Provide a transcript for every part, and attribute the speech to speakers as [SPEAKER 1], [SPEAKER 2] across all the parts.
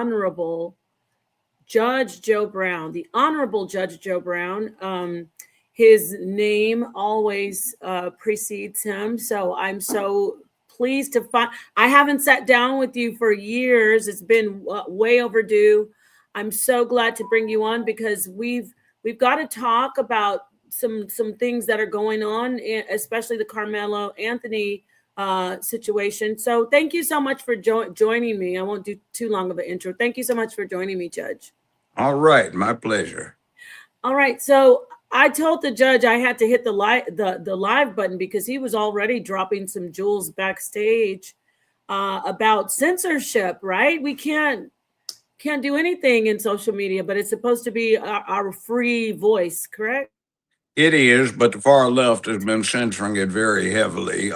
[SPEAKER 1] Honorable Judge Joe Brown, the Honorable Judge Joe Brown. His name always precedes him. So I'm so pleased to find. I haven't sat down with you for years. It's been way overdue. I'm so glad to bring you on because we've got to talk about some things that are going on, especially the Karmelo Anthony situation. So thank you so much for joining me. I won't do too long of an intro. Thank you so much for joining me, Judge.
[SPEAKER 2] All right, my pleasure.
[SPEAKER 1] All right, so I told the judge I had to hit the live button because he was already dropping some jewels backstage about censorship. Right? We can't do anything in social media, but it's supposed to be our free voice. Correct?
[SPEAKER 2] It is, but the far left has been censoring it very heavily.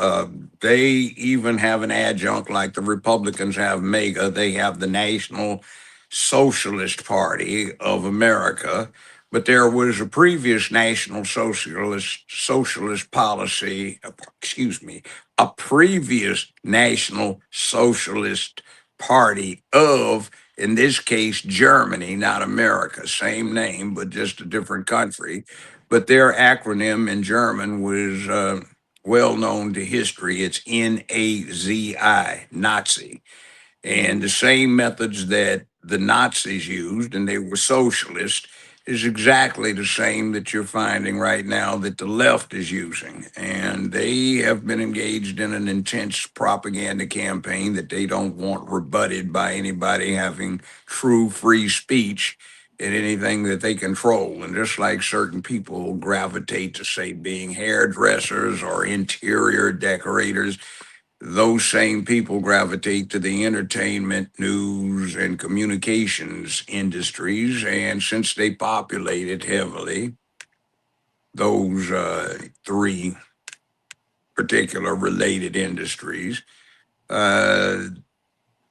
[SPEAKER 2] They even have an adjunct like the Republicans have MAGA. They have the National Socialist Party of America, but there was a previous National Socialist policy, excuse me, a previous National Socialist Party of, in this case, Germany, not America, same name, but just a different country. But their acronym in German was well known to history. It's NAZI, Nazi. And the same methods that the Nazis used, and they were socialist, is exactly the same that you're finding right now that the left is using. And they have been engaged in an intense propaganda campaign that they don't want rebutted by anybody having true free speech in anything that they control. And just like certain people gravitate to, say, being hairdressers or interior decorators, those same people gravitate to the entertainment, news, and communications industries. And since they populated heavily those three particular related industries, uh,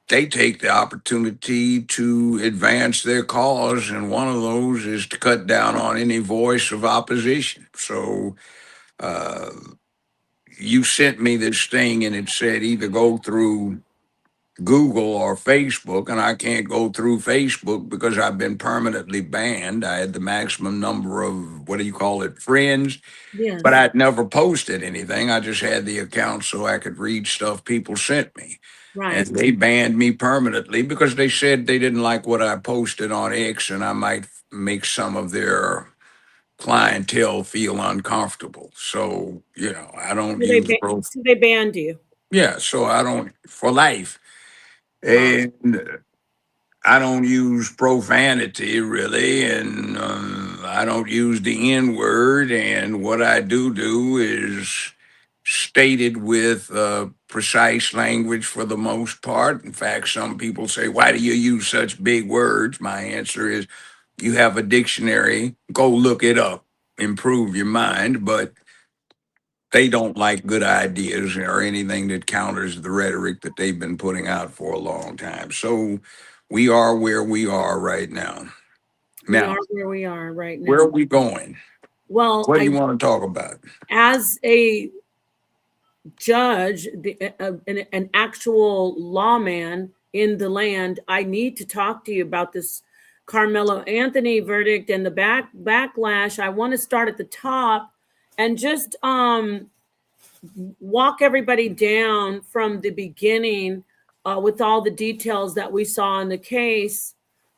[SPEAKER 2] they take the opportunity to advance their cause. And one of those is to cut down on any voice of opposition. So, uh, you sent me this thing and it said either go through Google or Facebook, and I can't go through Facebook because I've been permanently banned. I had the maximum number of, what do you call it, friends, but
[SPEAKER 1] Yes.
[SPEAKER 2] I'd never posted anything. I just had the account so I could read stuff people sent me. And
[SPEAKER 1] Right.
[SPEAKER 2] they banned me permanently because they said they didn't like what I posted on X and I might make some of their clientele feel uncomfortable. So, I don't use pro.
[SPEAKER 1] So they banned you.
[SPEAKER 2] Yeah, so I don't for life.
[SPEAKER 1] Wow.
[SPEAKER 2] And I don't use profanity really, and I don't use the N word. And what I do is stated with precise language for the most part. In fact, some people say, "Why do you use such big words?" My answer is, "You have a dictionary. Go look it up. Improve your mind." But they don't like good ideas or anything that counters the rhetoric that they've been putting out for a long time. So we are where we are right now.
[SPEAKER 1] We
[SPEAKER 2] Now,
[SPEAKER 1] are where we are right
[SPEAKER 2] where are
[SPEAKER 1] now.
[SPEAKER 2] we going?
[SPEAKER 1] Well,
[SPEAKER 2] What do you want to talk about?
[SPEAKER 1] as a judge, an actual lawman in the land, I need to talk to you about this Karmelo Anthony verdict and the backlash. I want to start at the top and just walk everybody down from the beginning with all the details that we saw in the case.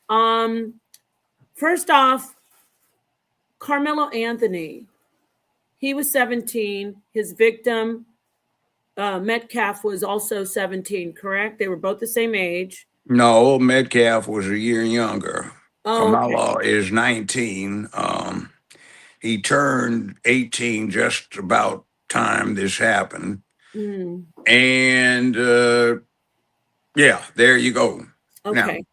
[SPEAKER 1] First off, Karmelo Anthony, he was 17. His victim, Metcalf, was also 17, correct? They were both the same age.
[SPEAKER 2] No, Metcalf was a year younger.
[SPEAKER 1] Oh, okay.
[SPEAKER 2] Kamala is 19. He turned 18 just about time this happened.
[SPEAKER 1] Mm,
[SPEAKER 2] And yeah, there you go. Now,
[SPEAKER 1] okay.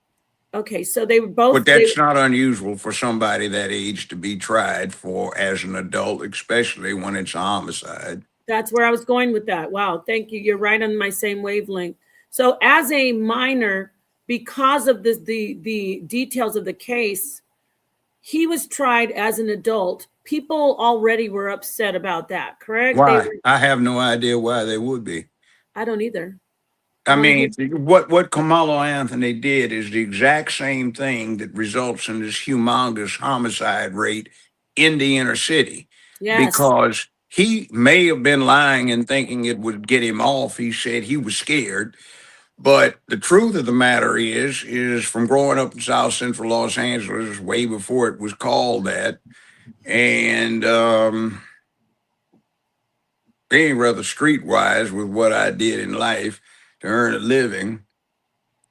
[SPEAKER 1] Okay. So they were both,
[SPEAKER 2] but that's not unusual for somebody that age to be tried for as an adult, especially when it's a homicide.
[SPEAKER 1] that's where I was going with that. Wow. Thank you. You're right on my same wavelength. So as a minor, because of the details of the case, he was tried as an adult. People already were upset about that, correct? They
[SPEAKER 2] Why?
[SPEAKER 1] were,
[SPEAKER 2] I have no idea why they would be.
[SPEAKER 1] I don't either.
[SPEAKER 2] I mean, what Carmelo Anthony did is the exact same thing that results in this humongous homicide rate in the inner city,
[SPEAKER 1] Yes.
[SPEAKER 2] because he may have been lying and thinking it would get him off. He said he was scared, but the truth of the matter is from growing up in South Central Los Angeles way before it was called that, and being rather streetwise with what I did in life to earn a living,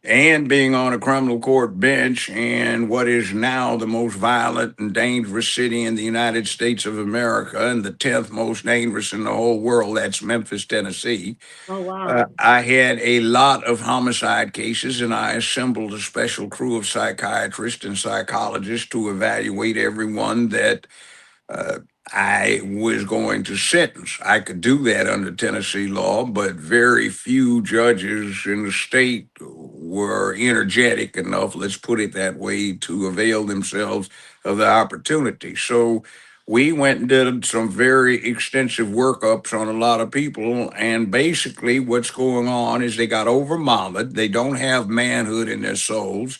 [SPEAKER 2] and being on a criminal court bench in what is now the most violent and dangerous city in the United States of America, and the 10th most dangerous in the whole world. That's Memphis, Tennessee.
[SPEAKER 1] Oh, wow.
[SPEAKER 2] I had a lot of homicide cases, and I assembled a special crew of psychiatrists and psychologists to evaluate everyone that uh, I was going to sentence. I could do that under Tennessee law, but very few judges in the state were energetic enough, let's put it that way, to avail themselves of the opportunity. So we went and did some very extensive workups on a lot of people. And basically, what's going on is they got over mollied. They don't have manhood in their souls.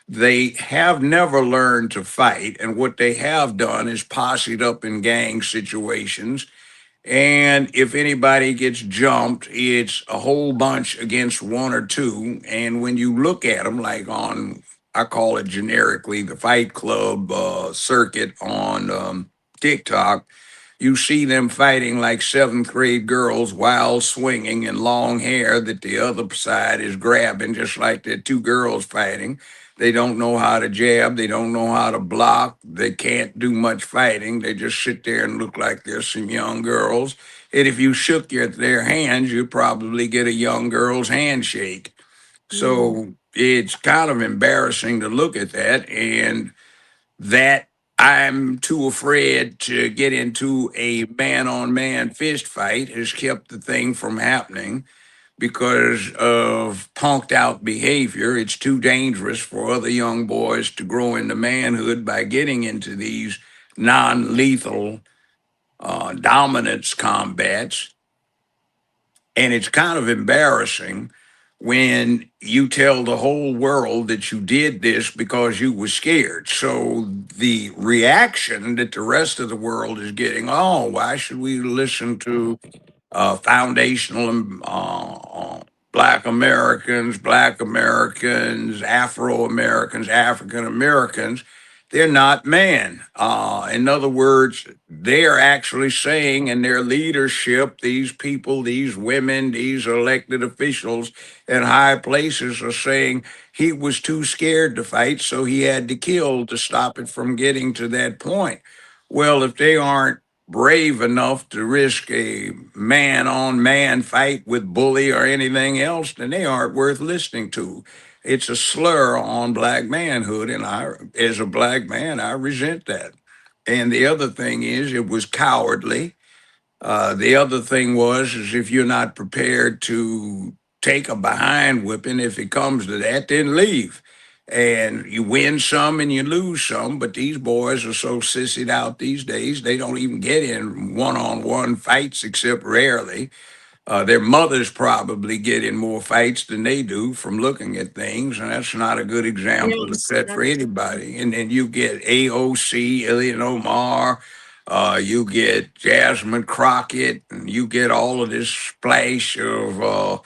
[SPEAKER 2] They have never learned to fight, and what they have done is posseed up in gang situations. And if anybody gets jumped, it's a whole bunch against one or two. And when you look at them, like on, I call it generically, the Fight Club circuit on TikTok, you see them fighting like seventh grade girls while swinging and long hair that the other side is grabbing, just like they're two girls fighting. They don't know how to jab. They don't know how to block. They can't do much fighting. They just sit there and look like they're some young girls. And if you shook their hands, you'd probably get a young girl's handshake.
[SPEAKER 1] Mm.
[SPEAKER 2] So it's kind of embarrassing to look at that. And that I'm too afraid to get into a man on man fist fight has kept the thing from happening because of punked out behavior. It's too dangerous for other young boys to grow into manhood by getting into these non lethal dominance combats. And it's kind of embarrassing when you tell the whole world that you did this because you were scared. So the reaction that the rest of the world is getting, oh, why should we listen to foundational Black Americans, Afro Americans, African Americans? They're not man. In other words, they're actually saying in their leadership, these people, these women, these elected officials in high places are saying he was too scared to fight, so he had to kill to stop it from getting to that point. Well, if they aren't brave enough to risk a man on man fight with bully or anything else, then they aren't worth listening to. It's a slur on black manhood, and I, as a black man, I resent that. And the other thing is, it was cowardly. The other thing was, is if you're not prepared to take a behind whipping, if it comes to that, then leave. And you win some and you lose some, but these boys are so sissied out these days, they don't even get in one-on-one fights except rarely. Their mothers probably get in more fights than they do from looking at things, and that's not a good example to
[SPEAKER 1] Yes,
[SPEAKER 2] set for
[SPEAKER 1] that's
[SPEAKER 2] anybody. And then you get AOC, Ilhan Omar, you get Jasmine Crockett, and you get all of this splash of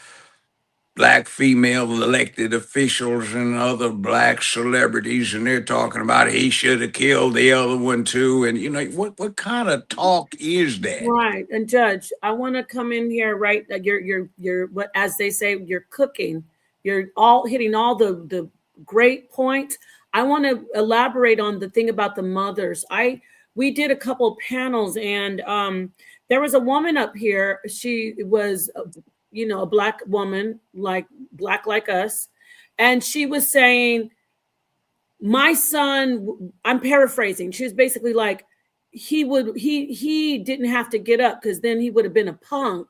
[SPEAKER 2] black female elected officials and other black celebrities, and they're talking about he should have killed the other one too. And you know what kind of talk is that?
[SPEAKER 1] right. And Judge, I want to come in here, right? You're what, as they say, you're cooking. You're all hitting all the great points. I want to elaborate on the thing about the mothers. We did a couple panels, and there was a woman up here. She was, a black woman, like black like us, and she was saying, my son, I'm paraphrasing, she was basically like, he didn't have to get up because then he would have been a punk.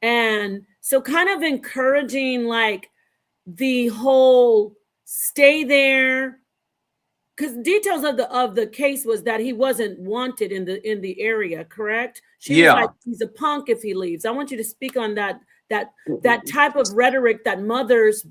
[SPEAKER 1] And so kind of encouraging like the whole stay there, because details of the case was that he wasn't wanted in the area, correct? She was like,
[SPEAKER 2] Yeah.
[SPEAKER 1] he's a punk if he leaves. I want you to speak on that that type of rhetoric that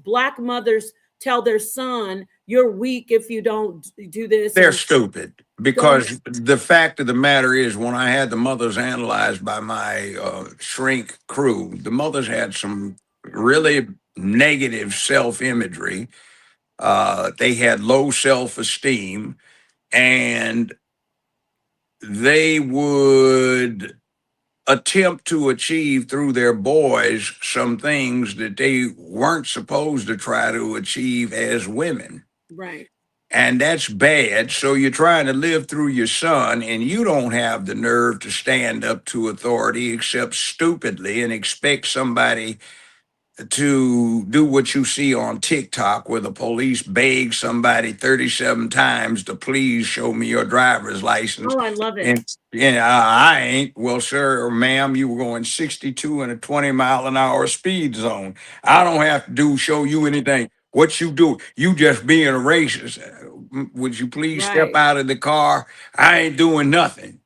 [SPEAKER 1] black mothers tell their son, you're weak if you don't do this.
[SPEAKER 2] They're
[SPEAKER 1] And
[SPEAKER 2] stupid,
[SPEAKER 1] don't.
[SPEAKER 2] because the fact of the matter is, when I had the mothers analyzed by my shrink crew, the mothers had some really negative self imagery. They had low self esteem, and they would attempt to achieve through their boys some things that they weren't supposed to try to achieve as women.
[SPEAKER 1] Right.
[SPEAKER 2] And that's bad. So you're trying to live through your son, and you don't have the nerve to stand up to authority except stupidly and expect somebody to do what you see on TikTok, where the police beg somebody 37 times to please show me your driver's license.
[SPEAKER 1] Oh, I love it.
[SPEAKER 2] And I ain't. Well, sir or ma'am, you were going 62 in a 20-mile-an-hour speed zone. I don't have to show you anything. What you do, you just being a racist. Would you please step
[SPEAKER 1] Right.
[SPEAKER 2] out of the car? I ain't doing nothing.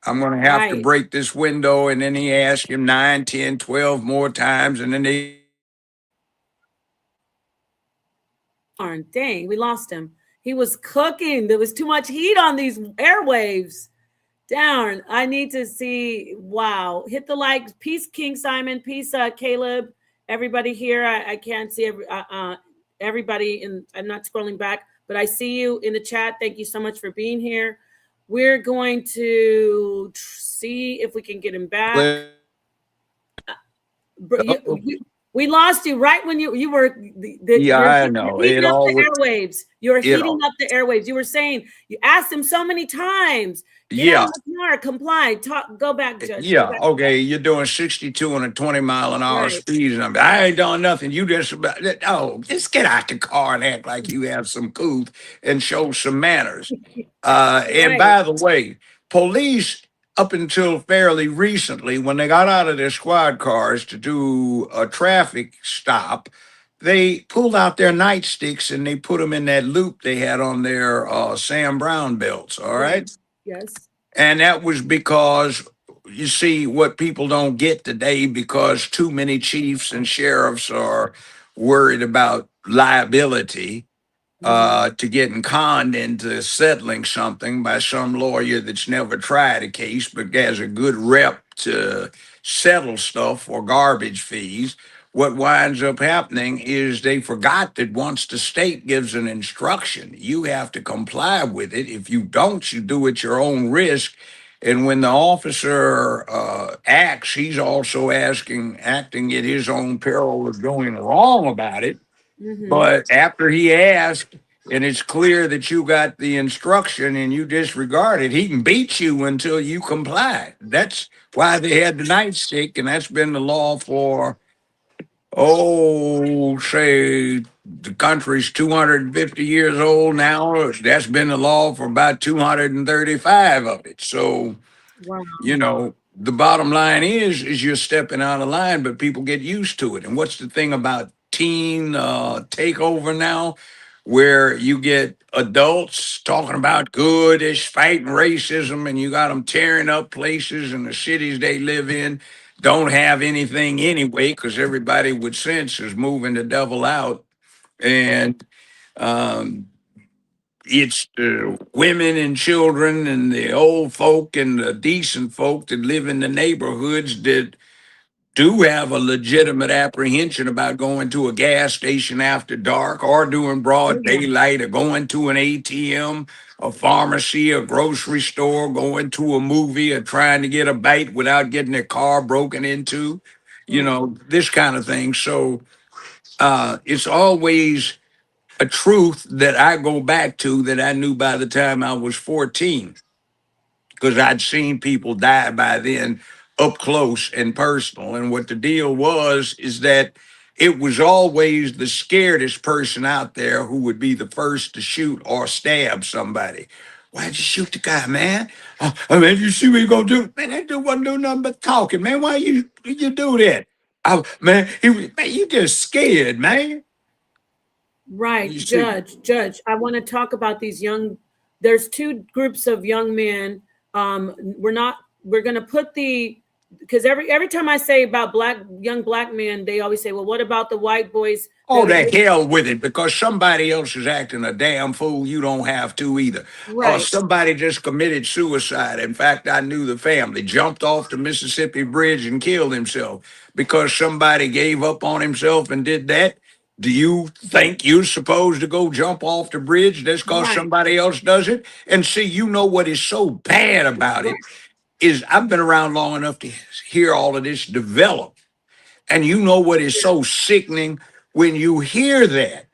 [SPEAKER 2] I'm going to have to
[SPEAKER 1] Right.
[SPEAKER 2] break this window. And then he asked him 9, 10, 12 more times. And then they
[SPEAKER 1] Darn, dang, we lost him. He was cooking. There was too much heat on these airwaves. Darn, I need to see. Wow. Hit the like. Peace, King Simon. Peace, Caleb. Everybody here. I can't see everybody. And I'm not scrolling back, but I see you in the chat. Thank you so much for being here. We're going to see if we can get him back. We lost you right when you were
[SPEAKER 2] I
[SPEAKER 1] you're
[SPEAKER 2] know.
[SPEAKER 1] heating
[SPEAKER 2] It
[SPEAKER 1] up
[SPEAKER 2] all,
[SPEAKER 1] the airwaves. You're
[SPEAKER 2] you
[SPEAKER 1] heating
[SPEAKER 2] know,
[SPEAKER 1] up the airwaves. You were saying, you asked him so many times, get out
[SPEAKER 2] yeah,
[SPEAKER 1] of the car, comply, talk, go back, Judge, go
[SPEAKER 2] yeah.
[SPEAKER 1] back.
[SPEAKER 2] Okay, you're doing 62 and a 20-mile-an-hour
[SPEAKER 1] Right.
[SPEAKER 2] speed limit. I ain't done nothing. You just just get out the car and act like you have some couth and show some manners. And
[SPEAKER 1] Right.
[SPEAKER 2] by the way, police, up until fairly recently, when they got out of their squad cars to do a traffic stop, they pulled out their nightsticks and they put them in that loop they had on their Sam Brown belts. All
[SPEAKER 1] Right.
[SPEAKER 2] right.
[SPEAKER 1] Yes.
[SPEAKER 2] And that was because, you see, what people don't get today, because too many chiefs and sheriffs are worried about liability,
[SPEAKER 1] Mm-hmm.
[SPEAKER 2] to getting conned into settling something by some lawyer that's never tried a case but has a good rep to settle stuff for garbage fees. What winds up happening is they forgot that once the state gives an instruction, you have to comply with it. If you don't, you do at your own risk. And when the officer acts, he's also acting at his own peril of going wrong about it.
[SPEAKER 1] Mm-hmm.
[SPEAKER 2] But after he asked, and it's clear that you got the instruction and you disregard it, he can beat you until you comply. That's why they had the nightstick, and that's been the law for, say, the country's 250 years old now. That's been the law for about 235 of it. So,
[SPEAKER 1] Wow.
[SPEAKER 2] the bottom line is you're stepping out of line, but people get used to it. And what's the thing about teen takeover now, where you get adults talking about goodish fighting racism, and you got them tearing up places, and the cities they live in don't have anything anyway, because everybody with sense is moving the devil out. And um, it's the women and children and the old folk and the decent folk that live in the neighborhoods that do have a legitimate apprehension about going to a gas station after dark, or doing
[SPEAKER 1] Oh,
[SPEAKER 2] broad
[SPEAKER 1] yeah.
[SPEAKER 2] daylight, or going to an ATM, a pharmacy, a grocery store, going to a movie, or trying to get a bite without getting their car broken into,
[SPEAKER 1] Right.
[SPEAKER 2] this kind of thing. So it's always a truth that I go back to that I knew by the time I was 14, because I'd seen people die by then up close and personal. And what the deal was is that it was always the scaredest person out there who would be the first to shoot or stab somebody. Why'd you shoot the guy, man? I mean, you see what you gonna do? Man, that dude wasn't doing nothing but talking, man. Why you do that? Man, you just scared, man.
[SPEAKER 1] Right.
[SPEAKER 2] You see.
[SPEAKER 1] Judge, I want to talk about these there's two groups of young men. We're going to put the because every time I say about young black men, they always say, "Well, what about the white boys
[SPEAKER 2] Oh,
[SPEAKER 1] that are
[SPEAKER 2] the
[SPEAKER 1] getting
[SPEAKER 2] hell with it, because somebody else is acting a damn fool. You don't have to either.
[SPEAKER 1] right,
[SPEAKER 2] Somebody just committed suicide. In fact, I knew the family, jumped off the Mississippi Bridge and killed himself because somebody gave up on himself and did that. Do you think you're supposed to go jump off the bridge just because
[SPEAKER 1] right,
[SPEAKER 2] somebody else does it? And see, you know what is so bad about it is I've been around long enough to hear all of this develop. And you know what is so sickening when you hear that?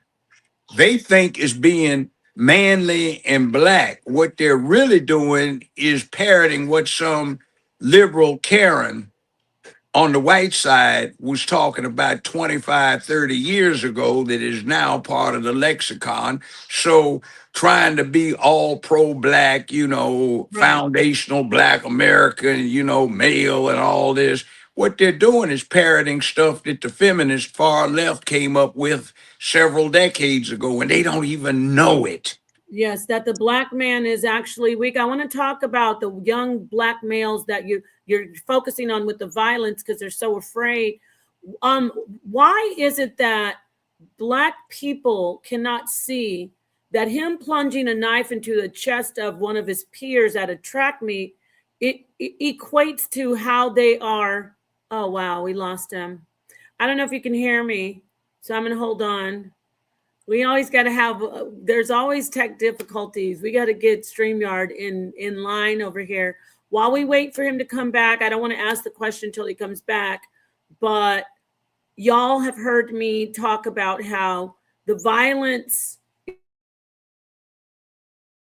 [SPEAKER 2] They think is being manly and black. What they're really doing is parroting what some liberal Karen on the white side was talking about 25, 30 years ago that is now part of the lexicon. So trying to be all pro black,
[SPEAKER 1] right.
[SPEAKER 2] foundational black American, male and all this. What they're doing is parroting stuff that the feminist far left came up with several decades ago, and they don't even know it.
[SPEAKER 1] Yes, that the black man is actually weak. I want to talk about the young black males that you're focusing on with the violence because they're so afraid. Um, why is it that black people cannot see that him plunging a knife into the chest of one of his peers at a track meet, it equates to how they are? Oh wow, we lost him. I don't know if you can hear me, so I'm gonna hold on. We always got to have. There's always tech difficulties. We got to get StreamYard in line over here. While we wait for him to come back, I don't want to ask the question until he comes back. But y'all have heard me talk about how the violence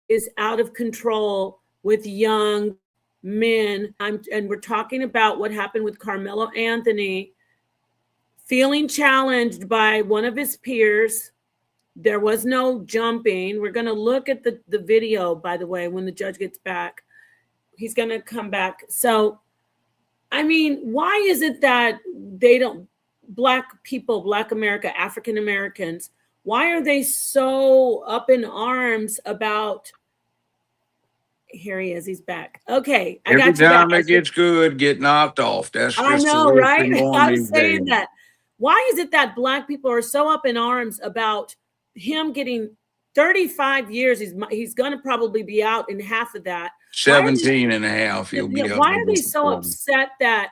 [SPEAKER 1] is out of control with young men. And we're talking about what happened with Carmelo Anthony feeling challenged by one of his peers. There was no jumping. We're going to look at the video, by the way, when the judge gets back. He's going to come back. So, I mean, why is it that they don't, black people, black America, African Americans, why are they so up in arms about, here he is, he's back. Okay, I
[SPEAKER 2] Every
[SPEAKER 1] got you back.
[SPEAKER 2] time it gets good, get knocked off. That's
[SPEAKER 1] I
[SPEAKER 2] just the
[SPEAKER 1] know,
[SPEAKER 2] way it's
[SPEAKER 1] right?
[SPEAKER 2] been going
[SPEAKER 1] I'm
[SPEAKER 2] these days.
[SPEAKER 1] saying that. Why is it that black people are so up in arms about him getting 35 years? He's going to probably be out in half of that. Why are
[SPEAKER 2] 17 and a half, he'll be out
[SPEAKER 1] why
[SPEAKER 2] with
[SPEAKER 1] are they
[SPEAKER 2] this
[SPEAKER 1] so
[SPEAKER 2] performance.
[SPEAKER 1] upset that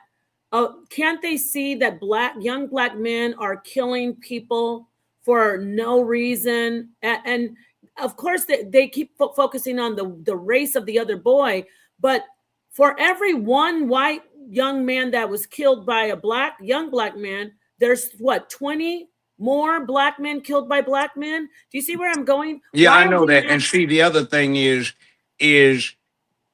[SPEAKER 1] can't they see that young black men are killing people for no reason? And of course they keep focusing on the race of the other boy, but for every one white young man that was killed by a young black man, there's what, 20 more black men killed by black men? Do you see where I'm going?
[SPEAKER 2] Yeah,
[SPEAKER 1] Why
[SPEAKER 2] I
[SPEAKER 1] are
[SPEAKER 2] know
[SPEAKER 1] we
[SPEAKER 2] that.
[SPEAKER 1] not?
[SPEAKER 2] And see, the other thing is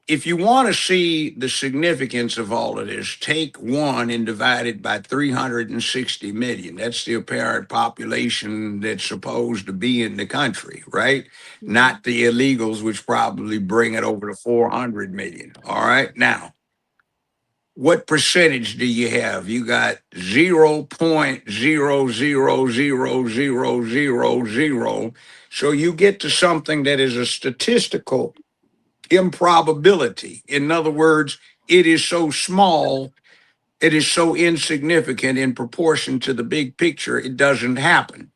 [SPEAKER 2] if you want to see the significance of all of this, take one and divide it by 360 million. That's the apparent population that's supposed to be in the country, right? Not the illegals, which probably bring it over to 400 million. All right. Now, what percentage do you have? You got 0.0000000. So you get to something that is a statistical improbability. In other words, it is so small, it is so insignificant in proportion to the big picture, it doesn't happen.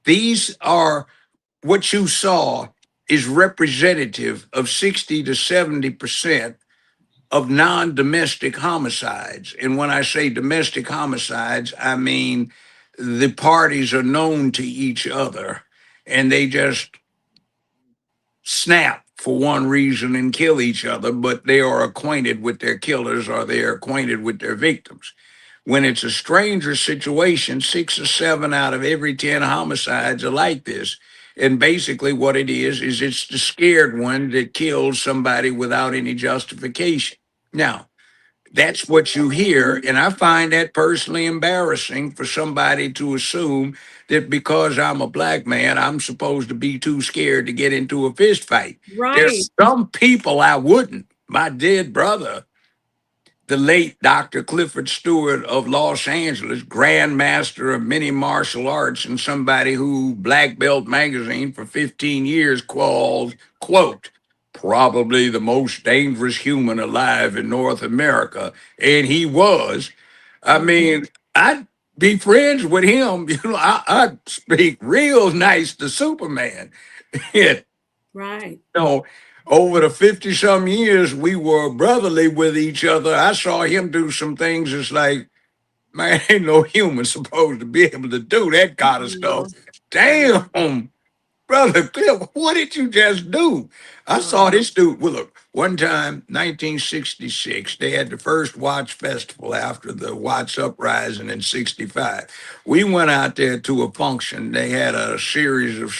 [SPEAKER 2] These are what you saw is representative of 60 to 70% of non domestic homicides. And when I say domestic homicides, I mean the parties are known to each other and they just snap for one reason and kill each other, but they are acquainted with their killers or they are acquainted with their victims. When it's a stranger situation, 6 or 7 out of every 10 homicides are like this. And basically, what it is it's the scared one that kills somebody without any justification. Now, that's what you hear. And I find that personally embarrassing for somebody to assume that because I'm a black man, I'm supposed to be too scared to get into a fist fight.
[SPEAKER 1] Right.
[SPEAKER 2] There's some people I wouldn't. My dead brother, the late Dr. Clifford Stewart of Los Angeles, Grand Master of many martial arts, and somebody who Black Belt magazine for 15 years called, quote, probably the most dangerous human alive in North America. And he was. I
[SPEAKER 1] Mhm.
[SPEAKER 2] mean, I'd be friends with him. I'd speak real nice to Superman. You
[SPEAKER 1] Right.
[SPEAKER 2] know, over the 50 some years, we were brotherly with each other. I saw him do some things. It's like, man, ain't no human supposed to be able to do that kind of stuff.
[SPEAKER 1] No. No.
[SPEAKER 2] Damn, brother Cliff, what did you just do? I saw
[SPEAKER 1] Wow.
[SPEAKER 2] this dude. Well, look, one time, 1966, they had the first Watch Festival after the Watts Uprising in 65. We went out there to a function. They had a series of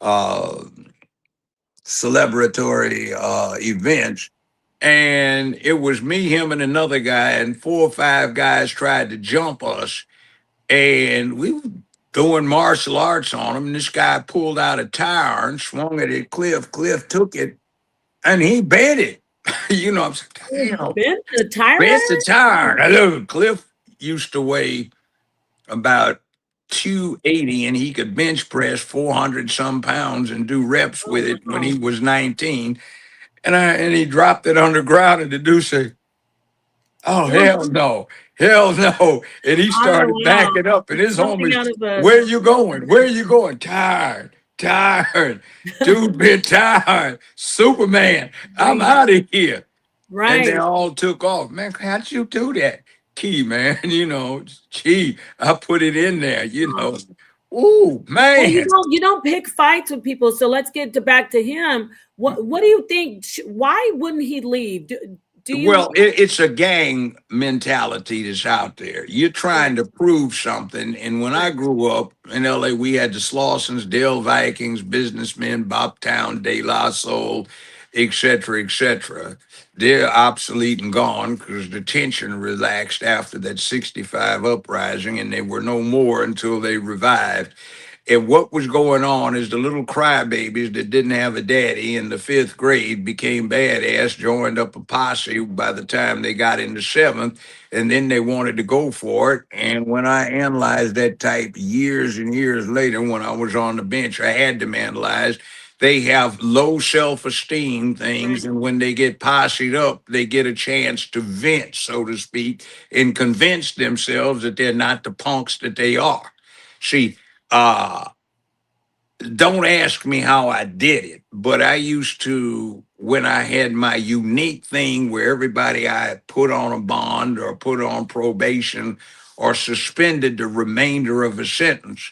[SPEAKER 2] uh, celebratory events. And it was me, him, and another guy, and four or five guys tried to jump us, and we were doing martial arts on him. And this guy pulled out a tire and swung it at Cliff. Cliff took it and he bent it. I'm saying, damn,
[SPEAKER 1] Bent the tire
[SPEAKER 2] bent the
[SPEAKER 1] iron?
[SPEAKER 2] tire. I know Cliff used to weigh about 280 and he could bench press 400 some pounds and do reps with
[SPEAKER 1] Oh,
[SPEAKER 2] it when
[SPEAKER 1] wow.
[SPEAKER 2] he was 19. And he dropped it on the ground and the dude said, oh, hell
[SPEAKER 1] Oh,
[SPEAKER 2] no. Hell no. And he
[SPEAKER 1] oh,
[SPEAKER 2] started
[SPEAKER 1] wow.
[SPEAKER 2] backing up, and his
[SPEAKER 1] Something
[SPEAKER 2] homies,
[SPEAKER 1] out of a
[SPEAKER 2] where you going? Where you going? Tired, tired. Dude been tired. Superman, I'm
[SPEAKER 1] dream.
[SPEAKER 2] out of here. And they
[SPEAKER 1] Right.
[SPEAKER 2] all took off. Man, how'd you do that? Key, man. Gee, I put it in there,
[SPEAKER 1] Oh.
[SPEAKER 2] Ooh,
[SPEAKER 1] Well,
[SPEAKER 2] man.
[SPEAKER 1] you don't pick fights with people. So let's get back to him. What do you think? Why wouldn't he leave? Do you?
[SPEAKER 2] Well, it's a gang mentality that's out there. You're
[SPEAKER 1] Right.
[SPEAKER 2] trying to prove something. And when I
[SPEAKER 1] Right.
[SPEAKER 2] grew up in LA, we had the Slausons, Dale Vikings, businessmen, Bobtown, De La Soul, et cetera, et cetera. They're obsolete and gone because the tension relaxed after that 65 uprising, and they were no more until they revived. And what was going on is the little crybabies that didn't have a daddy in the fifth grade became badass, joined up a posse by the time they got into seventh, and then they wanted to go for it. And when I analyzed that type years and years later, when I was on the bench, I had them analyzed. They have low self esteem
[SPEAKER 1] Right.
[SPEAKER 2] things, and when they get posseed up, they get a chance to vent, so to speak, and convince themselves that they're not the punks that they are. See, uh, don't ask me how I did it, but I used to, when I had my unique thing where everybody I put on a bond or put on probation or suspended the remainder of a sentence,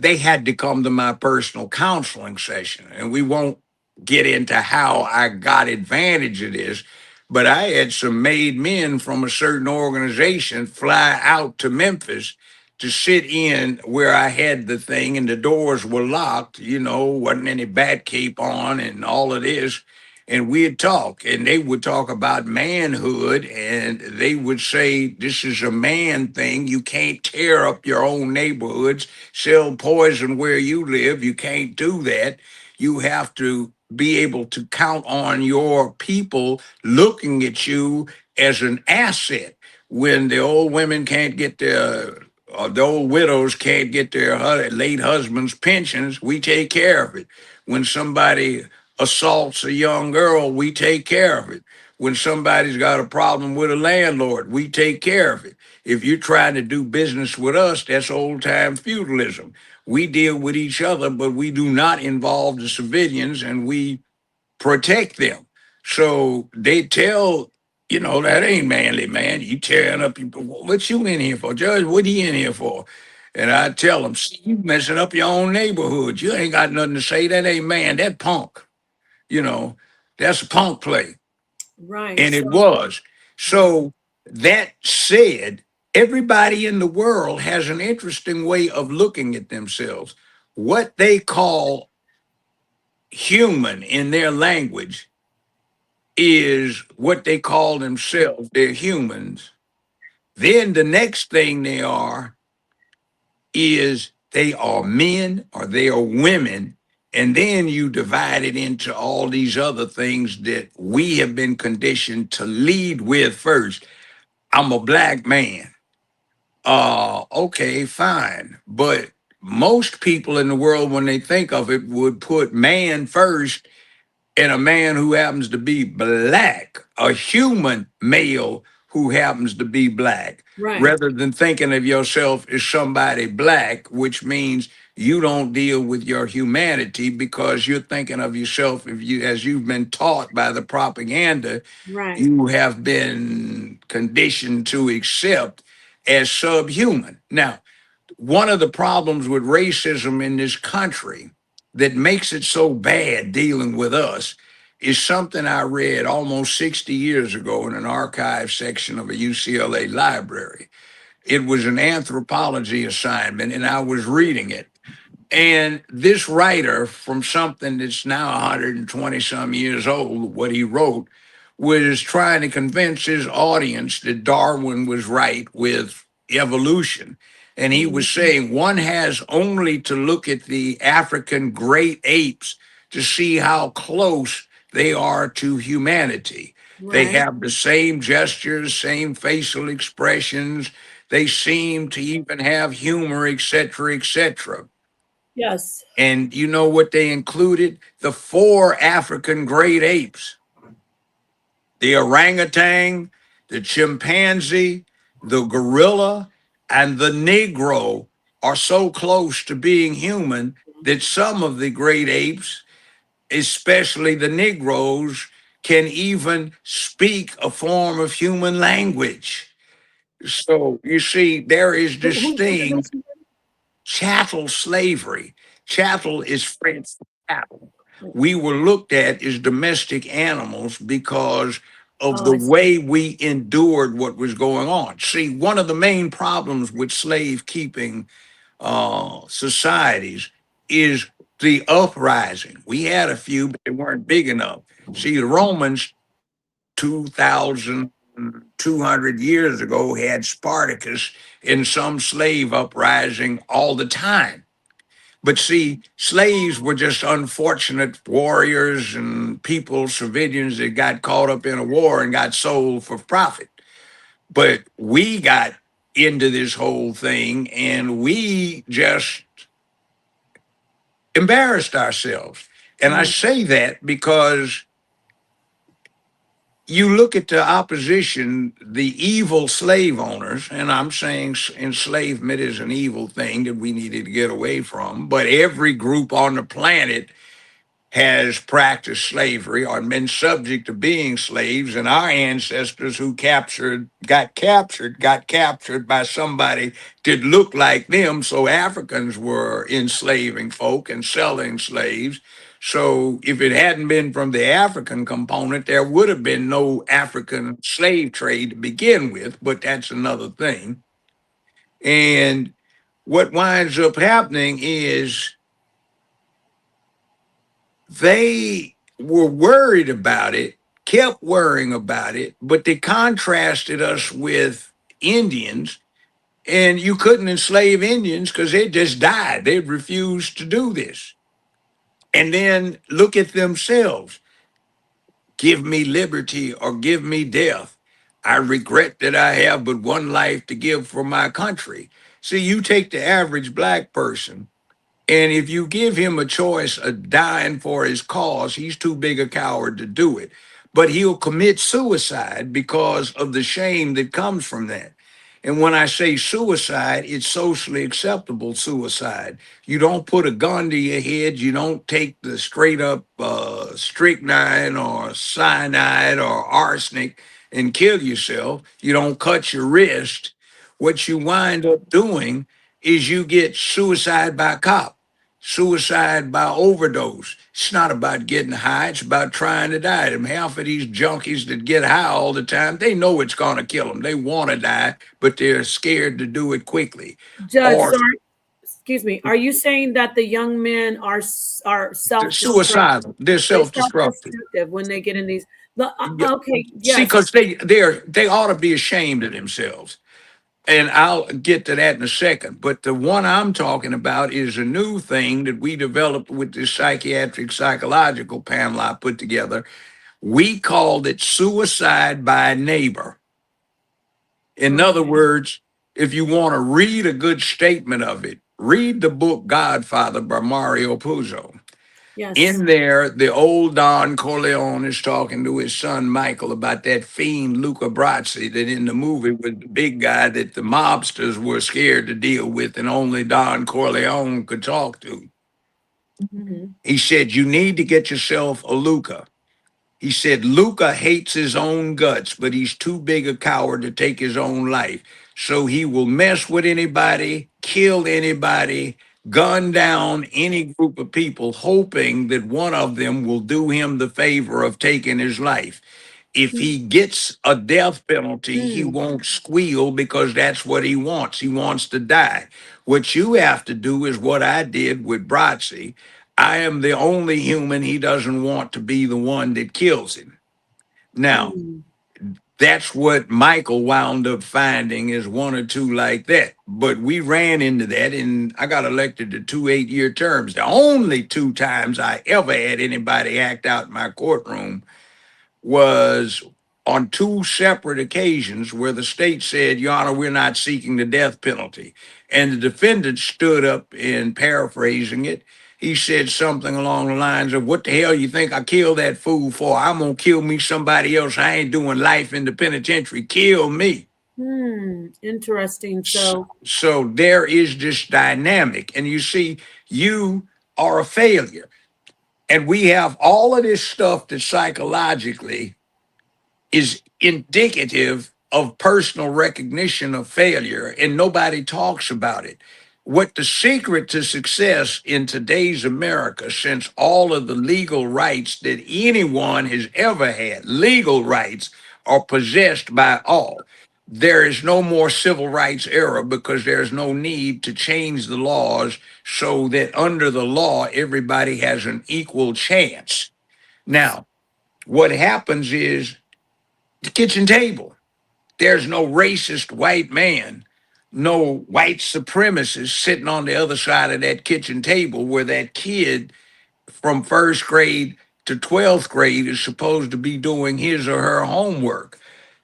[SPEAKER 2] they had to come to my personal counseling session. And we won't get into how I got advantage of this, but I had some made men from a certain organization fly out to Memphis to sit in where I had the thing and the doors were locked, wasn't any bat cape on and all of this. And we'd talk, and they would talk about manhood, and they would say, this is a man thing. You can't tear up your own neighborhoods, sell poison where you live. You can't do that. You have to be able to count on your people looking at you as an asset. When the old women can't get their, or the old widows can't get their late husband's pensions, we take care of it. When somebody assaults a young girl, we take care of it. When somebody's got a problem with a landlord, we take care of it. If you're trying to do business with us, that's old time feudalism. We deal with each other, but we do not involve the civilians and we protect them. So they tell, that ain't manly, man. You tearing up people. What you in here for? Judge, what he in here for? And I tell them, see, you messing up your own neighborhood. You ain't got nothing to say. That ain't man. That punk. You know, that's a punk play.
[SPEAKER 1] Right.
[SPEAKER 2] And
[SPEAKER 1] So
[SPEAKER 2] it was.
[SPEAKER 1] right.
[SPEAKER 2] So that said, everybody in the world has an interesting way of looking at themselves. What they call human in their language is what they call themselves. They're humans. Then the next thing they are is they are men or they are women. And then you divide it into all these other things that we have been conditioned to lead with first. I'm a black man. Okay, fine. But most people in the world, when they think of it, would put man first, and a man who happens to be black, a human male who happens to be black,
[SPEAKER 1] Right.
[SPEAKER 2] rather than thinking of yourself as somebody black, which means you don't deal with your humanity because you're thinking of yourself, if you, as you've been taught by the propaganda,
[SPEAKER 1] Right.
[SPEAKER 2] you have been conditioned to accept as subhuman. Now, one of the problems with racism in this country that makes it so bad dealing with us is something I read almost 60 years ago in an archive section of a UCLA library. It was an anthropology assignment, and I was reading it. And this writer, from something that's now 120 some years old, what he wrote was trying to convince his audience that Darwin was right with evolution. And he was
[SPEAKER 1] Mhm.
[SPEAKER 2] saying one has only to look at the African great apes to see how close they are to humanity. They
[SPEAKER 1] Right.
[SPEAKER 2] have the same gestures, same facial expressions. They seem to even have humor, etc., etc.
[SPEAKER 1] Yes.
[SPEAKER 2] And you know what they included? The four African great apes: the orangutan, the chimpanzee, the gorilla, and the Negro are so close to being human that some of the great apes, especially the Negroes, can even speak a form of human language. So you see, there is this
[SPEAKER 1] Who did
[SPEAKER 2] thing,
[SPEAKER 1] this?
[SPEAKER 2] chattel slavery. Chattel is French for cattle. We were looked at as domestic animals because of
[SPEAKER 1] Oh,
[SPEAKER 2] the
[SPEAKER 1] I see.
[SPEAKER 2] way we endured what was going on. See, one of the main problems with slave keeping societies is the uprising. We had a few, but they weren't big enough. See, the Romans 2,200 years ago had Spartacus in some slave uprising all the time. But see, slaves were just unfortunate warriors and people, civilians that got caught up in a war and got sold for profit. But we got into this whole thing and we just embarrassed ourselves. And I
[SPEAKER 1] Mm.
[SPEAKER 2] say that because you look at the opposition, the evil slave owners, and I'm saying enslavement is an evil thing that we needed to get away from, but every group on the planet has practiced slavery or been subject to being slaves, and our ancestors who got captured by somebody that looked like them. So Africans were enslaving folk and selling slaves. So if it hadn't been from the African component, there would have been no African slave trade to begin with, but that's another thing. And what winds up happening is they were worried about it, kept worrying about it, but they contrasted us with Indians, and you couldn't enslave Indians because they just died. They refused to do this. And then look at themselves: give me liberty or give me death. I regret that I have but one life to give for my country. See, you take the average black person, and if you give him a choice of dying for his cause, he's too big a coward to do it. But he'll commit suicide because of the shame that comes from that. And when I say suicide, it's socially acceptable suicide. You don't put a gun to your head. You don't take the straight up strychnine or cyanide or arsenic and kill yourself. You don't cut your wrist. What you wind up doing is you get suicide by cop, suicide by overdose. It's not about getting high, it's about trying to die. And half of these junkies that get high all the time, they know it's going to kill them. They want to die, but they're scared to do it quickly.
[SPEAKER 1] Judge,
[SPEAKER 2] Or
[SPEAKER 1] sorry, excuse me. Are you saying that the young men are
[SPEAKER 2] they're
[SPEAKER 1] self-destructive?
[SPEAKER 2] suicidal, they're
[SPEAKER 1] They
[SPEAKER 2] self-destructive.
[SPEAKER 1] self-destructive when they get in these. Okay,
[SPEAKER 2] See,
[SPEAKER 1] yes.
[SPEAKER 2] because they ought to be ashamed of themselves. And I'll get to that in a second. But the one I'm talking about is a new thing that we developed with this psychiatric psychological panel I put together. We called it suicide by neighbor. In other
[SPEAKER 1] Okay.
[SPEAKER 2] words, if you want to read a good statement of it, read the book Godfather by Mario Puzo.
[SPEAKER 1] Yes.
[SPEAKER 2] In there, the old Don Corleone is talking to his son Michael about that fiend Luca Brasi that in the movie was the big guy that the mobsters were scared to deal with and only Don Corleone could talk to.
[SPEAKER 1] Hmm.
[SPEAKER 2] He said, "You need to get yourself a Luca." He said, "Luca hates his own guts, but he's too big a coward to take his own life. So he will mess with anybody, kill anybody, gun down any group of people, hoping that one of them will do him the favor of taking his life. If he gets a death penalty, he
[SPEAKER 1] Mm.
[SPEAKER 2] won't squeal because that's what he wants. He wants to die. What you have to do is what I did with Bratzi. I am the only human he doesn't want to be the one that kills him." Now,
[SPEAKER 1] Mm.
[SPEAKER 2] that's what Michael wound up finding is one or two like that. But we ran into that, and I got elected to 2 8-year terms. The only two times I ever had anybody act out in my courtroom was on two separate occasions where the state said, "Your Honor, we're not seeking the death penalty." And the defendant stood up and paraphrasing it. He said something along the lines of, "What the hell you think I killed that fool for? I'm going to kill me somebody else. I ain't doing life in the penitentiary. Kill me."
[SPEAKER 1] Hmm. Interesting. So,
[SPEAKER 2] So there is this dynamic. And you see, you are a failure. And we have all of this stuff that psychologically is indicative of personal recognition of failure, and nobody talks about it. What the secret to success in today's America, since all of the legal rights that anyone has ever had, legal rights, are possessed by all. There is no more civil rights era because there's no need to change the laws so that under the law, everybody has an equal chance. Now, what happens is the kitchen table. There's no racist white man, no white supremacist sitting on the other side of that kitchen table where that kid from first grade to 12th grade is supposed to be doing his or her homework.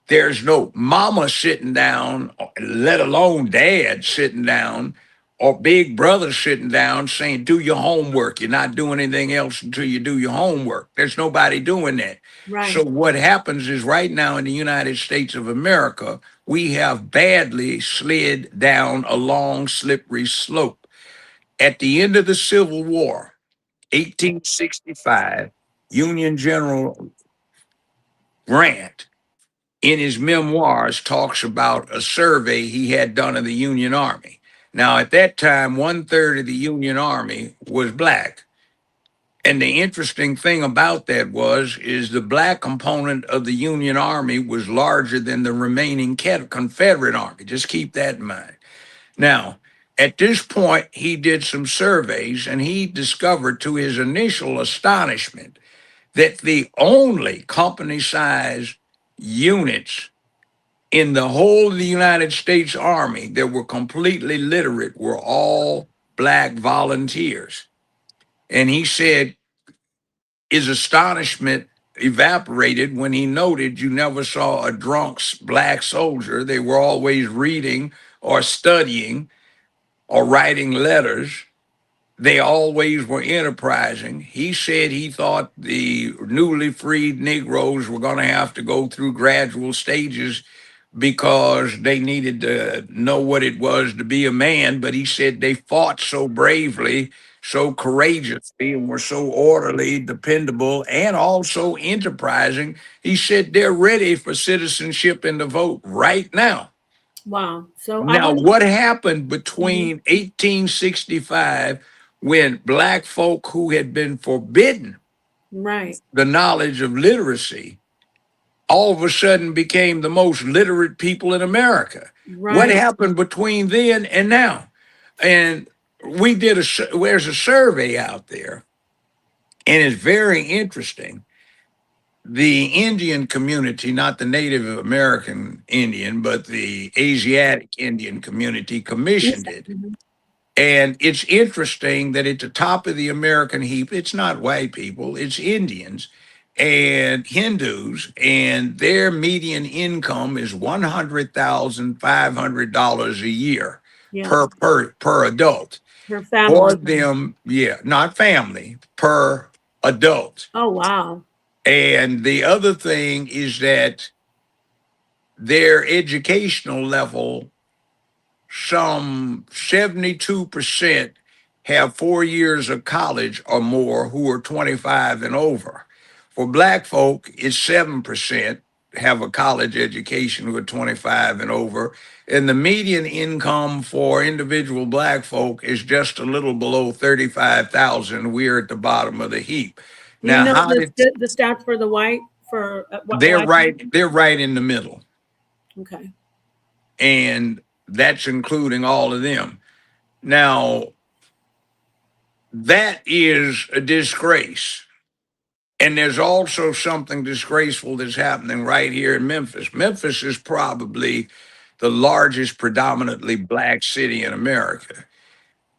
[SPEAKER 2] There's no mama sitting down, let alone dad sitting down, or big brother sitting down saying, "Do your homework. You're not doing anything else until you do your homework." There's nobody doing that. So,
[SPEAKER 1] right.
[SPEAKER 2] what happens is right now in the United States of America, we have badly slid down a long, slippery slope. At the end of the Civil War, 1865, Union General Grant in his memoirs talks about a survey he had done of the Union Army. Now, at that time, 1/3 of the Union Army was black. And the interesting thing about that is the black component of the Union Army was larger than the remaining Confederate Army. Just keep that in mind. Now, at this point, he did some surveys and he discovered to his initial astonishment that the only company size units in the whole of the United States Army that were completely literate were all black volunteers. And he said his astonishment evaporated when he noted you never saw a drunk black soldier. They were always reading or studying or writing letters. They always were enterprising. He said he thought the newly freed Negroes were going to have to go through gradual stages because they needed to know what it was to be a man. But he said they fought so bravely, so courageously, and were so orderly, dependable, and also enterprising. He said they're ready for citizenship and the vote right now.
[SPEAKER 1] Wow. So, I
[SPEAKER 2] Now,
[SPEAKER 1] want
[SPEAKER 2] what happened
[SPEAKER 1] to. Mhm.
[SPEAKER 2] between 1865 when black folk who had been forbidden
[SPEAKER 1] Right.
[SPEAKER 2] the knowledge of literacy all of a sudden became the most literate people in America? What
[SPEAKER 1] Right.
[SPEAKER 2] happened between then and now? And we did there's a survey out there, and it's very interesting. The Indian community, not the Native American Indian, but the Asiatic Indian community
[SPEAKER 1] Yes.
[SPEAKER 2] commissioned it.
[SPEAKER 1] Mhm.
[SPEAKER 2] And it's interesting that at the top of the American heap, it's not white people, it's Indians and Hindus, and their median income is $100,500 a year
[SPEAKER 1] Yeah.
[SPEAKER 2] per adult.
[SPEAKER 1] per
[SPEAKER 2] For
[SPEAKER 1] family.
[SPEAKER 2] them, yeah, not family, per adult.
[SPEAKER 1] Oh, wow.
[SPEAKER 2] And the other thing is that their educational level, some 72% have 4 years of college or more who are 25 and over. For black folk, it's 7% have a college education who are 25 and over. And the median income for individual black folk is just a little below 35,000. We're at the bottom of the heap.
[SPEAKER 1] Do you
[SPEAKER 2] Now,
[SPEAKER 1] know
[SPEAKER 2] how did
[SPEAKER 1] the stats for the white for
[SPEAKER 2] they're
[SPEAKER 1] white
[SPEAKER 2] right,
[SPEAKER 1] people?
[SPEAKER 2] they're right in the middle.
[SPEAKER 1] Okay.
[SPEAKER 2] And that's including all of them. Now, that is a disgrace. And there's also something disgraceful that's happening right here in Memphis. Memphis is probably the largest predominantly black city in America.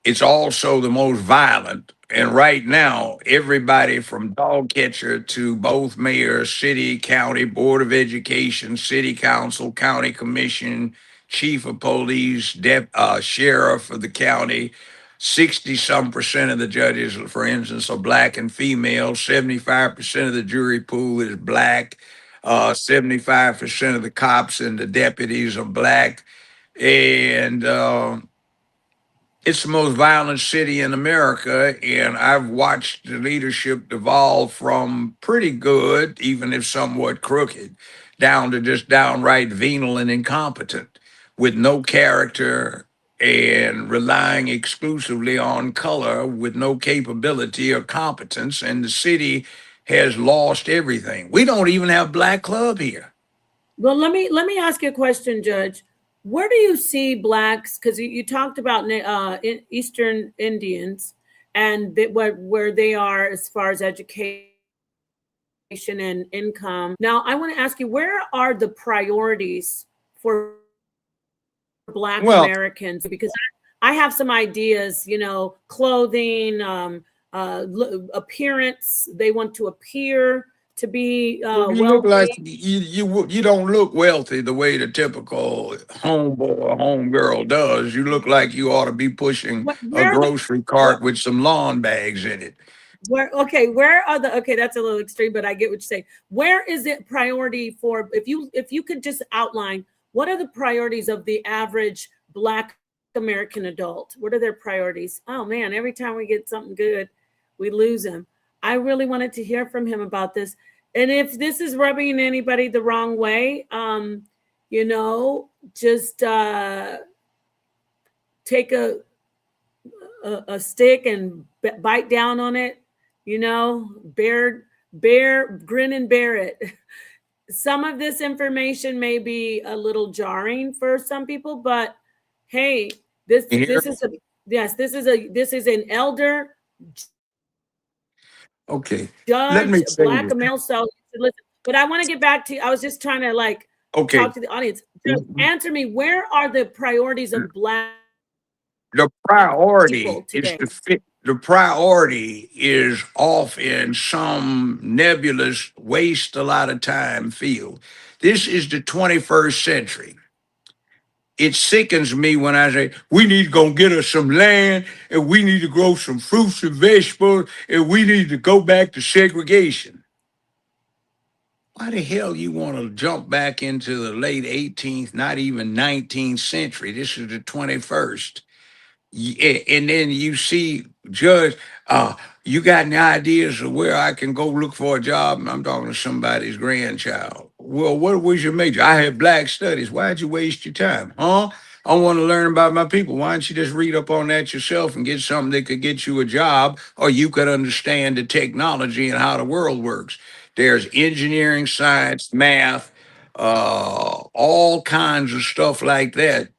[SPEAKER 2] It's also the most violent. And right now, everybody from dog catcher to both mayor, city, county, board of education, city council, county commission, chief of police, sheriff of the county, 60 some percent of the judges, for instance, are black and female. 75% of the jury pool is black. 75% of the cops and the deputies are black. And it's the most violent city in America, and I've watched the leadership devolve from pretty good, even if somewhat crooked, down to just downright venal and incompetent, with no character and relying exclusively on color with no capability or competence. And the city has lost everything. We don't even have black club here.
[SPEAKER 1] Well, let me ask you a question, Judge. Where do you see blacks? Because you talked about Eastern Indians and where they are as far as education and income. Now, I want to ask you, where are the priorities for Black
[SPEAKER 2] Well,
[SPEAKER 1] Americans? Because I have some ideas, clothing, appearance. They want to appear to be
[SPEAKER 2] well, you look like
[SPEAKER 1] wealthy.
[SPEAKER 2] you don't look wealthy the way the typical homeboy or homegirl does. You look like you ought to be pushing a
[SPEAKER 1] Where are the
[SPEAKER 2] grocery
[SPEAKER 1] what?
[SPEAKER 2] cart with some lawn bags in it.
[SPEAKER 1] Where okay? Where are the okay? That's a little extreme, but I get what you're saying. Where is it priority for? If you could just outline what are the priorities of the average Black American adult? What are their priorities? Oh man, every time we get something good, we lose him. I really wanted to hear from him about this. And if this is rubbing anybody the wrong way, just take a stick and bite down on it, grin and bear it. Some of this information may be a little jarring for some people, but hey, this
[SPEAKER 2] Here,
[SPEAKER 1] this is a yes, this is an elder
[SPEAKER 2] okay. Let
[SPEAKER 1] judge,
[SPEAKER 2] me
[SPEAKER 1] a
[SPEAKER 2] say
[SPEAKER 1] Black
[SPEAKER 2] this.
[SPEAKER 1] male. So listen, but I want to get back to. I was just trying to
[SPEAKER 2] Okay,
[SPEAKER 1] talk to the audience. Just answer me. Where are the priorities of Black
[SPEAKER 2] the
[SPEAKER 1] people
[SPEAKER 2] priority is
[SPEAKER 1] today?
[SPEAKER 2] to fit. The priority is off in some nebulous, waste a lot of time field. This is the 21st century. It sickens me when I say we need to go get us some land and we need to grow some fruits and vegetables and we need to go back to segregation. Why the hell you want to jump back into the late 18th, not even 19th century? This is the 21st. And then you see, Judge, uh, you got any ideas of where I can go look for a job? And I'm talking to somebody's grandchild. Well, what was your major? I had black studies. Why'd you waste your time? Huh? I want to learn about my people. Why don't you just read up on that yourself and get something that could get you a job, or you could understand the technology and how the world works? There's engineering, science, math, all kinds of stuff like that,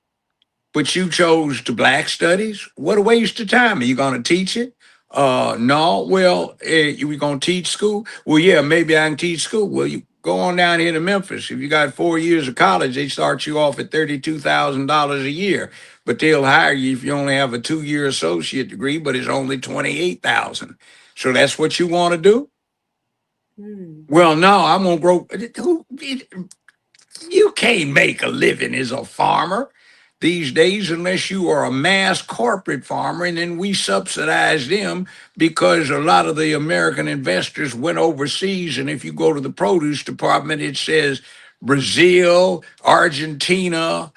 [SPEAKER 2] but you chose the black studies. What a waste of time. Are you going to teach it? No. Well, you going to teach school? Well, yeah, maybe I can teach school. Well, you go on down here to Memphis. If you got 4 years of college, they start you off at $32,000 a year, but they'll hire you if you only have a 2 year associate degree, but it's only 28,000. So that's what you want to do?
[SPEAKER 1] Hmm.
[SPEAKER 2] Well, no, I'm gonna grow. You can't make a living as a farmer. these days unless you are a mass corporate farmer, and then we subsidize them because a lot of the American investors went overseas. And if you go to the produce department, it says Brazil, Argentina,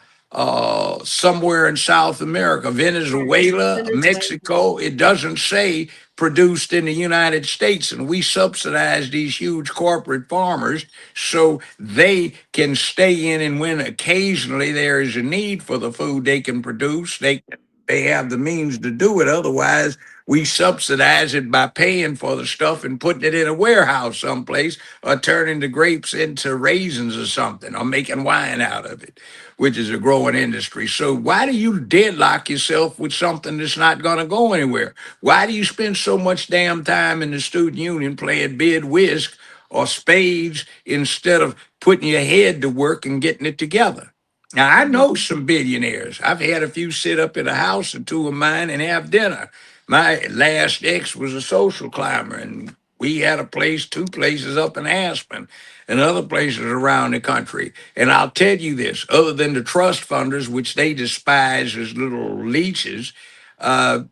[SPEAKER 2] somewhere in South America, Venezuela, Mexico. It doesn't say produced in the United States. And we subsidize these huge corporate farmers so they can stay in, and when occasionally there is a need for the food they can produce, they have the means to do it. Otherwise, we subsidize it by paying for the stuff and putting it in a warehouse someplace, or turning the grapes into raisins or something, or making wine out of it, which is a growing industry. So why do you deadlock yourself with something that's not going to go anywhere? Why do you spend so much damn time in the student union playing bid whist or spades instead of putting your head to work and getting it together? Now, I know some billionaires. I've had a few sit up at a house or two of mine and have dinner. My last ex was a social climber, and we had a place, two places up in Aspen and other places around the country. And I'll tell you this, other than the trust funders, which they despise as little leeches, uh,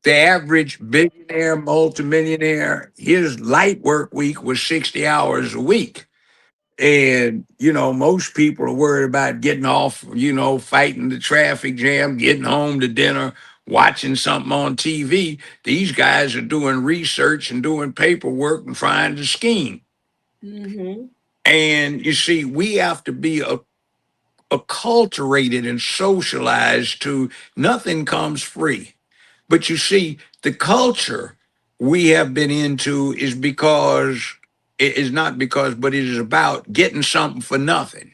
[SPEAKER 2] the average billionaire, multimillionaire, his light work week was 60 hours a week. And, most people are worried about getting off, fighting the traffic jam, getting home to dinner, watching something on TV. These guys are doing research and doing paperwork and trying to scheme.
[SPEAKER 1] Mm-hmm.
[SPEAKER 2] And you see, we have to be acculturated and socialized to nothing comes free. But you see, the culture we have been into is because it is not because, but it is about getting something for nothing.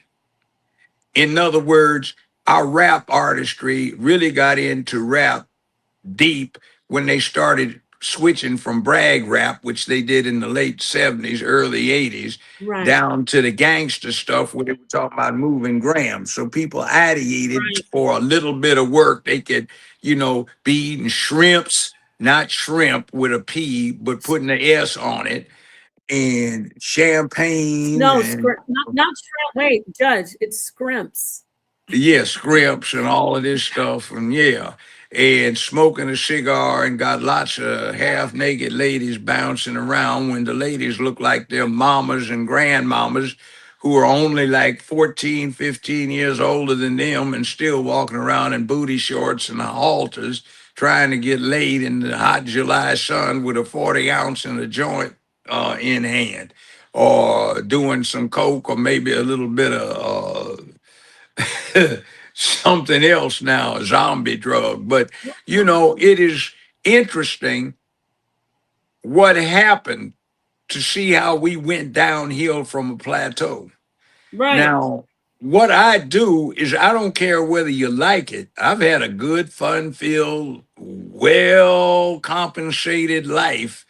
[SPEAKER 2] In other words, our rap artistry really got into rap deep when they started switching from brag rap, which they did in the late 70s, early 80s,
[SPEAKER 1] Right.
[SPEAKER 2] down to the gangster stuff where they were talking about moving grams. So people ideated
[SPEAKER 1] Right.
[SPEAKER 2] for a little bit of work, they could, be eating shrimps, not shrimp with a P, but putting an S on it, and champagne
[SPEAKER 1] No,
[SPEAKER 2] and
[SPEAKER 1] not shrimp. Wait, Judge, it's scrimps.
[SPEAKER 2] yeah, scripts and all of this stuff, and yeah, and smoking a cigar, and got lots of half naked ladies bouncing around when the ladies look like their mamas and grandmamas who are only like 14, 15 years older than them and still walking around in booty shorts and halters trying to get laid in the hot July sun with a 40 ounce and a joint in hand, or doing some coke or maybe a little bit of something else now, a zombie drug. But, it is interesting what happened to see how we went downhill from a plateau.
[SPEAKER 1] Right.
[SPEAKER 2] Now, what I do is I don't care whether you like it. I've had a good, fun filled, well compensated life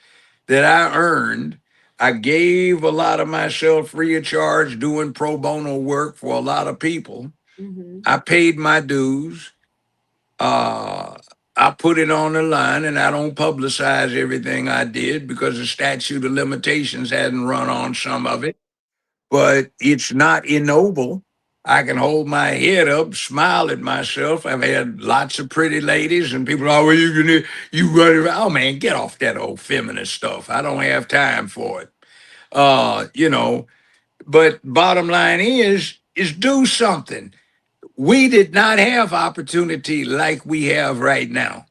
[SPEAKER 2] that I earned. I gave a lot of myself free of charge doing pro bono work for a lot of people.
[SPEAKER 1] Mm-hmm.
[SPEAKER 2] I paid my dues. Uh, I put it on the line, and I don't publicize everything I did because the statute of limitations hadn't run on some of it. But it's not ignoble. I can hold my head up, smile at myself. I've had lots of pretty ladies, and people, oh, well, you run around. Oh man, get off that old feminist stuff. I don't have time for it. Uh, you know, but bottom line is do something. We did not have opportunity like we have right now.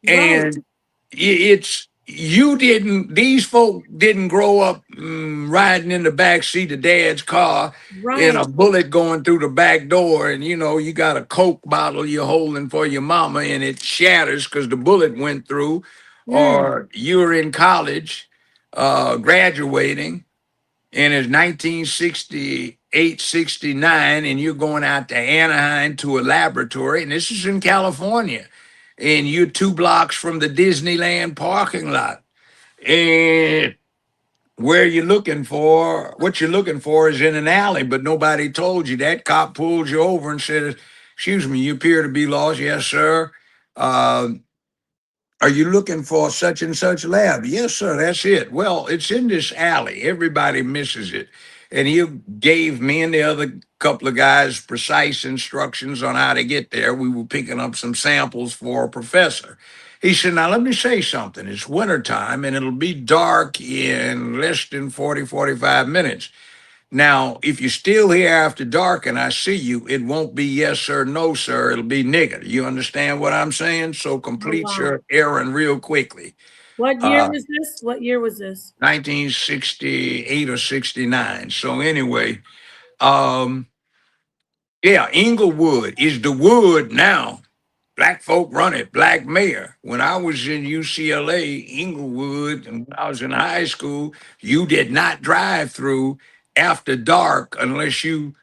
[SPEAKER 1] Right.
[SPEAKER 2] And it's you didn't these folk didn't grow up riding in the back seat of dad's car and a
[SPEAKER 1] Right.
[SPEAKER 2] bullet going through the back door, and you got a coke bottle you're holding for your mama and it shatters because the bullet went through,
[SPEAKER 1] Mm.
[SPEAKER 2] or you're in college graduating and it's 1968, 69, and you're going out to Anaheim to a laboratory, and this is in California, and you're 2 blocks from the Disneyland parking lot. And what you're looking for is in an alley, but nobody told you that. Cop pulled you over and said, "Excuse me, you appear to be lost." "Yes, sir." Uh, "Are you looking for such and such lab?" "Yes, sir, that's it." "Well, it's in this alley. Everybody misses it." And he gave me and the other couple of guys precise instructions on how to get there. We were picking up some samples for a professor. He said, now let me say something. It's wintertime and it'll be dark in less than 45 minutes. Now, if you're still here after dark and I see you, it won't be yes, sir, no, sir. It'll be nigger. You understand what I'm saying? So
[SPEAKER 1] Oh,
[SPEAKER 2] complete
[SPEAKER 1] wow.
[SPEAKER 2] your errand real quickly.
[SPEAKER 1] What year
[SPEAKER 2] Uh,
[SPEAKER 1] was this? What year was this?
[SPEAKER 2] 1968 or 69. So anyway, um, yeah, Inglewood is the wood now. Black folk run it, black mayor. When I was in UCLA, Inglewood, and when I was in high school, you did not drive through after dark unless you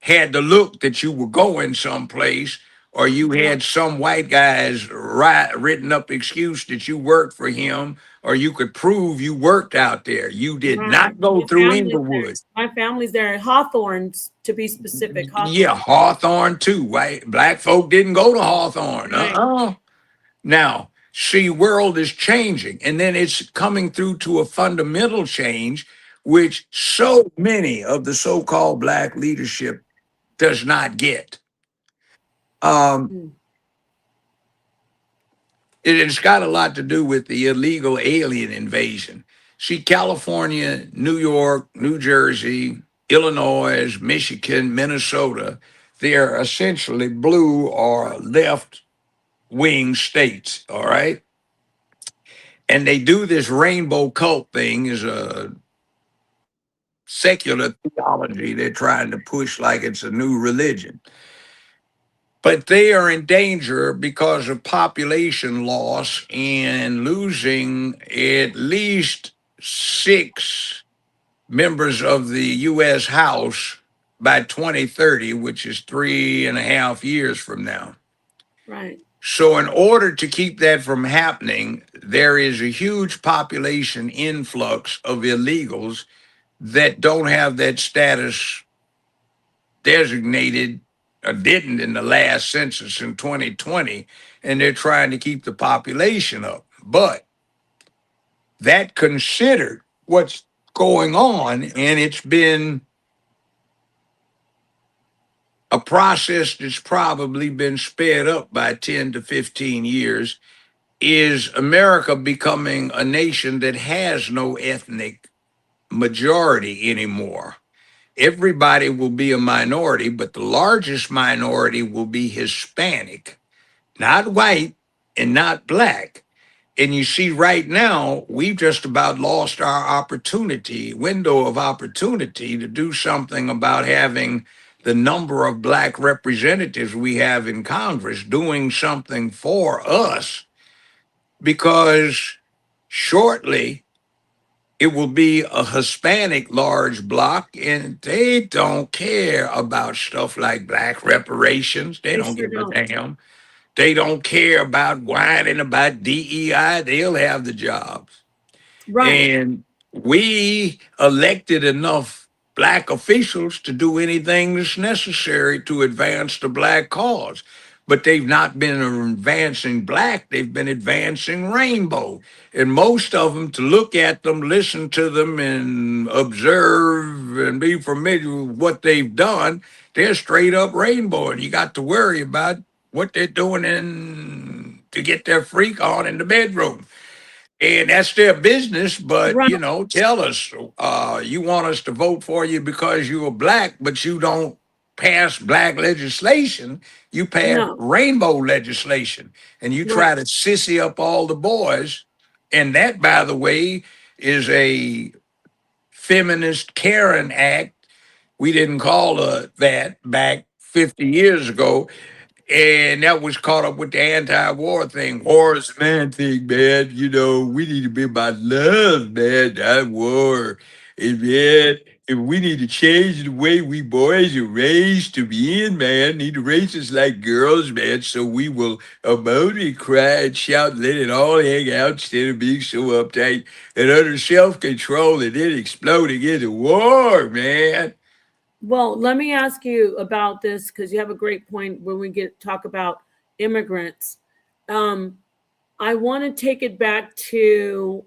[SPEAKER 2] had the look that you were going someplace, or you
[SPEAKER 1] Yeah.
[SPEAKER 2] had some white guy's written up excuse that you worked for him, or you could prove you worked out there. You did
[SPEAKER 1] Right.
[SPEAKER 2] not go
[SPEAKER 1] My
[SPEAKER 2] through
[SPEAKER 1] family's there.
[SPEAKER 2] Inglewood.
[SPEAKER 1] My family's there. Hawthorne's, to be specific.
[SPEAKER 2] Yeah,
[SPEAKER 1] Hawthorne.
[SPEAKER 2] Hawthorne too, right? Black folk didn't go to Hawthorne.
[SPEAKER 1] Right.
[SPEAKER 2] Now, see, world is changing, and then it's coming through to a fundamental change, which so many of the so-called black leadership does not get. Um,
[SPEAKER 1] Mm.
[SPEAKER 2] it's got a lot to do with the illegal alien invasion. See, California, New York, New Jersey, Illinois, Michigan, Minnesota, they're essentially blue or left wing states, all right? And they do this rainbow cult thing is a secular theology they're trying to push like it's a new religion. But they are in danger because of population loss and losing at least 6 members of the U.S. House by 2030, which is 3.5 years from now.
[SPEAKER 1] Right.
[SPEAKER 2] So, in order to keep that from happening, there is a huge population influx of illegals that don't have that status designated or didn't in the last census in 2020, and they're trying to keep the population up. But that considered what's going on, and it's been a process that's probably been sped up by 10 to 15 years, is America becoming a nation that has no ethnic majority anymore. Everybody will be a minority, but the largest minority will be Hispanic, not white and not black. And you see, right now, we've just about lost our opportunity, window of opportunity to do something about having the number of black representatives we have in Congress doing something for us, because shortly it will be a Hispanic large block, and they don't care about stuff like black reparations. They
[SPEAKER 1] They
[SPEAKER 2] don't
[SPEAKER 1] sure
[SPEAKER 2] give a
[SPEAKER 1] don't.
[SPEAKER 2] damn. They don't care about whining about DEI. They'll have the jobs.
[SPEAKER 1] Right.
[SPEAKER 2] And we elected enough black officials to do anything that's necessary to advance the black cause. But they've not been advancing black, they've been advancing rainbow. And most of them, to look at them, listen to them, and observe and be familiar with what they've done, they're straight up rainbow. And you got to worry about what they're doing to get their freak on in the bedroom. And that's their business, but
[SPEAKER 1] Right.
[SPEAKER 2] tell us, you want us to vote for you because you are black, but you don't pass black legislation. You pass
[SPEAKER 1] No.
[SPEAKER 2] rainbow legislation, and you
[SPEAKER 1] Right.
[SPEAKER 2] try to sissy up all the boys. And that, by the way, is a feminist Karen act. We didn't call her that back 50 years ago, and that was caught up with the anti-war thing. War is a man thing, man. We need to be about love, man, not war. And man, if we need to change the way we boys are raised to be in, man, need to raise us like girls, man, so we will emote and cry and shout and let it all hang out instead of being so uptight and under self-control and then exploding into war, man.
[SPEAKER 1] Well, let me ask you about this because you have a great point when we get talk about immigrants. Um, I want to take it back to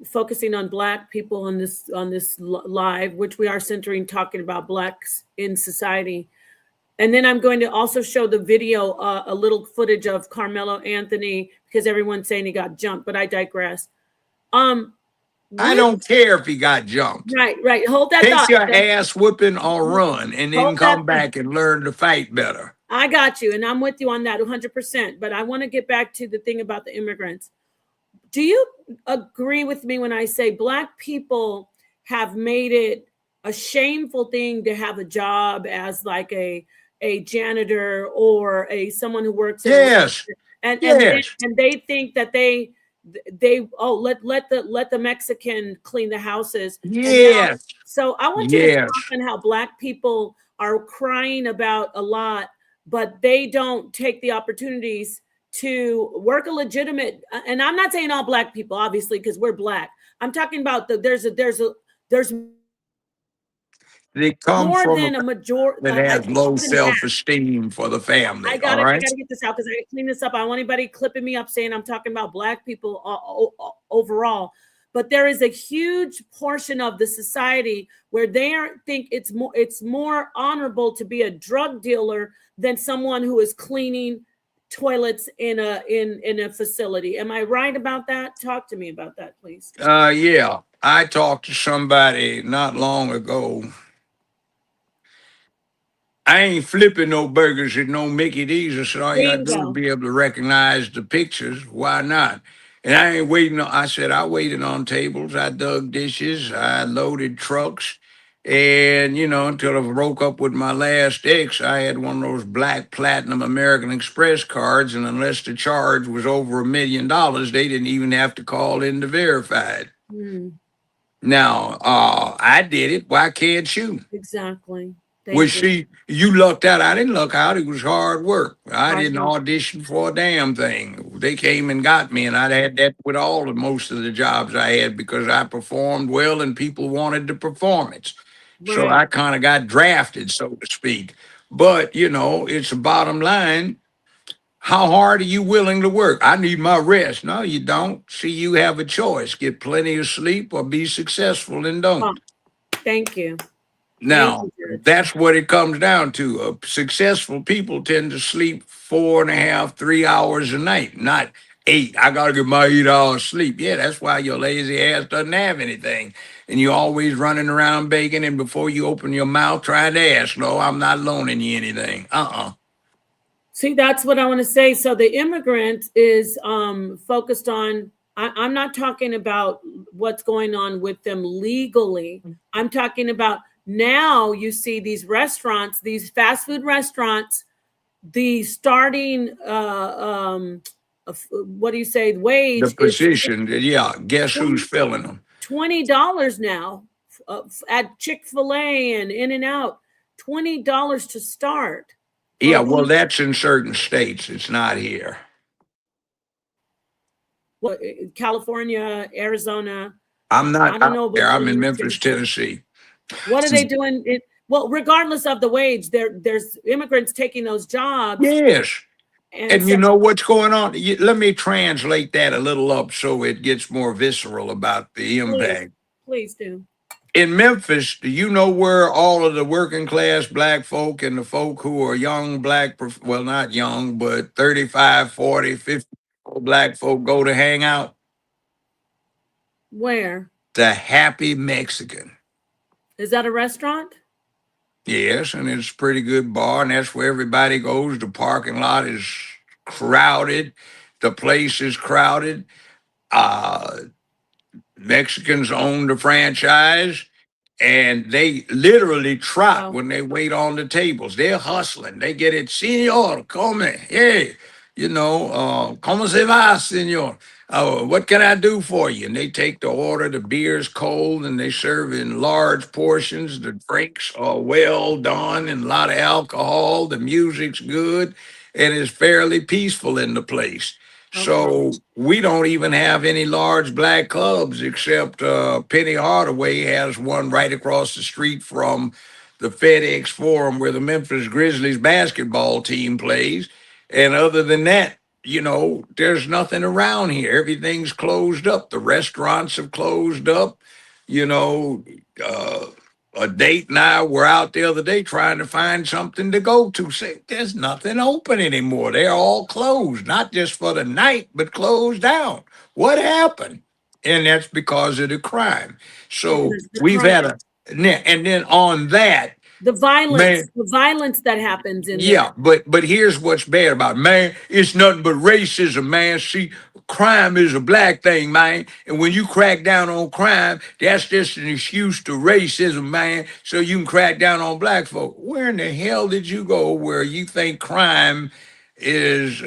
[SPEAKER 1] focusing on Black people on this live, which we are centering talking about Blacks in society. And then I'm going to also show the video, a little footage of Carmelo Anthony, because everyone's saying he got jumped, but I digress.
[SPEAKER 2] I
[SPEAKER 1] With
[SPEAKER 2] don't care if he got jumped.
[SPEAKER 1] right. Hold that
[SPEAKER 2] Take
[SPEAKER 1] thought.
[SPEAKER 2] your ass whooping or run and then
[SPEAKER 1] Hold that
[SPEAKER 2] come
[SPEAKER 1] thought.
[SPEAKER 2] back and learn to fight better.
[SPEAKER 1] I got you, and I'm with you on that 100%. But I want to get back to the thing about the immigrants. Do you agree with me when I say Black people have made it a shameful thing to have a job as like a janitor or a someone who works in a
[SPEAKER 2] Yes. Yes.
[SPEAKER 1] and they think that they let the Mexican clean the houses. And now,
[SPEAKER 2] Yes.
[SPEAKER 1] so I want you to
[SPEAKER 2] Yes.
[SPEAKER 1] talk on how Black people are crying about a lot, but they don't take the opportunities to work a legitimate, and I'm not saying all Black people, obviously, because we're Black. I'm talking about there's
[SPEAKER 2] They come
[SPEAKER 1] more
[SPEAKER 2] from a
[SPEAKER 1] than a majority,
[SPEAKER 2] that has low
[SPEAKER 1] more than half.
[SPEAKER 2] self-esteem for the family. All
[SPEAKER 1] I
[SPEAKER 2] right.
[SPEAKER 1] gotta get this out because I clean this up. I don't want anybody clipping me up saying I'm talking about Black people overall. But there is a huge portion of the society where they think it's more honorable to be a drug dealer than someone who is cleaning toilets in a facility. Am I right about that? Talk to me about that, please.
[SPEAKER 2] Yeah. I talked to somebody not long ago. I ain't flipping no burgers at no Mickey D's. I said, all you gotta do is
[SPEAKER 1] Bingo.
[SPEAKER 2] be able to recognize the pictures. Why not? And I ain't waiting on, I said, I waited on tables. I dug dishes. I loaded trucks. And, until I broke up with my last ex, I had one of those black platinum American Express cards. And unless the charge was over $1 million, they didn't even have to call in to verify it.
[SPEAKER 1] Hmm.
[SPEAKER 2] Now, I did it. Why can't you?
[SPEAKER 1] Exactly.
[SPEAKER 2] Well,
[SPEAKER 1] Thank you.
[SPEAKER 2] see, you lucked out. I didn't luck out. It was hard work. I
[SPEAKER 1] Hard
[SPEAKER 2] didn't
[SPEAKER 1] work.
[SPEAKER 2] audition for a damn thing. They came and got me, and I had that with all of most of the jobs I had because I performed well and people wanted the performance. So
[SPEAKER 1] Right.
[SPEAKER 2] I kind of got drafted, so to speak. But, it's a bottom line. How hard are you willing to work? I need my rest. No, you don't. See, you have a choice. Get plenty of sleep or be successful and
[SPEAKER 1] Oh,
[SPEAKER 2] don't.
[SPEAKER 1] thank you. Thank
[SPEAKER 2] Now,
[SPEAKER 1] you, Judge.
[SPEAKER 2] that's what it comes down to. Successful people tend to sleep 4.5, 3 hours a night, not 8. I got to get my 8 hours sleep. Yeah, that's why your lazy ass doesn't have anything. And you're always running around begging, and before you open your mouth, trying to ask, no, I'm not loaning you anything.
[SPEAKER 1] See, that's what I want to say. So the immigrant is focused on. I'm not talking about what's going on with them legally. I'm talking about now. You see these restaurants, these fast food restaurants, the starting what do you say
[SPEAKER 2] The
[SPEAKER 1] wage is
[SPEAKER 2] position, yeah, guess who's filling them?
[SPEAKER 1] $20 now at Chick-fil-A and In-N-Out. $20 to start for
[SPEAKER 2] Yeah, well,
[SPEAKER 1] one.
[SPEAKER 2] that's in certain states. It's not here.
[SPEAKER 1] What, California, Arizona.
[SPEAKER 2] I'm
[SPEAKER 1] I
[SPEAKER 2] not
[SPEAKER 1] don't
[SPEAKER 2] out
[SPEAKER 1] know, but
[SPEAKER 2] there. I'm in
[SPEAKER 1] in
[SPEAKER 2] Memphis,
[SPEAKER 1] Tennessee.
[SPEAKER 2] Tennessee.
[SPEAKER 1] What are they doing? Well, regardless of the wage, there's immigrants taking those jobs,
[SPEAKER 2] Yes.
[SPEAKER 1] and
[SPEAKER 2] And
[SPEAKER 1] so
[SPEAKER 2] you know what's going on? Let me translate that a little up so it gets more visceral about the
[SPEAKER 1] please,
[SPEAKER 2] impact.
[SPEAKER 1] please do.
[SPEAKER 2] In Memphis, do you know where all of the working class black folk and the folk who are young black, well, not young, but 35, 40, 50 black folk go to hang out?
[SPEAKER 1] Where
[SPEAKER 2] The Happy Mexican.
[SPEAKER 1] is that a restaurant?
[SPEAKER 2] Yes, and it's a pretty good bar, and that's where everybody goes. The parking lot is crowded. The place is crowded. Uh, Mexicans own the franchise, and they literally trot
[SPEAKER 1] Wow.
[SPEAKER 2] when they wait on the tables. They're hustling. They get it, Senor, come, hey, como se va, Senor? What can I do for you? And they take the order. The beer's cold, and they serve in large portions. The drinks are well done and a lot of alcohol. The music's good, and it's fairly peaceful in the place.
[SPEAKER 1] Okay.
[SPEAKER 2] So we don't even have any large black clubs except Penny Hardaway has one right across the street from the FedEx Forum where the Memphis Grizzlies basketball team plays. And other than that, there's nothing around here. Everything's closed up. The restaurants have closed up. You know, uh, a date and I were out the other day trying to find something to go to. Say, there's nothing open anymore. They're all closed, not just for the night, but closed down. What happened? And that's because of the crime. So
[SPEAKER 1] Because the
[SPEAKER 2] we've
[SPEAKER 1] crime,
[SPEAKER 2] had and then on that, man.
[SPEAKER 1] the violence that happens in there.
[SPEAKER 2] Yeah, but here's what's bad about it, man. It's nothing but racism, man. See, crime is a black thing, man. And when you crack down on crime, that's just an excuse to racism, man. So you can crack down on black folk. Where in the hell did you go where you think crime is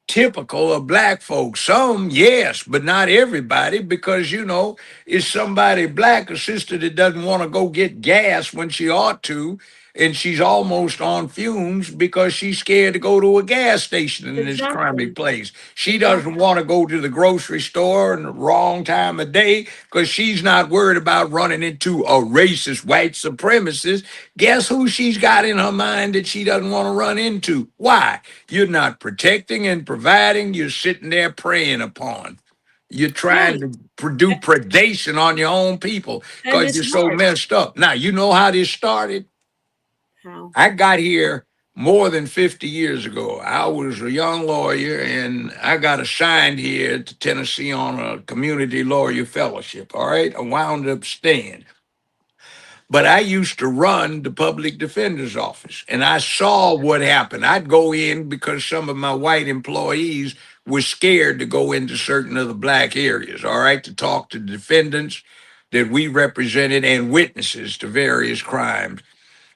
[SPEAKER 2] typical of black folks? Some, yes, but not everybody, because it's somebody black, a sister that doesn't want to go get gas when she ought to, and she's almost on fumes because she's scared to go to a gas station in this crummy
[SPEAKER 1] Exactly.
[SPEAKER 2] place. She doesn't
[SPEAKER 1] Exactly.
[SPEAKER 2] want to go to the grocery store in the wrong time of day because she's not worried about running into a racist white supremacist. Guess who she's got in her mind that she doesn't want to run into? Why? You're not protecting and providing, you're sitting there preying upon. You're trying
[SPEAKER 1] Right.
[SPEAKER 2] to do predation on your own people
[SPEAKER 1] And
[SPEAKER 2] because
[SPEAKER 1] it's
[SPEAKER 2] you're so
[SPEAKER 1] hard.
[SPEAKER 2] messed up. Now, you know how this started?
[SPEAKER 1] How?
[SPEAKER 2] I got here more than 50 years ago. I was a young lawyer and I got assigned here to Tennessee on a community lawyer fellowship. All right. I wound up staying. But I used to run the public defender's office and I saw what happened. I'd go in because some of my white employees were scared to go into certain of the black areas, all right, to talk to defendants that we represented and witnesses to various crimes.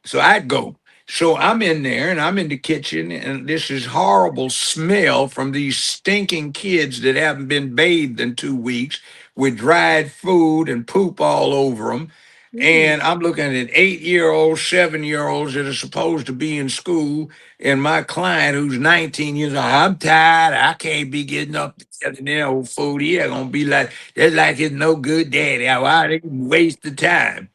[SPEAKER 2] So I'd go. So I'm in there and I'm in the kitchen, and this is horrible smell from these stinking kids that haven't been bathed in 2 weeks with dried food and poop all over them.
[SPEAKER 1] Mm.
[SPEAKER 2] And I'm looking at 8-year olds, 7-year olds that are supposed to be in school. And my client, who's 19 years old, I'm tired. I can't be getting up to get in there old food. He ain't gonna be like, that's like it's no good daddy. Why they waste the time?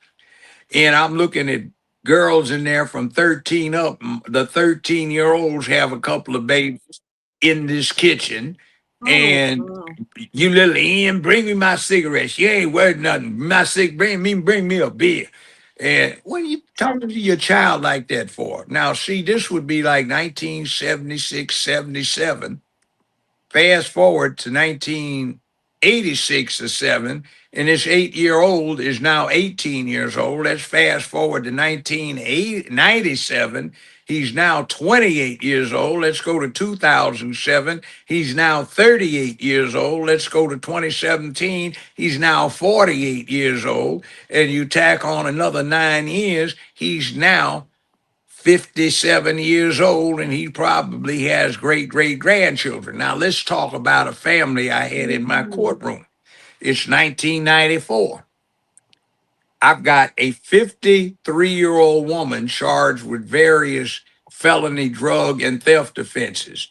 [SPEAKER 2] And I'm looking at girls in there from 13 up. The 13-year-olds have a couple of babies in this kitchen.
[SPEAKER 1] Oh,
[SPEAKER 2] And
[SPEAKER 1] wow.
[SPEAKER 2] you little Ian, bring me my cigarettes. You ain't worth nothing. Bring me a beer. And what are you talking to your child like that for? Now, see, this would be like 1976, 77. Fast forward to 1986 or 7, and this 8-year old is now 18 years old. Let's fast forward to 1997. He's now 28 years old. Let's go to 2007. He's now 38 years old. Let's go to 2017. He's now 48 years old. And you tack on another 9 years, he's now 57 years old, and he probably has great great grandchildren. Now, let's talk about a family I had in my
[SPEAKER 1] Mhm.
[SPEAKER 2] courtroom. It's 1994. I've got a 53-year-old woman charged with various felony drug and theft offenses.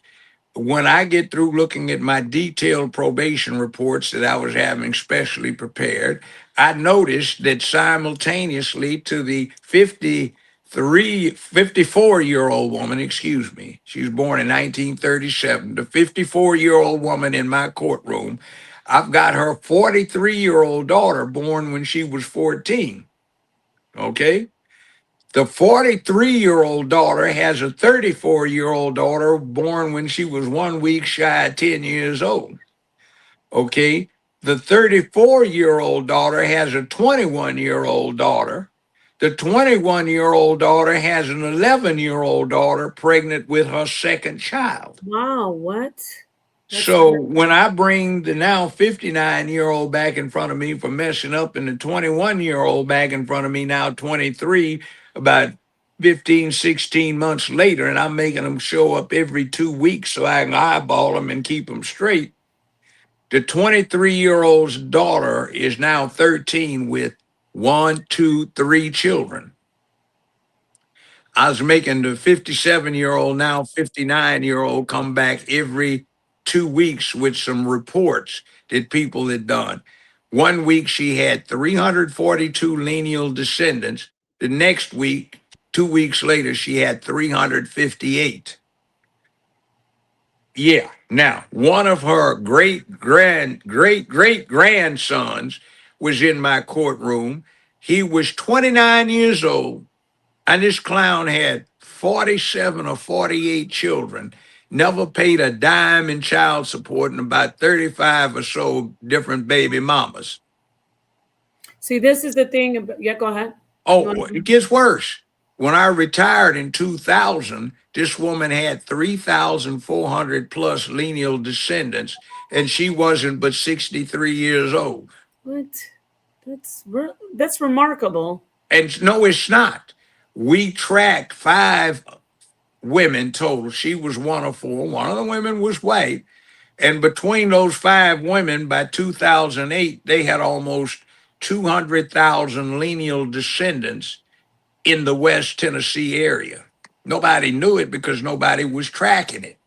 [SPEAKER 2] When I get through looking at my detailed probation reports that I was having specially prepared, I noticed that simultaneously to the 54-year-old woman, excuse me, she was born in 1937, the 54-year-old woman in my courtroom, I've got her 43-year-old daughter born when she was 14. Okay. The 43-year-old daughter has a 34-year-old daughter born when she was 1 week shy of 10 years old. Okay. The 34-year-old daughter has a 21-year-old daughter. The 21-year-old daughter has an 11-year-old daughter pregnant with her second child.
[SPEAKER 1] Wow, what? That's
[SPEAKER 2] So
[SPEAKER 1] crazy.
[SPEAKER 2] when I bring the now 59-year-old back in front of me for messing up and the 21-year-old back in front of me now 23, about 15, 16 months later, and I'm making them show up every 2 weeks so I can eyeball them and keep them straight. The 23-year-old's daughter is now 13 with one, two, three children. I was making the 57-year-old, now 59-year-old come back every 2 weeks with some reports that people had done. 1 week she had 342 lineal descendants. The next week, 2 weeks later, she had 358. Yeah. Now, one of her great grandsons was in my courtroom. He was 29 years old, and this clown had 47 or 48 children, never paid a dime in child support, and about 35 or so different baby mamas.
[SPEAKER 1] See, this is the thing. Yeah, go ahead. You
[SPEAKER 2] Oh,
[SPEAKER 1] want
[SPEAKER 2] it gets worse. When I retired in 2000, this woman had 3,400 plus lineal descendants, and she wasn't but 63 years old.
[SPEAKER 1] what? That's remarkable.
[SPEAKER 2] And no, it's not. We tracked five women total. She was one of four. One of the women was white. And between those five women, by 2008, they had almost 200,000 lineal descendants in the West Tennessee area. Nobody knew it because nobody was tracking it.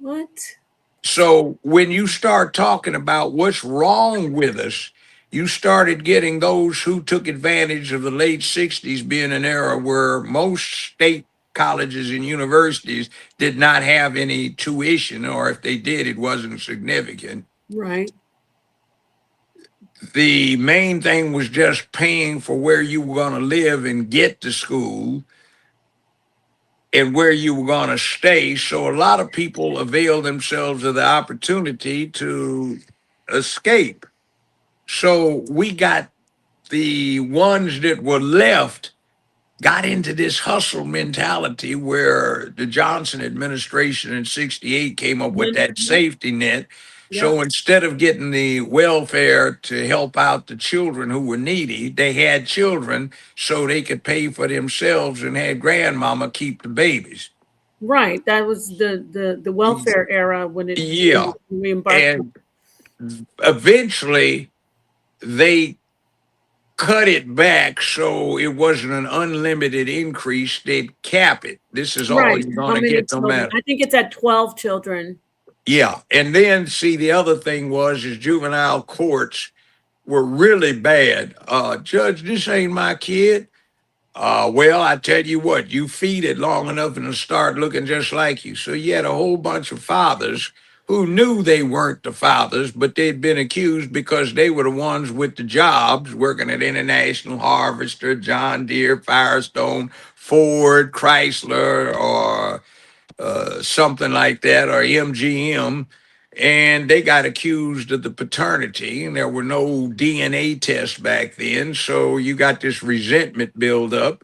[SPEAKER 1] What?
[SPEAKER 2] So when you start talking about what's wrong with us, you started getting those who took advantage of the late 60s being an era where most state colleges and universities did not have any tuition, or if they did, it wasn't significant.
[SPEAKER 1] Right.
[SPEAKER 2] The main thing was just paying for where you were going to live and get to school and where you were going to stay. So a lot of people avail themselves of the opportunity to escape. So we got the ones that were left got into this hustle mentality where the Johnson administration in 68 came up with that
[SPEAKER 1] Yep.
[SPEAKER 2] safety net.
[SPEAKER 1] Yep.
[SPEAKER 2] So instead of getting the welfare to help out the children who were needy, they had children so they could pay for themselves and had grandmama keep the babies.
[SPEAKER 1] Right. That was the welfare era when
[SPEAKER 2] Yeah.
[SPEAKER 1] we embarked.
[SPEAKER 2] And eventually they cut it back so it wasn't an unlimited increase. They'd cap it. This is all
[SPEAKER 1] Right.
[SPEAKER 2] you're
[SPEAKER 1] How
[SPEAKER 2] going to
[SPEAKER 1] many
[SPEAKER 2] get no
[SPEAKER 1] children?
[SPEAKER 2] matter.
[SPEAKER 1] I think it's at 12 children.
[SPEAKER 2] Yeah. And then see the other thing was is juvenile courts were really bad. Judge, this ain't my kid. Well, I tell you what, you feed it long enough and it'll start looking just like you. So you had a whole bunch of fathers who knew they weren't the fathers, but they'd been accused because they were the ones with the jobs working at International Harvester, John Deere, Firestone, Ford, Chrysler, or something like that, or MGM. And they got accused of the paternity, and there were no DNA tests back then. So you got this resentment build up.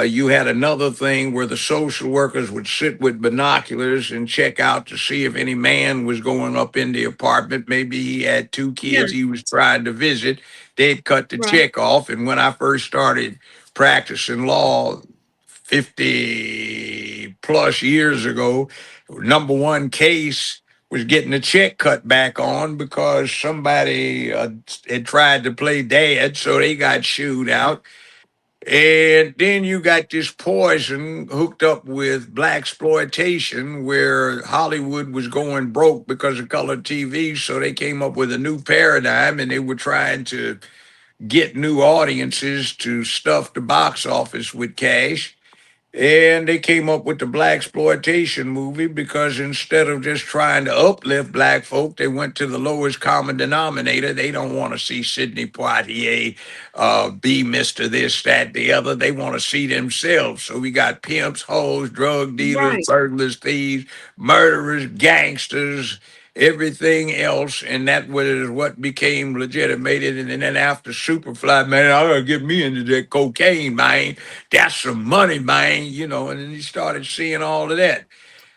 [SPEAKER 2] You had another thing where the social workers would sit with binoculars and check out to see if any man was going up in the apartment. Maybe he had two
[SPEAKER 1] Yeah.
[SPEAKER 2] kids he was trying to visit. They'd cut the
[SPEAKER 1] Right.
[SPEAKER 2] check off. And when I first started practicing law 50 plus years ago, number one case was getting the check cut back on because somebody had tried to play dad, so they got shooed out. And then you got this poison hooked up with black exploitation, where Hollywood was going broke because of color TV. So they came up with a new paradigm, and they were trying to get new audiences to stuff the box office with cash. And they came up with the black exploitation movie because instead of just trying to uplift black folk, they went to the lowest common denominator. They don't want to see Sidney Poitier be Mr. This, that, the other. They want to see themselves. So we got pimps, hoes, drug dealers,
[SPEAKER 1] Right.
[SPEAKER 2] burglars, thieves, murderers, gangsters, everything else. And that was what became legitimated. And then after Superfly, man, I gotta get me into that cocaine, man. That's some money, man, and then he started seeing all of that.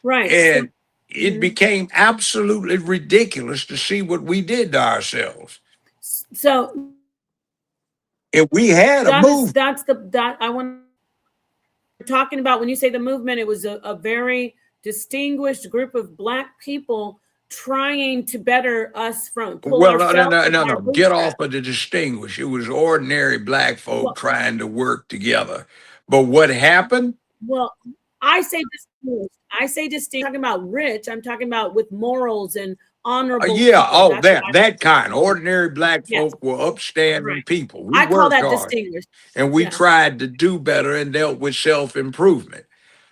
[SPEAKER 1] Right.
[SPEAKER 2] And it
[SPEAKER 1] Mhm.
[SPEAKER 2] became absolutely ridiculous to see what we did to ourselves.
[SPEAKER 1] So
[SPEAKER 2] If we had a move,
[SPEAKER 1] that's that I want talking about when you say the movement, it was a very distinguished group of Black people trying to better us from pull
[SPEAKER 2] well, no, no,
[SPEAKER 1] ourselves
[SPEAKER 2] no,
[SPEAKER 1] up
[SPEAKER 2] no,
[SPEAKER 1] by our
[SPEAKER 2] no. Get
[SPEAKER 1] bootstraps.
[SPEAKER 2] off of the distinguished. It was ordinary black folk
[SPEAKER 1] Well,
[SPEAKER 2] trying to work together. But what happened?
[SPEAKER 1] well, I say distinguished. I say distinct. I'm talking about rich. I'm talking about with morals and honorable
[SPEAKER 2] Yeah,
[SPEAKER 1] people.
[SPEAKER 2] oh,
[SPEAKER 1] That's what I
[SPEAKER 2] that
[SPEAKER 1] call
[SPEAKER 2] kind.
[SPEAKER 1] distinguished.
[SPEAKER 2] Ordinary black
[SPEAKER 1] Yes,
[SPEAKER 2] folk were upstanding
[SPEAKER 1] right.
[SPEAKER 2] people. We
[SPEAKER 1] I call
[SPEAKER 2] worked
[SPEAKER 1] that
[SPEAKER 2] hard
[SPEAKER 1] distinguished.
[SPEAKER 2] and we
[SPEAKER 1] Yes,
[SPEAKER 2] tried to do better and dealt with self improvement.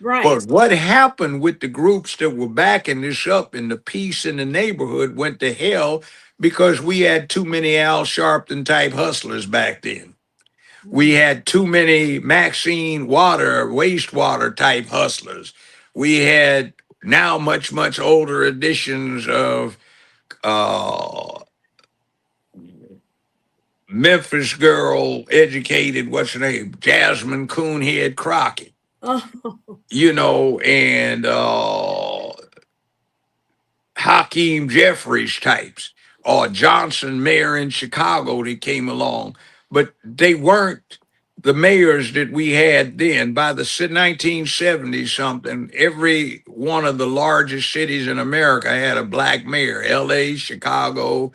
[SPEAKER 1] Right.
[SPEAKER 2] But what happened with the groups that were backing this up and the peace in the neighborhood went to hell because we had too many Al Sharpton type hustlers back then. We had too many Maxine water, wastewater type hustlers. We had now much, much older editions of uh, Memphis girl, educated, what's her name? Jasmine Coonhead Crockett,
[SPEAKER 1] Oh,
[SPEAKER 2] and Hakeem Jeffries types, or Johnson mayor in Chicago that came along, but they weren't the mayors that we had then. By the 1970s something, every one of the largest cities in America had a black mayor. L.A., Chicago,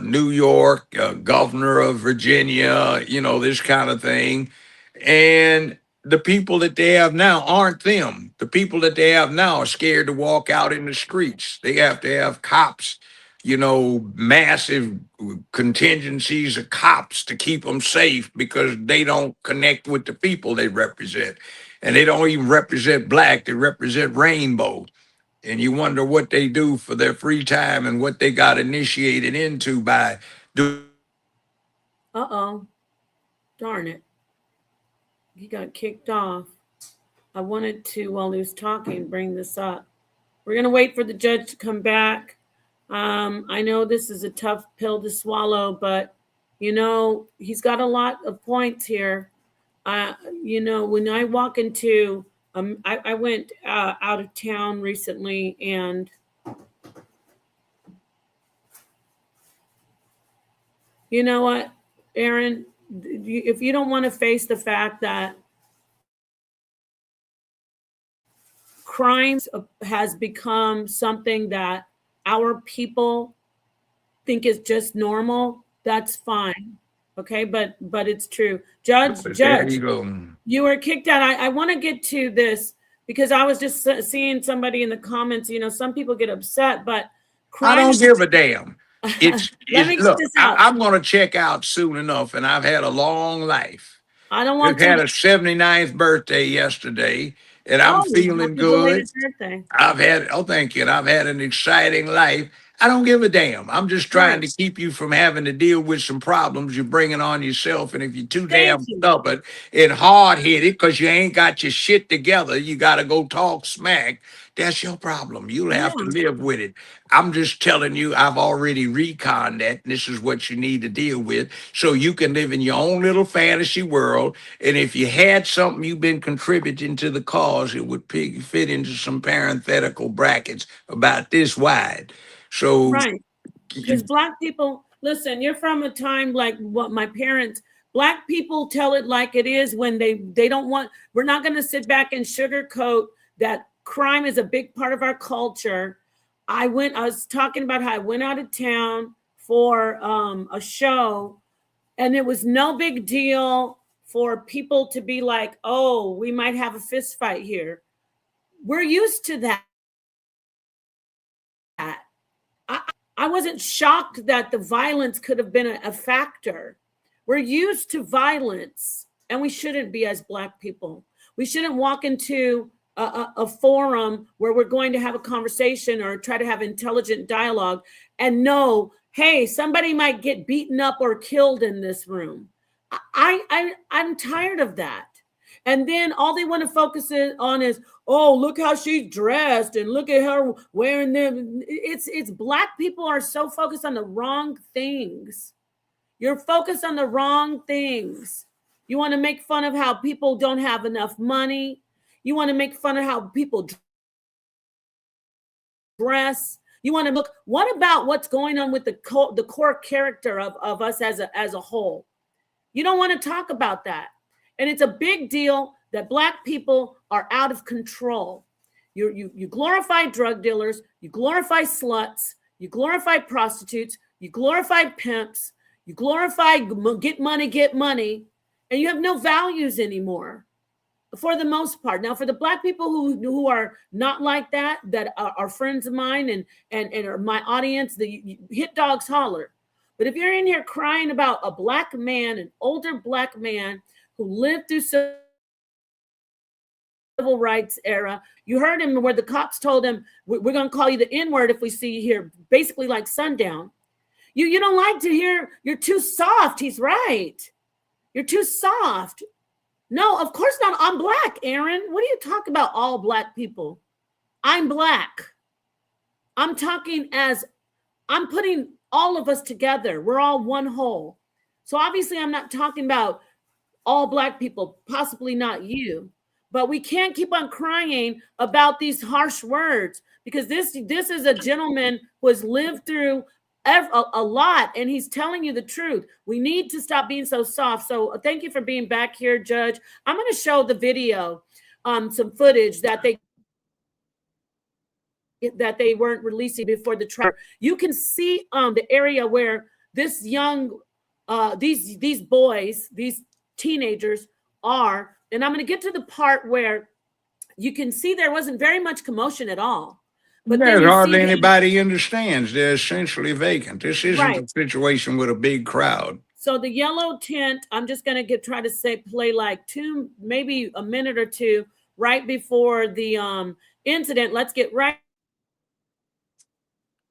[SPEAKER 2] New York, governor of Virginia, this kind of thing. And the people that they have now aren't them. The people that they have now are scared to walk out in the streets. They have to have cops, massive contingencies of cops to keep them safe because they don't connect with the people they represent. And they don't even represent black, they represent rainbow. And you wonder what they do for their free time and what they got initiated into by doing.
[SPEAKER 1] uh-oh. Darn it. He got kicked off. I wanted to, while he was talking, bring this up. We're going to wait for the judge to come back. I know this is a tough pill to swallow, but, he's got a lot of points here. When I walk into, I went out of town recently, and you know what, Aaron, if you don't want to face the fact that crimes has become something that our people think is just normal, that's fine. Okay, but it's true.
[SPEAKER 2] There you go.
[SPEAKER 1] You were kicked out. I want to get to this because I was just seeing somebody in the comments. Some people get upset, but
[SPEAKER 2] I
[SPEAKER 1] crime
[SPEAKER 2] don't
[SPEAKER 1] is.
[SPEAKER 2] give a damn.
[SPEAKER 1] Let
[SPEAKER 2] It's
[SPEAKER 1] me get
[SPEAKER 2] look,
[SPEAKER 1] this out.
[SPEAKER 2] I'm going to check out soon enough, and I've had a long life.
[SPEAKER 1] I don't
[SPEAKER 2] Just
[SPEAKER 1] want you
[SPEAKER 2] had
[SPEAKER 1] to.
[SPEAKER 2] a 79th birthday yesterday, and I'm
[SPEAKER 1] Oh,
[SPEAKER 2] feeling
[SPEAKER 1] happy
[SPEAKER 2] good.
[SPEAKER 1] belated birthday!
[SPEAKER 2] Thank you. And I've had an exciting life. I don't give a damn. I'm just trying
[SPEAKER 1] Right.
[SPEAKER 2] to keep you from having to deal with some problems you're bringing on yourself. And if you're too
[SPEAKER 1] Thank
[SPEAKER 2] damn
[SPEAKER 1] you.
[SPEAKER 2] stubborn and hard headed because you ain't got your shit together, you got to go talk smack. That's your problem. You'll have to
[SPEAKER 1] Yeah.
[SPEAKER 2] live with it. I'm just telling you, I've already reconned that. And this is what you need to deal with so you can live in your own little fantasy world. And if you had something you've been contributing to the cause, it would fit into some parenthetical brackets about this wide. So,
[SPEAKER 1] Right. Because black people, listen, you're from a time like what my parents. Black people tell it like it is when they don't want. We're not going to sit back and sugarcoat that crime is a big part of our culture. I was talking about how I went out of town for a show, and it was no big deal for people to be like, "Oh, we might have a fist fight here." We're used to that. I, I wasn't shocked that the violence could have been a factor. We're used to violence, and we shouldn't be as black people. We shouldn't walk into a forum where we're going to have a conversation or try to have intelligent dialogue and know, hey, somebody might get beaten up or killed in this room. I'm tired of that. And then all they want to focus on is, oh, look how she's dressed and look at her wearing them. It's black people are so focused on the wrong things. You're focused on the wrong things. You want to make fun of how people don't have enough money. You want to make fun of how people dress. You want to look. What about what's going on with the core character of us as a whole? You don't want to talk about that. And it's a big deal that black people are out of control. You glorify drug dealers, you glorify sluts, you glorify prostitutes, you glorify pimps, you glorify get money, and you have no values anymore for the most part. Now, for the black people who are not like that are friends of mine and are my audience, the hit dogs holler. But if you're in here crying about a black man, an older black man who lived through civil rights era. You heard him where the cops told him, "We're going to call you the N word if we see you here," basically like sundown. You don't like to hear, "You're too soft." He's right. You're too soft. No, of course not. I'm black, Aaron. What do you talk about, all black people? I'm black. I'm talking as, I'm putting all of us together. We're all one whole. So obviously, I'm not talking about all black people, possibly not you. But we can't keep on crying about these harsh words, because this is a gentleman who has lived through a lot, and he's telling you the truth. We need to stop being so soft. So thank you for being back here, Judge. I'm going to show the video, some footage that they weren't releasing before the trial. You can see the area where this young these boys, these teenagers are, and I'm going to get to the part where you can see there wasn't very much commotion at all. But
[SPEAKER 2] There's hardly anybody understands. They're essentially vacant. This isn't
[SPEAKER 1] right.
[SPEAKER 2] a situation with a big crowd.
[SPEAKER 1] So the yellow tent, I'm just going to try to play like maybe a minute or two right before the incident. Let's get right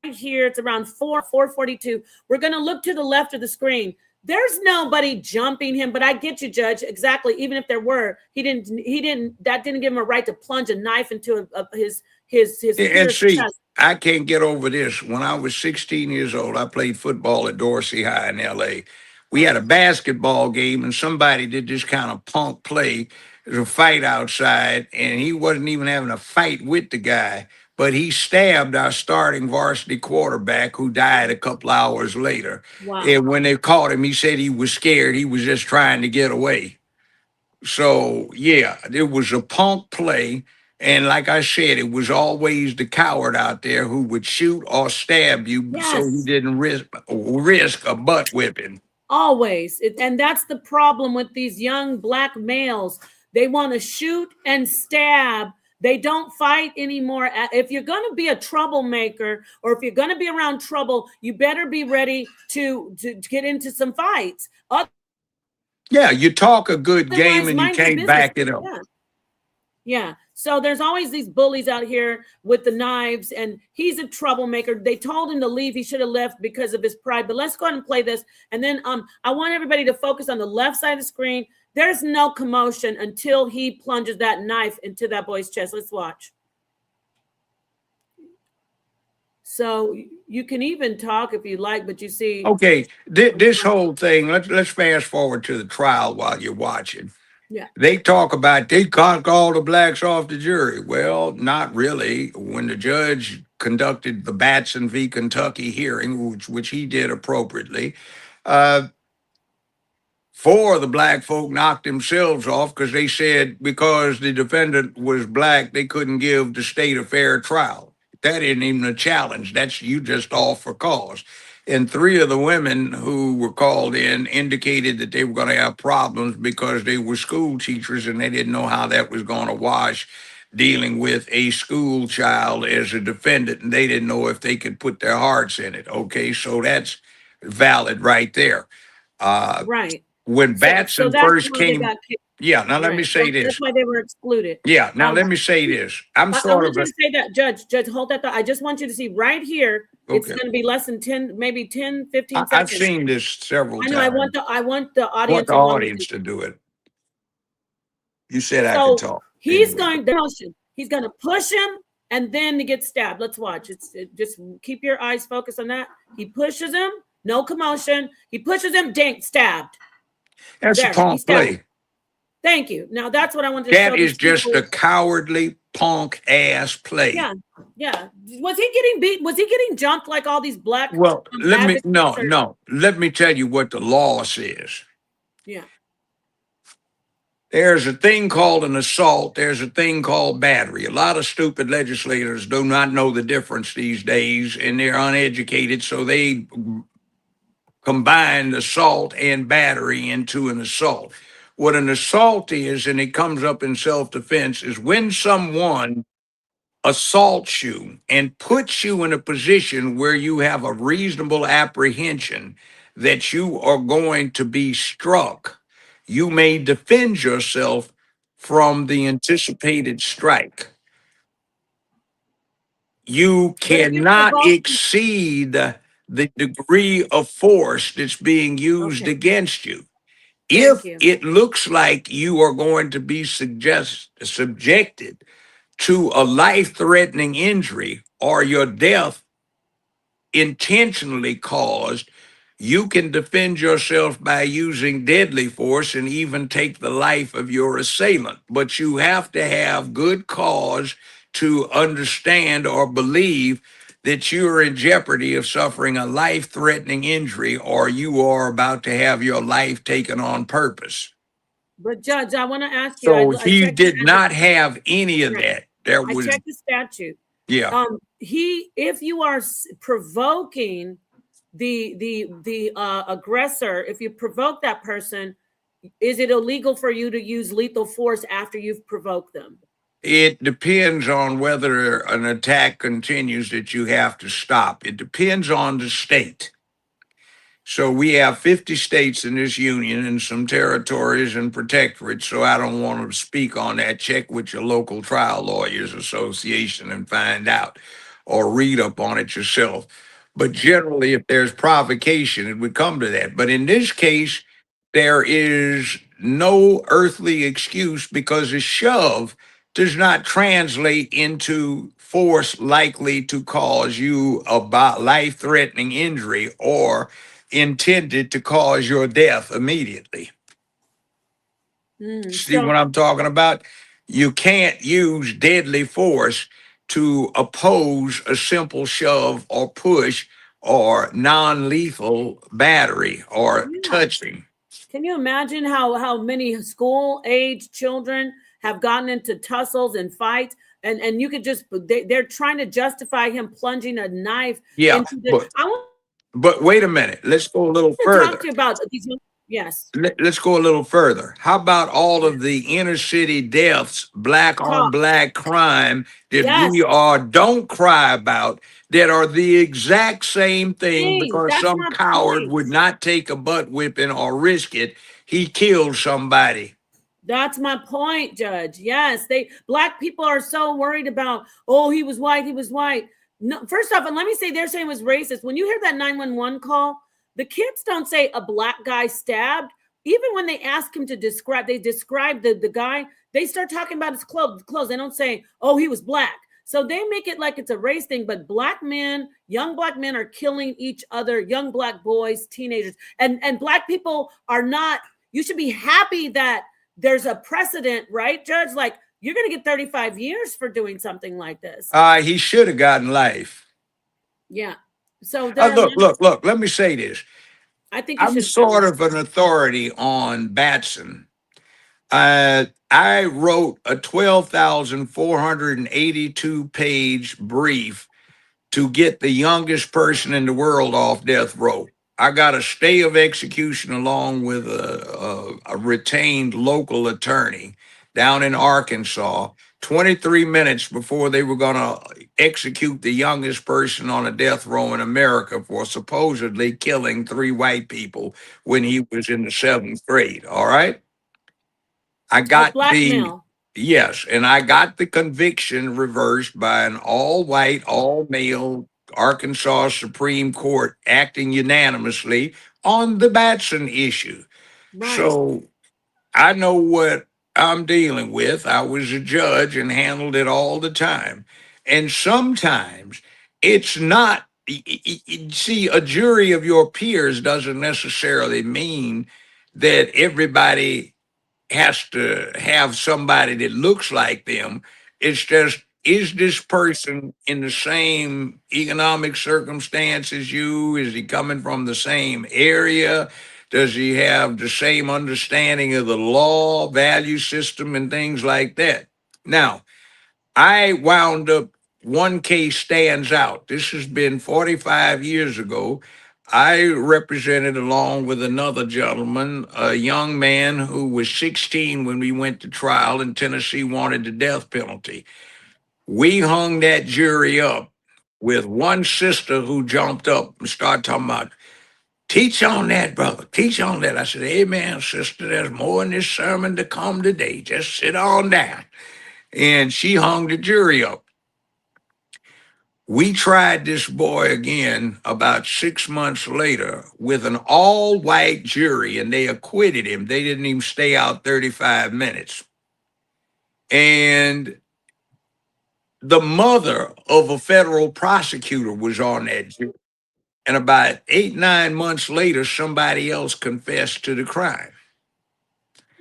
[SPEAKER 1] here. It's around 4:42. We're going to look to the left of the screen. There's nobody jumping him, but I get you, Judge. Exactly. Even if there were, that didn't give him a right to plunge a knife into his
[SPEAKER 2] And see,
[SPEAKER 1] chest.
[SPEAKER 2] I can't get over this. When I was 16 years old, I played football at Dorsey High in LA. We had a basketball game, and somebody did this kind of punk play. There's a fight outside, and he wasn't even having a fight with the guy, but he stabbed our starting varsity quarterback, who died a couple hours later.
[SPEAKER 1] Wow.
[SPEAKER 2] And when they caught him, he said he was scared. He was just trying to get away. So, yeah, it was a punk play. And like I said, it was always the coward out there who would shoot or stab you, so he
[SPEAKER 1] Yes.
[SPEAKER 2] didn't risk a butt whipping.
[SPEAKER 1] Always. And that's the problem with these young black males. They want to shoot and stab. They don't fight anymore. If you're going to be a troublemaker, or if you're going to be around trouble, you better be ready to get into some fights.
[SPEAKER 2] Yeah, you talk a good game
[SPEAKER 1] Otherwise,
[SPEAKER 2] and you
[SPEAKER 1] mind your
[SPEAKER 2] can't
[SPEAKER 1] business.
[SPEAKER 2] back it up.
[SPEAKER 1] Yeah. Yeah. So there's always these bullies out here with the knives, and he's a troublemaker. They told him to leave. He should have left because of his pride. But let's go ahead and play this. And then I want everybody to focus on the left side of the screen. There's no commotion until he plunges that knife into that boy's chest. Let's watch. So you can even talk if you like, but you see.
[SPEAKER 2] Okay, this whole thing, let's fast forward to the trial while you're watching.
[SPEAKER 1] Yeah.
[SPEAKER 2] They talk about they cut all the blacks off the jury. Well, not really. When the judge conducted the Batson v. Kentucky hearing, which he did appropriately, uh, four of the black folk knocked themselves off because they said because the defendant was black, they couldn't give the state a fair trial. That isn't even a challenge. That's you just off for cause. And three of the women who were called in indicated that they were going to have problems because they were school teachers and they didn't know how that was going to wash dealing with a school child as a defendant. And they didn't know if they could put their hearts in it. Okay, so that's valid right there.
[SPEAKER 1] Right.
[SPEAKER 2] When Batson first came, yeah. Now let me say this.
[SPEAKER 1] That's why they were excluded.
[SPEAKER 2] Yeah. Now let me say this. I want
[SPEAKER 1] you to say that, Judge, hold that thought. I just want you to see right here.
[SPEAKER 2] Okay.
[SPEAKER 1] It's going to be less than 10, maybe 10, 15 seconds.
[SPEAKER 2] I've seen this several times.
[SPEAKER 1] I want the audience
[SPEAKER 2] to do it. You said I can talk.
[SPEAKER 1] He's going to push him, and then to get stabbed. Let's watch. Just keep your eyes focused on that. He pushes him, no commotion. He pushes him, stabbed.
[SPEAKER 2] That's a punk play.
[SPEAKER 1] Thank you. Now that's what I wanted to show.
[SPEAKER 2] That is just a cowardly punk ass play.
[SPEAKER 1] Yeah. Yeah. Was he getting beat? Was he getting jumped like all these black?
[SPEAKER 2] Well, let me tell you what the law says.
[SPEAKER 1] Yeah.
[SPEAKER 2] There's a thing called an assault. There's a thing called battery. A lot of stupid legislators do not know the difference these days, and they're uneducated, so they combine assault and battery into an assault. What an assault is, and it comes up in self-defense, is when someone assaults you and puts you in a position where you have a reasonable apprehension that you are going to be struck. You may defend yourself from the anticipated strike. You
[SPEAKER 1] But if you
[SPEAKER 2] cannot
[SPEAKER 1] provoke,
[SPEAKER 2] exceed the degree of force that's being used
[SPEAKER 1] okay,
[SPEAKER 2] against you.
[SPEAKER 1] thank
[SPEAKER 2] If
[SPEAKER 1] you.
[SPEAKER 2] it looks like you are going to be subjected to a life threatening injury or your death intentionally caused, you can defend yourself by using deadly force and even take the life of your assailant. But you have to have good cause to understand or believe that you are in jeopardy of suffering a life threatening injury or you are about to have your life taken on purpose.
[SPEAKER 1] But Judge, I want to ask you.
[SPEAKER 2] So
[SPEAKER 1] I
[SPEAKER 2] he
[SPEAKER 1] checked the
[SPEAKER 2] did not have any of
[SPEAKER 1] right.
[SPEAKER 2] that. There
[SPEAKER 1] I
[SPEAKER 2] was,
[SPEAKER 1] checked the statute.
[SPEAKER 2] yeah.
[SPEAKER 1] If you are provoking the aggressor, if you provoke that person, is it illegal for you to use lethal force after you've provoked them?
[SPEAKER 2] It depends on whether an attack continues that you have to stop. It depends on the state. So we have 50 states in this union and some territories and protectorates. So I don't want to speak on that. Check with your local trial lawyers association and find out or read up on it yourself. But generally, if there's provocation, it would come to that. But in this case, there is no earthly excuse because a shove does not translate into force likely to cause you a life threatening injury or intended to cause your death immediately. See
[SPEAKER 1] So
[SPEAKER 2] what I'm talking about? You can't use deadly force to oppose a simple shove or push or non lethal battery or
[SPEAKER 1] yeah,
[SPEAKER 2] touching.
[SPEAKER 1] can you imagine how many school age children have gotten into tussles and fights? And you could just they're trying to justify him plunging a knife
[SPEAKER 2] Yeah,
[SPEAKER 1] into the. I want
[SPEAKER 2] but wait a minute. Let's go a little
[SPEAKER 1] to talk
[SPEAKER 2] further.
[SPEAKER 1] to you about these. Yes,
[SPEAKER 2] Let's go a little further. How about all of the inner city deaths, black on
[SPEAKER 1] talk.
[SPEAKER 2] black crime that
[SPEAKER 1] Yes,
[SPEAKER 2] we are don't cry about that are the exact same thing
[SPEAKER 1] thing.
[SPEAKER 2] because
[SPEAKER 1] That's
[SPEAKER 2] some
[SPEAKER 1] my
[SPEAKER 2] coward
[SPEAKER 1] point.
[SPEAKER 2] would not take a butt whipping or risk it. He killed somebody.
[SPEAKER 1] That's my point, Judge. Yes, they black people are so worried about, oh, he was white, he was white. No, first off, and let me say they're saying it was racist. When you hear that 911 call, the kids don't say a black guy stabbed. Even when they ask him to describe, they describe the guy, they start talking about his clothes. They don't say, oh, he was black. So they make it like it's a race thing, but black men, young black men are killing each other, young black boys, teenagers, and black people are not, you should be happy that there's a precedent, right, Judge? Like you're going to get 35 years for doing something like this.
[SPEAKER 2] He should have gotten life.
[SPEAKER 1] Yeah. So there are
[SPEAKER 2] Look. Let me say this.
[SPEAKER 1] I think he
[SPEAKER 2] I'm
[SPEAKER 1] should have gotten
[SPEAKER 2] sort
[SPEAKER 1] life.
[SPEAKER 2] of an authority on Batson. I wrote a 12,482 page brief to get the youngest person in the world off death row. I got a stay of execution along with a retained local attorney down in Arkansas 23 minutes before they were going to execute the youngest person on a death row in America for supposedly killing three white people when he was in the seventh grade. All right. I
[SPEAKER 1] With
[SPEAKER 2] got the
[SPEAKER 1] blackmail.
[SPEAKER 2] yes, and I got the conviction reversed by an all white, all male Arkansas Supreme Court acting unanimously on the Batson issue.
[SPEAKER 1] Right.
[SPEAKER 2] So I know what I'm dealing with. I was a judge and handled it all the time. And sometimes it's not, see, a jury of your peers doesn't necessarily mean that everybody has to have somebody that looks like them. It's just, is this person in the same economic circumstance as you? Is he coming from the same area? Does he have the same understanding of the law, value system, and things like that? Now, I wound up, one case stands out. This has been 45 years ago. I represented, along with another gentleman, a young man who was 16 when we went to trial, and Tennessee wanted the death penalty. We hung that jury up with one sister who jumped up and started talking about Teach on that, brother. Teach on that. I said, amen, sister. There's more in this sermon to come today. Just sit on down. And she hung the jury up. We tried this boy again about 6 months later with an all white jury, and they acquitted him. They didn't even stay out 35 minutes. And the mother of a federal prosecutor was on that jury. And about 8, 9 months later, somebody else confessed to the crime.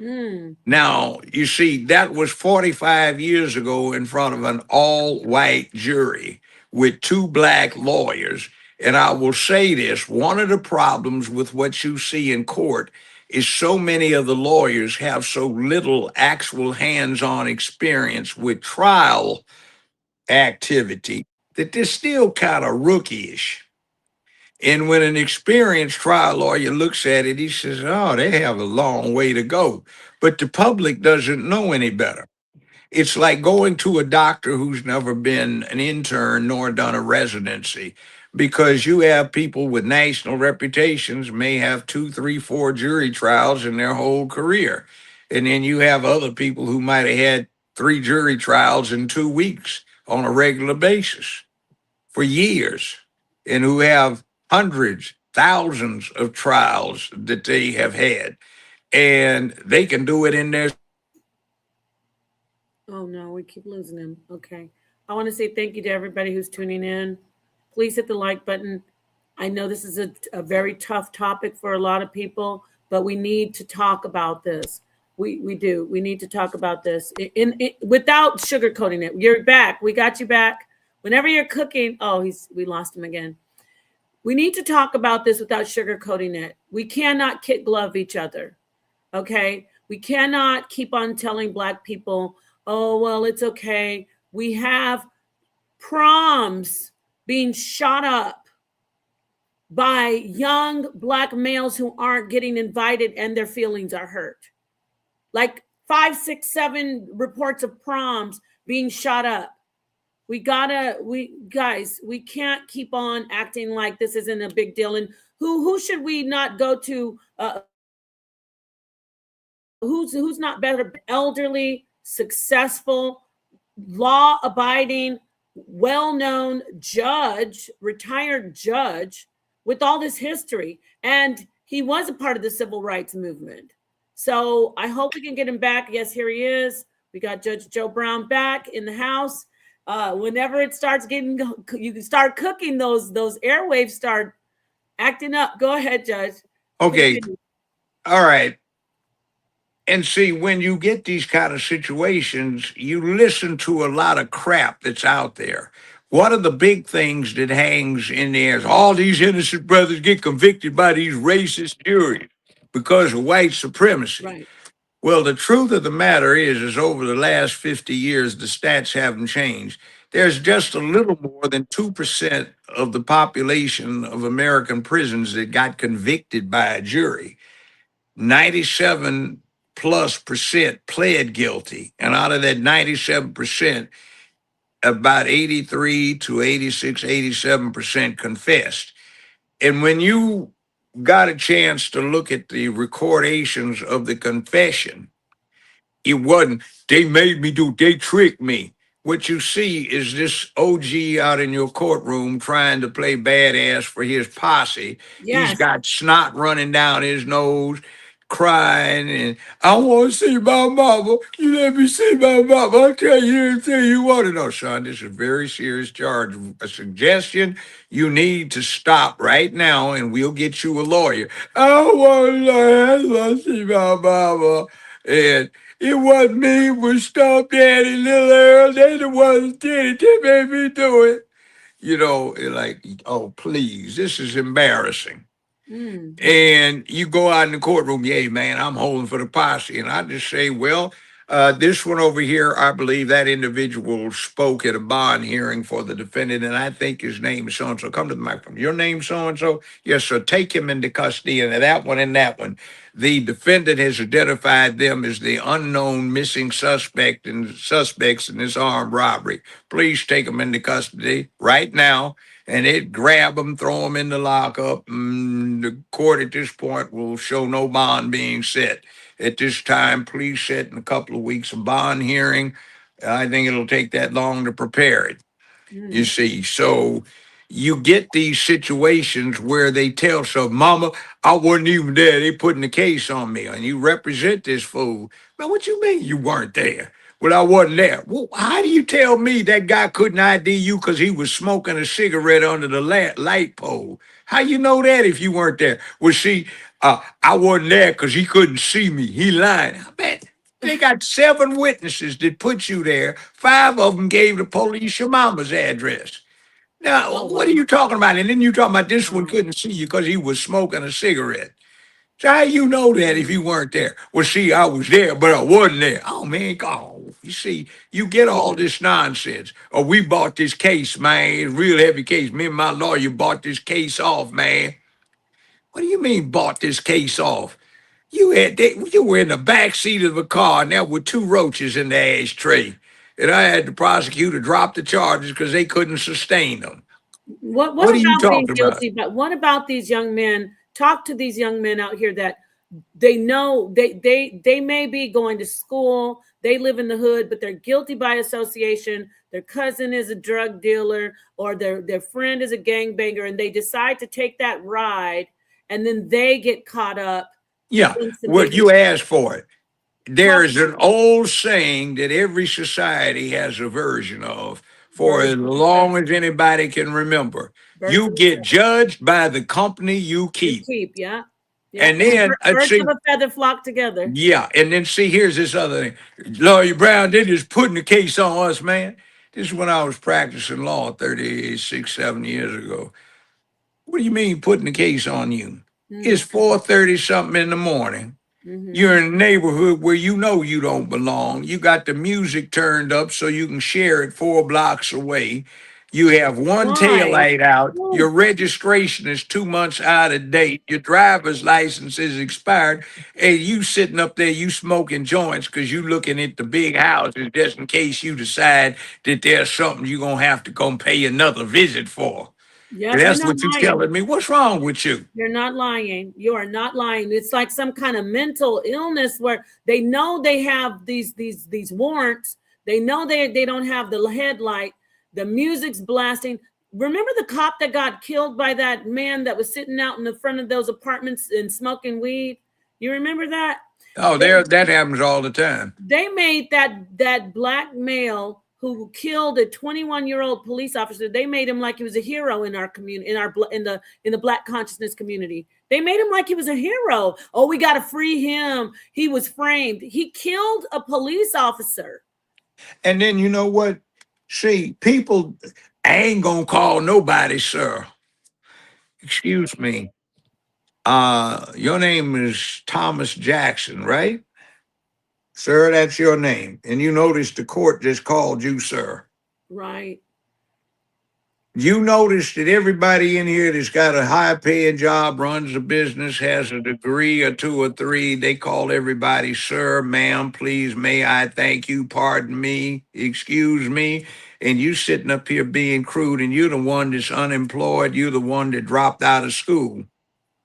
[SPEAKER 1] Mm.
[SPEAKER 2] Now, you see, that was 45 years ago in front of an all white jury with two black lawyers. And I will say this, one of the problems with what you see in court is so many of the lawyers have so little actual hands on experience with trial activity that they're still kind of rookie-ish. And when an experienced trial lawyer looks at it, he says, oh, they have a long way to go. But the public doesn't know any better. It's like going to a doctor who's never been an intern nor done a residency, because you have people with national reputations may have 2, 3, 4 jury trials in their whole career. And then you have other people who might have had 3 jury trials in 2 weeks on a regular basis for years, and who have hundreds, thousands of trials that they have had. And they can do it in their.
[SPEAKER 1] Oh no, we keep losing him. Okay. I want to say thank you to everybody who's tuning in. Please hit the like button. I know this is a very tough topic for a lot of people, but we need to talk about this. We do. We need to talk about this without sugarcoating it. You're back. We got you back. Whenever you're cooking, we lost him again. We need to talk about this without sugarcoating it. We cannot kid glove each other. Okay? We cannot keep on telling Black people, oh, well, it's okay. We have proms being shot up by young Black males who aren't getting invited and their feelings are hurt. Like 5, 6, 7 reports of proms being shot up. We can't keep on acting like this isn't a big deal. And who should we not go to? Who's not better? Elderly, successful, law-abiding, well-known judge, retired judge with all this history. And he was a part of the civil rights movement. So I hope we can get him back. Yes, here he is. We got Judge Joe Brown back in the house. Whenever it starts getting, you can start cooking, those airwaves start acting up. Go ahead, Judge.
[SPEAKER 2] Okay. All right. And see, when you get these kind of situations, you listen to a lot of crap that's out there. One of the big things that hangs in there is all these innocent brothers get convicted by these racist juries because of white supremacy.
[SPEAKER 1] Right.
[SPEAKER 2] Well, the truth of the matter is over the last 50 years, the stats haven't changed. There's just a little more than 2% of the population of American prisons that got convicted by a jury. 97+% pled guilty. And out of that 97%, about 83 to 86, 87% confessed. And when you got a chance to look at the recordations of the confession, it wasn't, they made me do, they tricked me. What you see is this OG out in your courtroom trying to play badass for his posse.
[SPEAKER 1] Yes.
[SPEAKER 2] He's got snot running down his nose, crying, and I want to see my mama. You let me see my mama. I'll tell you anything you want to know, son. This is a very serious charge. A suggestion, you need to stop right now and we'll get you a lawyer. I don't want a lawyer. I want to see my mama. And it wasn't me, it was Stop Daddy, Little Earl. They the ones did it. They made me do it. You know, like, oh, please, this is embarrassing. And you go out in the courtroom, yeah, man, I'm holding for the posse. And I just say, well, this one over here, I believe that individual spoke at a bond hearing for the defendant, and I think his name is so-and-so. Come to the microphone. Your name so-and-so? Yes, sir. Take him into custody, and that one and that one. The defendant has identified them as the unknown missing suspects in this armed robbery. Please take them into custody right now. and they'd grab them, throw them in the lockup. And the court at this point will show no bond being set. At this time, please set in a couple of weeks a bond hearing. I think it'll take that long to prepare it. You
[SPEAKER 1] Mm.
[SPEAKER 2] see, so you get these situations where they tell so, Mama, I wasn't even there. They putting the case on me, and you represent this fool. Man, what you mean you weren't there? Well, I wasn't there. Well, how do you tell me that guy couldn't ID you because he was smoking a cigarette under the light pole? How you know that if you weren't there? Well, see, I wasn't there because he couldn't see me. He lying. I bet. They got 7 witnesses that put you there. 5 of them gave the police your mama's address. Now,
[SPEAKER 1] Oh
[SPEAKER 2] what are
[SPEAKER 1] wow.
[SPEAKER 2] you talking about? And then you talking about this one
[SPEAKER 1] Wow.
[SPEAKER 2] couldn't see you because he was smoking a cigarette. So how you know that if
[SPEAKER 1] Mm.
[SPEAKER 2] you weren't there? Well, see, I was there, but I wasn't there. Oh man, God. You see, you get all
[SPEAKER 1] Yeah.
[SPEAKER 2] this nonsense. Or we bought this case, man. It's a real heavy case. Me and my lawyer bought this case off, man. What do you mean bought this case off? You were in the back seat of a car and there were 2 roaches in the ashtray. And I had the prosecutor drop the charges because they couldn't sustain them.
[SPEAKER 1] What
[SPEAKER 2] What are you
[SPEAKER 1] about being
[SPEAKER 2] talking about?
[SPEAKER 1] guilty? But what about these young men? Talk to these young men out here that they know they may be going to school, they live in the hood, but they're guilty by association. Their cousin is a drug dealer, or their friend is a gangbanger, and they decide to take that ride, and then they get caught up
[SPEAKER 2] Yeah,
[SPEAKER 1] in some
[SPEAKER 2] what
[SPEAKER 1] big
[SPEAKER 2] you asked for it.
[SPEAKER 1] talk.
[SPEAKER 2] There's an old saying that every society has a version of for
[SPEAKER 1] Birds
[SPEAKER 2] as
[SPEAKER 1] of a feather,
[SPEAKER 2] long as anybody can remember.
[SPEAKER 1] birds
[SPEAKER 2] You
[SPEAKER 1] of a
[SPEAKER 2] get
[SPEAKER 1] feather.
[SPEAKER 2] judged by the company you
[SPEAKER 1] You
[SPEAKER 2] keep.
[SPEAKER 1] keep, yeah, yeah.
[SPEAKER 2] And then,
[SPEAKER 1] Birds of
[SPEAKER 2] see,
[SPEAKER 1] a feather flock together.
[SPEAKER 2] yeah, and then see, here's this other thing. Lawyer Brown, they just putting the case on us, man. This is when I was practicing law 36, 7 years ago. What do you mean putting the case on you? It's
[SPEAKER 1] Mm,
[SPEAKER 2] 4:30 something in the morning.
[SPEAKER 1] hmm.
[SPEAKER 2] You're in a neighborhood where you know you don't belong. You got the music turned up so you can share it 4 blocks away. You have one tail
[SPEAKER 1] Why?
[SPEAKER 2] light out. Your
[SPEAKER 1] Woo.
[SPEAKER 2] registration is 2 months out of date. Your driver's license is expired. And you sitting up there, you smoking joints because you looking at the big houses just in case you decide that there's something you're going to have to go pay another visit for. And
[SPEAKER 1] Yep, you're
[SPEAKER 2] that's
[SPEAKER 1] not
[SPEAKER 2] what you're
[SPEAKER 1] lying.
[SPEAKER 2] telling me. What's wrong with you?
[SPEAKER 1] You're not lying. You are not lying. It's like some kind of mental illness where they know they have these warrants. They know they don't have the headlight. The music's blasting. Remember the cop that got killed by that man that was sitting out in the front of those apartments and smoking weed? You remember that?
[SPEAKER 2] Oh, there that happens all the time.
[SPEAKER 1] They made that black male who killed a 21-year-old police officer. They made him like he was a hero in our community, in the black consciousness community. They made him like he was a hero. Oh, we got to free him. He was framed. He killed a police officer.
[SPEAKER 2] And then you know what? See, people ain't gonna call nobody, sir. Excuse me. Your name is Thomas Jackson, right? Sir, that's your name. And you notice the court just called you, sir.
[SPEAKER 1] Right.
[SPEAKER 2] You notice that everybody in here that's got a high paying job, runs a business, has a degree or 2 or 3, they call everybody sir, ma'am, please, may I, thank you, pardon me, excuse me. And you sitting up here being crude, and you're the one that's unemployed, you're the one that dropped out of school.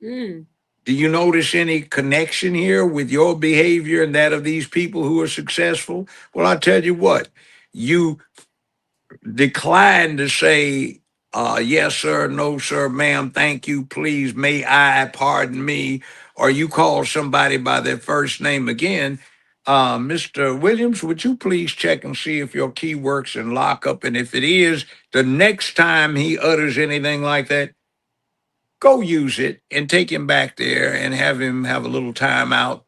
[SPEAKER 1] Mm.
[SPEAKER 2] Do you notice any connection here with your behavior and that of these people who are successful? Well, I tell you what, you decline to say, yes, sir, no, sir, ma'am, thank you, please, may I, pardon me, or you call somebody by their first name again. Mr. Williams, would you please check and see if your key works in lockup? And if it is, the next time he utters anything like that, go use it and take him back there and have him have a little time out.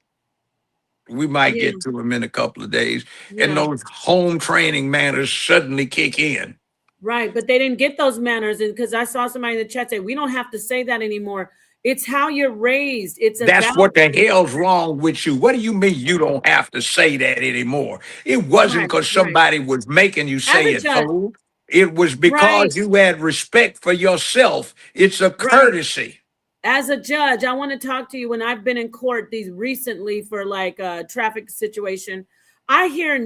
[SPEAKER 2] We might
[SPEAKER 1] Yeah.
[SPEAKER 2] get to him in a couple of days, and
[SPEAKER 1] Yeah.
[SPEAKER 2] those home training manners suddenly kick in.
[SPEAKER 1] Right. But they didn't get those manners. And because I saw somebody in the chat say, we don't have to say that anymore. It's how you're raised. It's
[SPEAKER 2] That's
[SPEAKER 1] about
[SPEAKER 2] what the hell's wrong with you. What do you mean you don't have to say that anymore? It wasn't
[SPEAKER 1] right,
[SPEAKER 2] because
[SPEAKER 1] right.
[SPEAKER 2] somebody was making you
[SPEAKER 1] As
[SPEAKER 2] say
[SPEAKER 1] a
[SPEAKER 2] it,
[SPEAKER 1] judge,
[SPEAKER 2] fool. It was
[SPEAKER 1] right,
[SPEAKER 2] because you had respect for yourself. It's a
[SPEAKER 1] right.
[SPEAKER 2] courtesy.
[SPEAKER 1] As a judge, I want to talk to you when I've been in court these recently for like a traffic situation. I hear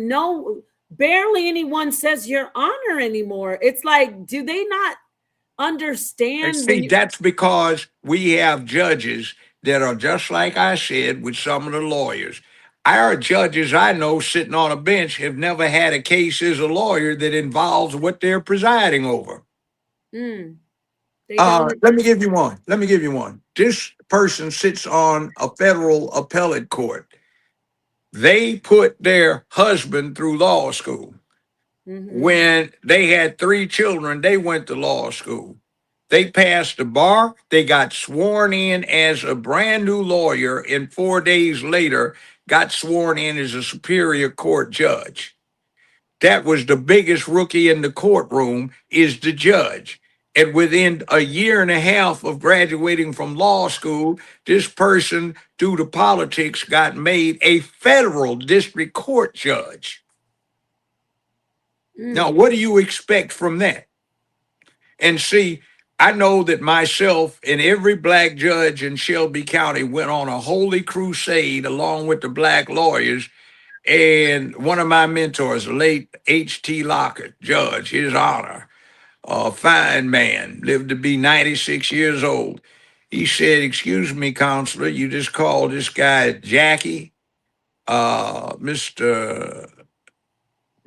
[SPEAKER 1] barely anyone says your honor anymore. It's like, do they not?
[SPEAKER 2] And
[SPEAKER 1] understand
[SPEAKER 2] see,
[SPEAKER 1] when you.
[SPEAKER 2] that's because we have judges that are just like I said with some of the lawyers. Our judges I know sitting on a bench have never had a case as a lawyer that involves what they're presiding over.
[SPEAKER 1] Mm, they don't.
[SPEAKER 2] Let me give you one. Let me give you one. This person sits on a federal appellate court. They put their husband through law school.
[SPEAKER 1] Mm-hmm.
[SPEAKER 2] When they had three children, they went to law school. They passed the bar. They got sworn in as a brand new lawyer, and 4 days later, got sworn in as a superior court judge. That was the biggest rookie in the courtroom, is the judge. And within a year and a half of graduating from law school, this person, due to politics, got made a federal district court judge. Now,
[SPEAKER 1] Mm,
[SPEAKER 2] what do you expect from that? And see, I know that myself and every black judge in Shelby County went on a holy crusade along with the black lawyers. And one of my mentors, the late H.T. Lockett, judge, his honor, a fine man, lived to be 96 years old. He said, "Excuse me, counselor, you just called this guy Jackie, Mr.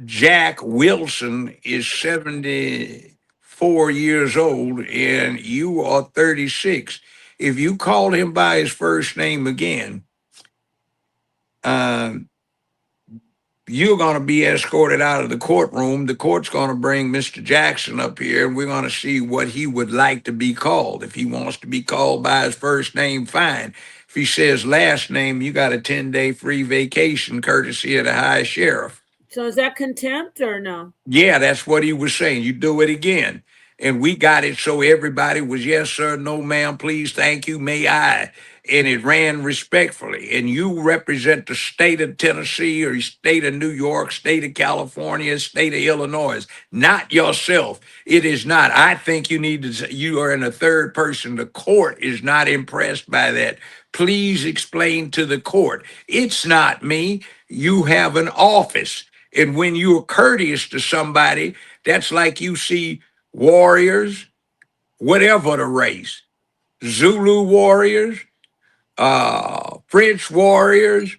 [SPEAKER 2] Jack Wilson is 74 years old and you are 36. If you call him by his first name again, um, you're going to be escorted out of the courtroom. The court's going to bring Mr. Jackson up here and we're going to see what he would like to be called. If he wants to be called by his first name, fine. If he says last name, you got a 10-day free vacation courtesy of the high sheriff."
[SPEAKER 1] so is that contempt or no?
[SPEAKER 2] Yeah, that's what he was saying. You do it again. And we got it so everybody was yes, sir, no, ma'am, please, thank you, may I. And it ran respectfully. And you represent the state of Tennessee or state of New York, state of California, state of Illinois, not yourself. It is not. I think you need to, you are in a third person. The court is not impressed by that. Please explain to the court. It's not me. You have an office. And when you're courteous to somebody, that's like you see warriors, whatever the race, Zulu warriors, French warriors,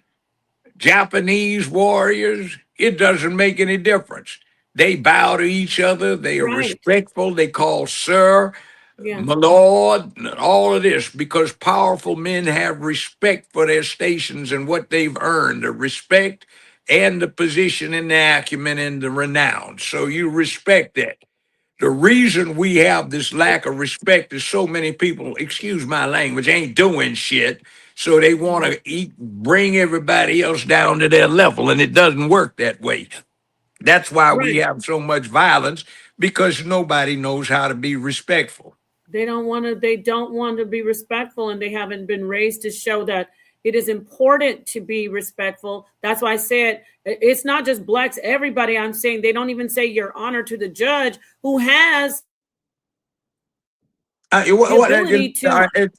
[SPEAKER 2] Japanese warriors, it doesn't make any difference. They bow to each other, they are
[SPEAKER 1] Right.
[SPEAKER 2] respectful, they call sir,
[SPEAKER 1] Yeah.
[SPEAKER 2] my lord, and all of this because powerful men have respect for their stations and what they've earned, the respect and the position and the acumen and the renown. So you respect that. The reason we have this lack of respect is so many people, excuse my language, ain't doing shit. So they want to eat, bring everybody else down to their level, and it doesn't work that way. That's why we
[SPEAKER 1] Right.
[SPEAKER 2] have so much violence because nobody knows how to be respectful.
[SPEAKER 1] They don't want to be respectful, and they haven't been raised to show that it is important to be respectful. That's why I said it's not just blacks, everybody. I'm saying they don't even say your honor to the judge who has
[SPEAKER 2] Uh,
[SPEAKER 1] the
[SPEAKER 2] what,
[SPEAKER 1] ability to.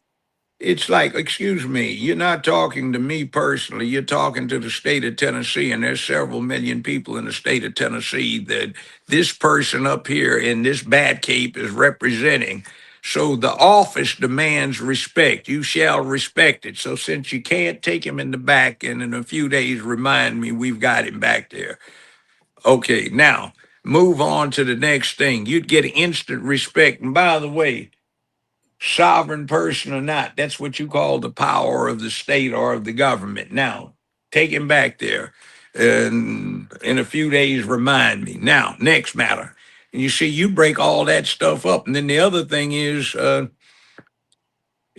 [SPEAKER 2] it's like, excuse me, you're not talking to me personally. You're talking to the state of Tennessee, and there's several million people in the state of Tennessee that this person up here in this bad cape is representing. So the office demands respect. You shall respect it. So since you can't take him in the back, and in a few days remind me we've got him back there. Okay, now move on to the next thing. You'd get instant respect. And by the way, sovereign person or not, that's what you call the power of the state or of the government. Now, take him back there. And in a few days, remind me. Now, next matter. And you see, you break all that stuff up. And then the other thing is,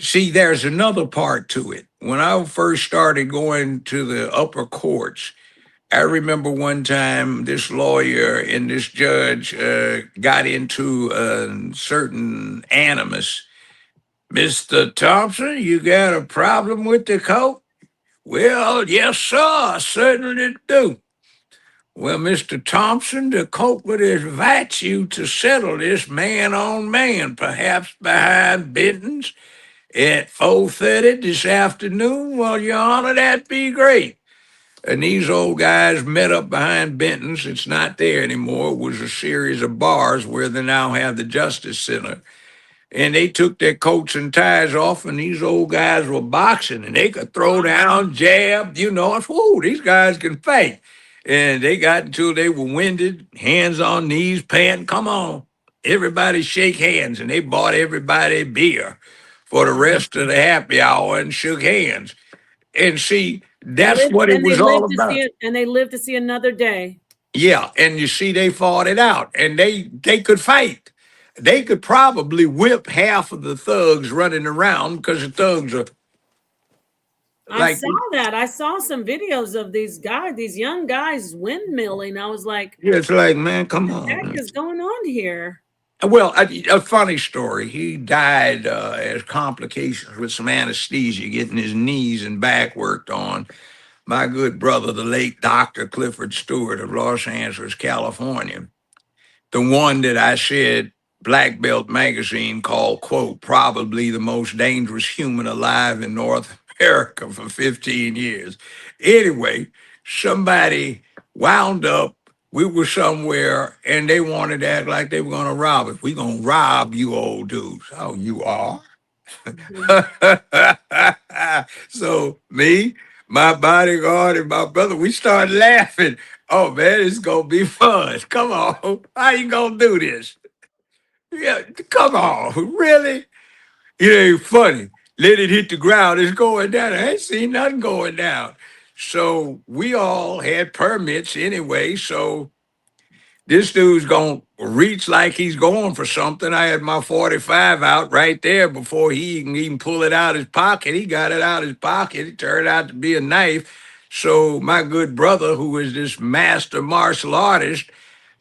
[SPEAKER 2] see, there's another part to it. When I first started going to the upper courts, I remember one time this lawyer and this judge got into a certain animus. "Mr. Thompson, you got a problem with the coat?" "Well, yes, sir, I certainly do." "Well, Mr. Thompson, the court would invite you to settle this man on man, perhaps behind Benton's at 4:30 this afternoon." "Well, Your Honor, that'd be great." And these old guys met up behind Benton's. It's not there anymore. It was a series of bars where they now have the Justice Center. and they took their coats and ties off, and these old guys were boxing, and they could throw down, jab, I said, whoa, these guys can fight. And they got until they were winded, hands on knees, panting, come on, everybody shake hands. And they bought everybody beer for the
[SPEAKER 1] Wow.
[SPEAKER 2] rest of the happy hour and shook hands. And see,
[SPEAKER 1] And
[SPEAKER 2] that's
[SPEAKER 1] lived
[SPEAKER 2] what it
[SPEAKER 1] and they
[SPEAKER 2] was all
[SPEAKER 1] lived to see
[SPEAKER 2] about.
[SPEAKER 1] it and they lived to see another day.
[SPEAKER 2] Yeah, and you see, they fought it out, and they could fight. They could probably whip half of the thugs running around because the thugs are
[SPEAKER 1] I
[SPEAKER 2] like,
[SPEAKER 1] saw that. I saw some videos of these guys, these young guys windmilling. I was like,
[SPEAKER 2] yeah, it's like, man,
[SPEAKER 1] what
[SPEAKER 2] come
[SPEAKER 1] the
[SPEAKER 2] on.
[SPEAKER 1] heck
[SPEAKER 2] Man.
[SPEAKER 1] is going on here?
[SPEAKER 2] Well, a funny story. He died as complications with some anesthesia, getting his knees and back worked on. My good brother, the late Dr. Clifford Stewart of Los Angeles, California. The one that I said Black Belt magazine called, quote, probably the most dangerous human alive in North America for 15 years. Anyway, somebody wound up, we were somewhere and they wanted to act like they were going to rob us. We going to rob you old dudes. Oh, you are?
[SPEAKER 1] Mhm.
[SPEAKER 2] So me, my bodyguard, and my brother, we started laughing. Oh man, it's gonna be fun. Come on, how you gonna do this? Yeah, come on, really? It ain't funny. Let it hit the ground. It's going down. I ain't seen nothing going down. So we all had permits anyway. So this dude's gonna reach like he's going for something. I had my 45 out right there before he can even pull it out his pocket. He got it out his pocket. It turned out to be a knife. So my good brother, who is this master martial artist,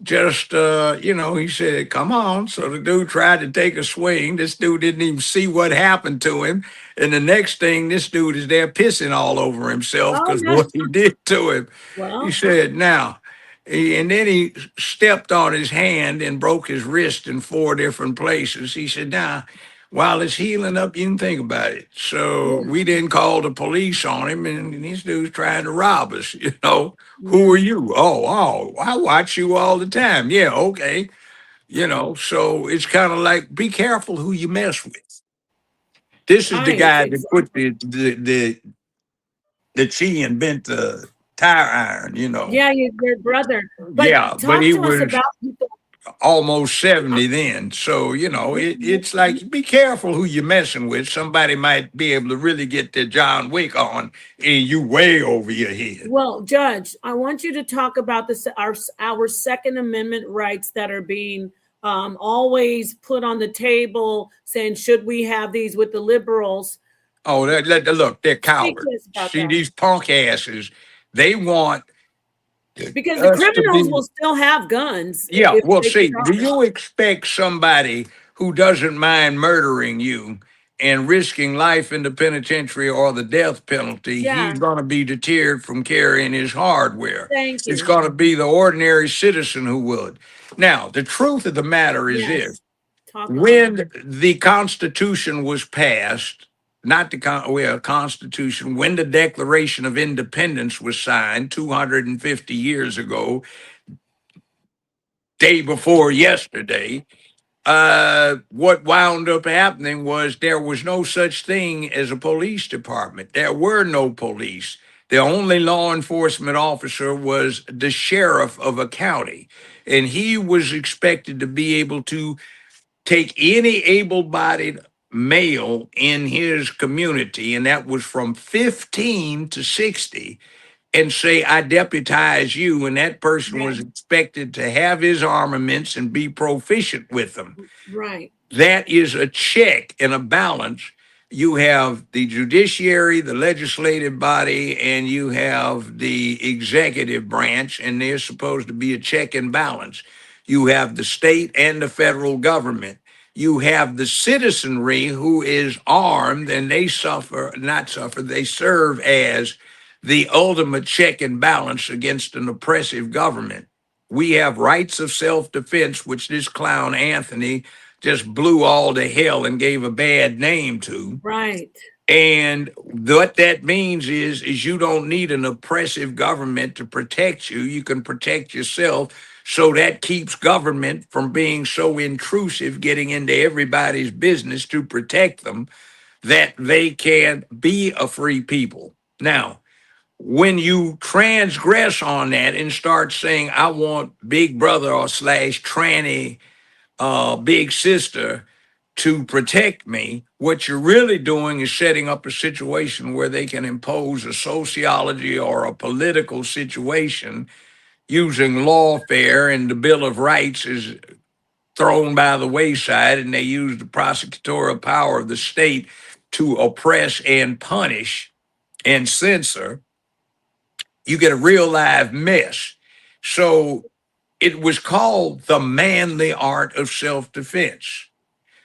[SPEAKER 2] just he said, "Come on." So the dude tried to take a swing. This dude didn't even see what happened to him. And the next thing, this dude is there pissing all over himself
[SPEAKER 1] Oh
[SPEAKER 2] because
[SPEAKER 1] no.
[SPEAKER 2] what he did to him. He
[SPEAKER 1] Well,
[SPEAKER 2] said, "Now." And then he stepped on his hand and broke his wrist in 4 different places. He said, "Now, while it's healing up, you can think about it." So
[SPEAKER 1] yeah,
[SPEAKER 2] we didn't call the police on him, and these dudes trying to rob us, you know. Who
[SPEAKER 1] yeah.
[SPEAKER 2] are you? Oh, I watch you all the time. Yeah, okay. So it's kind of like be careful who you mess with. This is the
[SPEAKER 1] Right.
[SPEAKER 2] guy that put
[SPEAKER 1] Exactly.
[SPEAKER 2] the key and bent the tire iron.
[SPEAKER 1] Yeah, your brother. But
[SPEAKER 2] Yeah, but
[SPEAKER 1] talk
[SPEAKER 2] he
[SPEAKER 1] to us
[SPEAKER 2] was
[SPEAKER 1] about people.
[SPEAKER 2] almost 70 then. So, it's like be careful who you're messing with. Somebody might be able to really get their John Wick on and you way over your head.
[SPEAKER 1] Well, Judge, I want you to talk about this our Second Amendment rights that are being always put on the table, saying should we have these with the liberals?
[SPEAKER 2] Oh, look, they're
[SPEAKER 1] Speak
[SPEAKER 2] cowards.
[SPEAKER 1] to us about
[SPEAKER 2] See,
[SPEAKER 1] that.
[SPEAKER 2] these punk asses, they want
[SPEAKER 1] Because the
[SPEAKER 2] us to
[SPEAKER 1] criminals
[SPEAKER 2] be.
[SPEAKER 1] will still have guns
[SPEAKER 2] Yeah,
[SPEAKER 1] if
[SPEAKER 2] well,
[SPEAKER 1] they get
[SPEAKER 2] see,
[SPEAKER 1] caught.
[SPEAKER 2] do you expect somebody who doesn't mind murdering you and risking life in the penitentiary or the death penalty, he's
[SPEAKER 1] Yeah,
[SPEAKER 2] going to be deterred from carrying his hardware?
[SPEAKER 1] thank
[SPEAKER 2] It's
[SPEAKER 1] you.
[SPEAKER 2] going to be the ordinary citizen who would. Now, the truth of the matter is
[SPEAKER 1] Yes,
[SPEAKER 2] this:
[SPEAKER 1] talk on it.
[SPEAKER 2] when the Constitution was passed, not Constitution, when the Declaration of Independence was signed 250 years ago, day before yesterday, what wound up happening was there was no such thing as a police department. There were no police. The only law enforcement officer was the sheriff of a county, and he was expected to be able to take any able-bodied male in his community, and that was from 15 to 60, and say, I deputize you, and that person was
[SPEAKER 1] Right,
[SPEAKER 2] expected to have his armaments and be proficient with them.
[SPEAKER 1] right,
[SPEAKER 2] That is a check and a balance. You have the judiciary, the legislative body, and you have the executive branch, and there's supposed to be a check and balance. You have the state and the federal government. You have the citizenry who is armed, and they not suffer, they serve as the ultimate check and balance against an oppressive government. We have rights of self defense, which this clown Anthony just blew all to hell and gave a bad name to.
[SPEAKER 1] right.
[SPEAKER 2] And what that means is you don't need an oppressive government to protect you. You can protect yourself. So that keeps government from being so intrusive, getting into everybody's business to protect them, that they can be a free people. Now, when you transgress on that and start saying, I want big brother or slash tranny big sister to protect me, what you're really doing is setting up a situation where they can impose a sociology or a political situation using lawfare, and the Bill of Rights is thrown by the wayside, and they use the prosecutorial power of the state to oppress and punish and censor. You get a real live mess. So it was called the manly art of self-defense.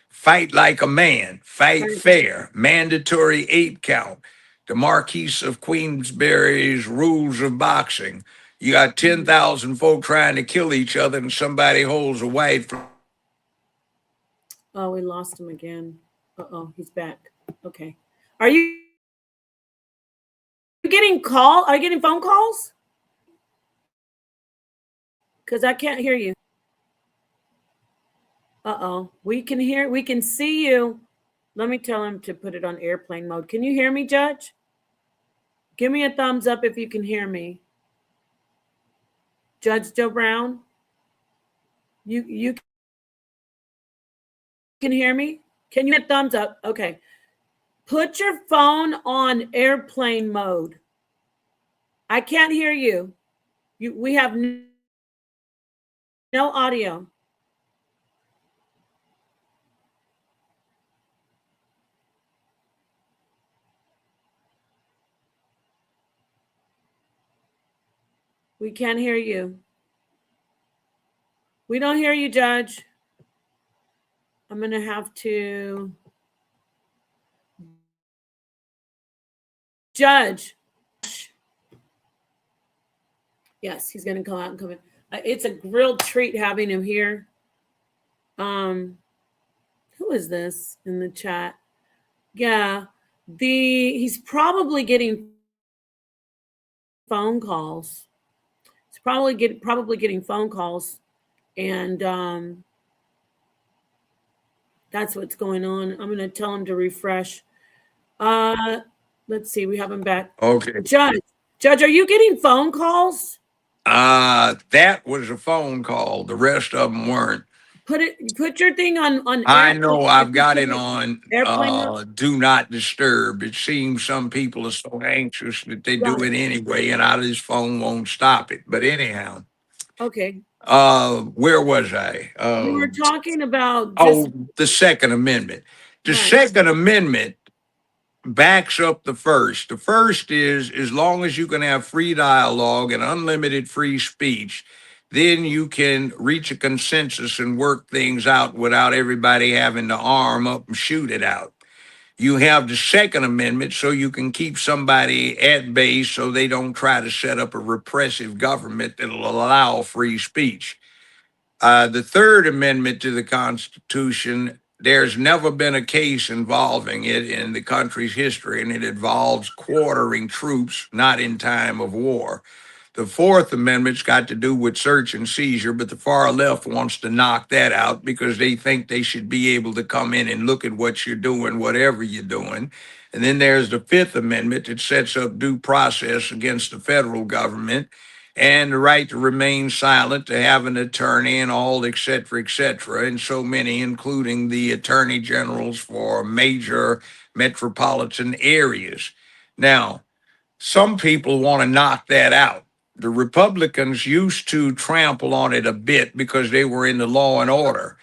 [SPEAKER 2] Fight like a man, fight
[SPEAKER 1] Right.
[SPEAKER 2] fair, mandatory 8 count, the Marquis of Queensberry's rules of boxing. You got 10,000 folk trying to kill each other, and somebody holds a white flag.
[SPEAKER 1] Oh, we lost him again. Uh-oh, he's back. Okay. Are you getting call? Are you getting phone calls? Because I can't hear you. Uh-oh. We can see you. Let me tell him to put it on airplane mode. Can you hear me, Judge? Give me a thumbs up if you can hear me. Judge Joe Brown? You can hear me? Can you hit thumbs up? Okay. Put your phone on airplane mode. I can't hear you. We have no audio. We can't hear you. We don't hear you, Judge. I'm going to have to. Judge. Yes, he's going to come out and come in. It's a real treat having him here. Who is this in the chat? Yeah, he's probably getting phone calls. He's probably getting phone calls, and that's what's going on. I'm going to tell him to refresh. Let's see. We have him back.
[SPEAKER 2] Okay.
[SPEAKER 1] Judge, are you getting phone calls?
[SPEAKER 2] That was a phone call. The rest of them weren't.
[SPEAKER 1] Put your thing on.
[SPEAKER 2] I know I've got it on
[SPEAKER 1] airplane.
[SPEAKER 2] do not disturb. It seems some people are so anxious that they do it anyway, and this phone won't stop it. But anyhow.
[SPEAKER 1] Okay.
[SPEAKER 2] Where was I?
[SPEAKER 1] We were talking about
[SPEAKER 2] the Second Amendment. The Second Amendment backs up the first. The first is, as long as you can have free dialogue and unlimited free speech, then you can reach a consensus and work things out without everybody having to arm up and shoot it out. You have the Second Amendment so you can keep somebody at bay so they don't try to set up a repressive government that'll allow free speech. The Third Amendment to the Constitution, there's never been a case involving it in the country's history, and it involves quartering troops, not in time of war. The Fourth Amendment's got to do with search and seizure, but the far left wants to knock that out because they think they should be able to come in and look at what you're doing, whatever you're doing. And then there's the Fifth Amendment that sets up due process against the federal government and the right to remain silent, to have an attorney, and all, et cetera, et cetera. And so many, including the attorney generals for major metropolitan areas. Now, some people want to knock that out. The Republicans used to trample on it a bit because they were in the law and order.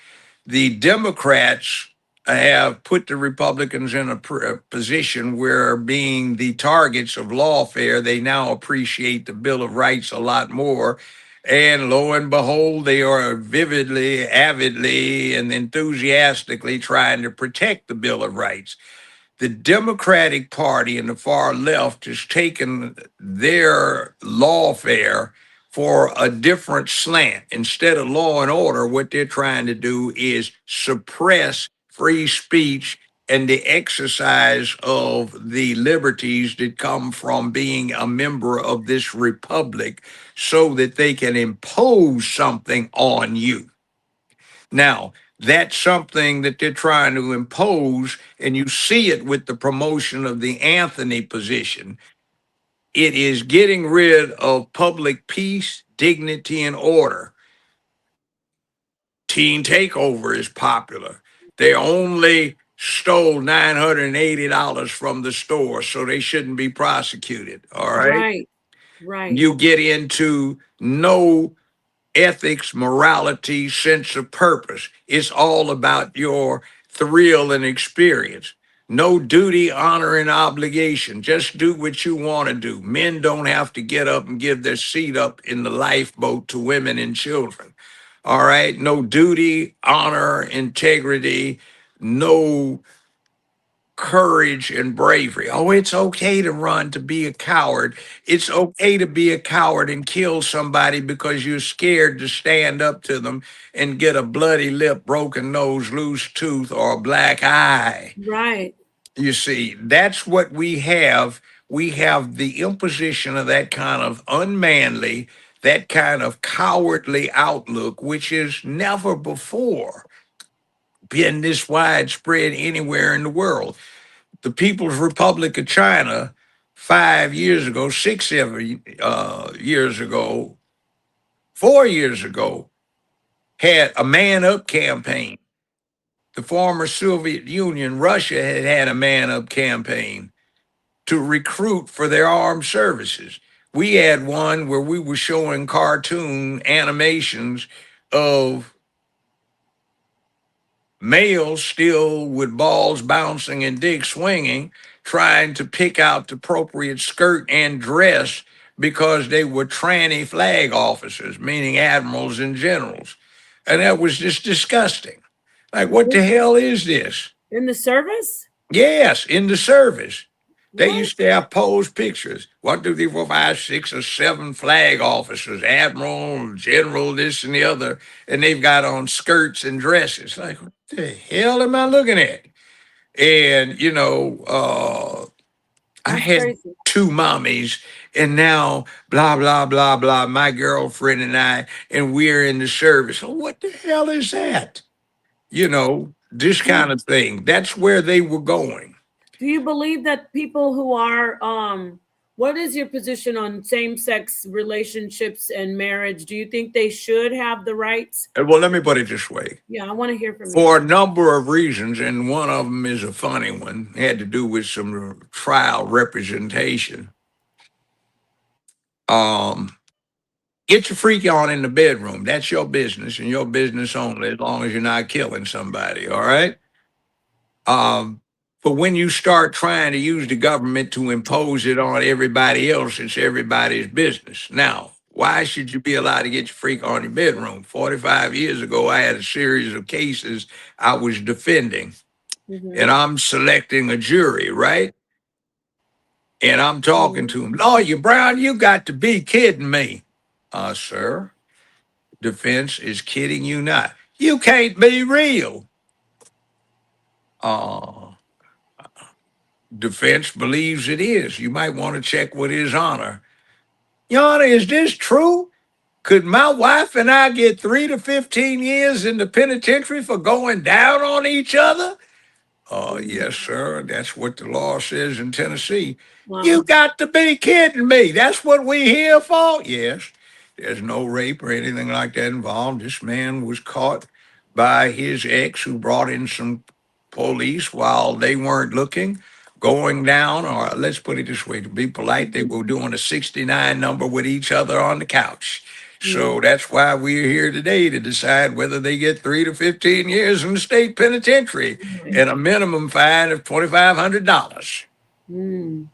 [SPEAKER 2] The Democrats have put the Republicans in a position where, being the targets of lawfare, they now appreciate the Bill of Rights a lot more. And lo and behold, they are vividly, avidly, and enthusiastically trying to protect the Bill of Rights. The Democratic Party and the far left has taken their lawfare for a different slant. Instead of law and order, what they're trying to do is suppress free speech and the exercise of the liberties that come from being a member of this republic so that they can impose something on you. Now, that's something that they're trying to impose, and you see it with the promotion of the Anthony position. It is getting rid of public peace, dignity, and order. Teen Takeover is popular. They only stole $980 from the store, so they shouldn't be prosecuted. All right.
[SPEAKER 1] Right. Right.
[SPEAKER 2] You get into no ethics, morality, sense of purpose. It's all about your thrill and experience. No duty, honor, and obligation. Just do what you want to do. Men don't have to get up and give their seat up in the lifeboat to women and children. All right. No duty, honor, integrity, no courage and bravery. Oh, it's okay to run, to be a coward. It's okay to be a coward and kill somebody because you're scared to stand up to them and get a bloody lip, broken nose, loose tooth, or a black eye.
[SPEAKER 1] Right.
[SPEAKER 2] You see, that's what we have. We have the imposition of that kind of unmanly, that kind of cowardly outlook, which is never before been this widespread anywhere in the world. The People's Republic of China 5 years ago, 6, 7 years ago, 4 years ago, had a man up campaign. The former Soviet Union, Russia, had had a man up campaign to recruit for their armed services. We had one where we were showing cartoon animations of males still with balls bouncing and dicks swinging, trying to pick out the appropriate skirt and dress because they were tranny flag officers, meaning admirals and generals. And that was just disgusting. Like, what the hell is this?
[SPEAKER 1] In the service?
[SPEAKER 2] Yes, in the service. They
[SPEAKER 1] What?
[SPEAKER 2] used to have posed pictures. 1, 2, 3, 4, 5, 6, or 7 flag officers, admiral, general, this and the other, and they've got on skirts and dresses. Like, what the hell am I looking at? And I
[SPEAKER 1] That's
[SPEAKER 2] had
[SPEAKER 1] crazy.
[SPEAKER 2] 2 mommies, and now blah blah blah blah. My girlfriend and I, and we're in the service. Oh, what the hell is that? This
[SPEAKER 1] Do you,
[SPEAKER 2] kind of thing. That's where they were going.
[SPEAKER 1] do you believe that people who are what is your position on same-sex relationships and marriage? Do you think they should have the rights?
[SPEAKER 2] Well, let me put it this way.
[SPEAKER 1] Yeah, I want to hear from you.
[SPEAKER 2] For a number of reasons, and one of them is a funny one, had to do with some trial representation. Um, get your freak on in the bedroom. That's your business and your business only, as long as you're not killing somebody. All right. Um, but when you start trying to use the government to impose it on everybody else, it's everybody's business. Now, why should you be allowed to get your freak on in your bedroom? 45 years ago, I had a series of cases I was defending,
[SPEAKER 1] Mm-hmm.
[SPEAKER 2] and I'm selecting a jury, right? And I'm talking
[SPEAKER 1] Mm-hmm.
[SPEAKER 2] to him, Lawyer Brown, you got to be kidding me. Sir, defense is kidding you not. You can't be real. Uh, defense believes it is. You might want to check with his honor. Your Honor, is this true? Could my wife and I get 3 to 15 years in the penitentiary for going down on each other? Oh, yes, sir. That's what the law says in Tennessee. You
[SPEAKER 1] Wow.
[SPEAKER 2] got to be kidding me. That's what we here for? Yes. There's no rape or anything like that involved. This man was caught by his ex, who brought in some police while they weren't looking, going down, or let's put it this way, to be polite, they were doing a 69 number with each other on the couch. So
[SPEAKER 1] Mm.
[SPEAKER 2] that's why we're here today, to decide whether they get 3 to 15 years in the state penitentiary
[SPEAKER 1] Right.
[SPEAKER 2] and a minimum fine of $2,500.
[SPEAKER 1] Mm.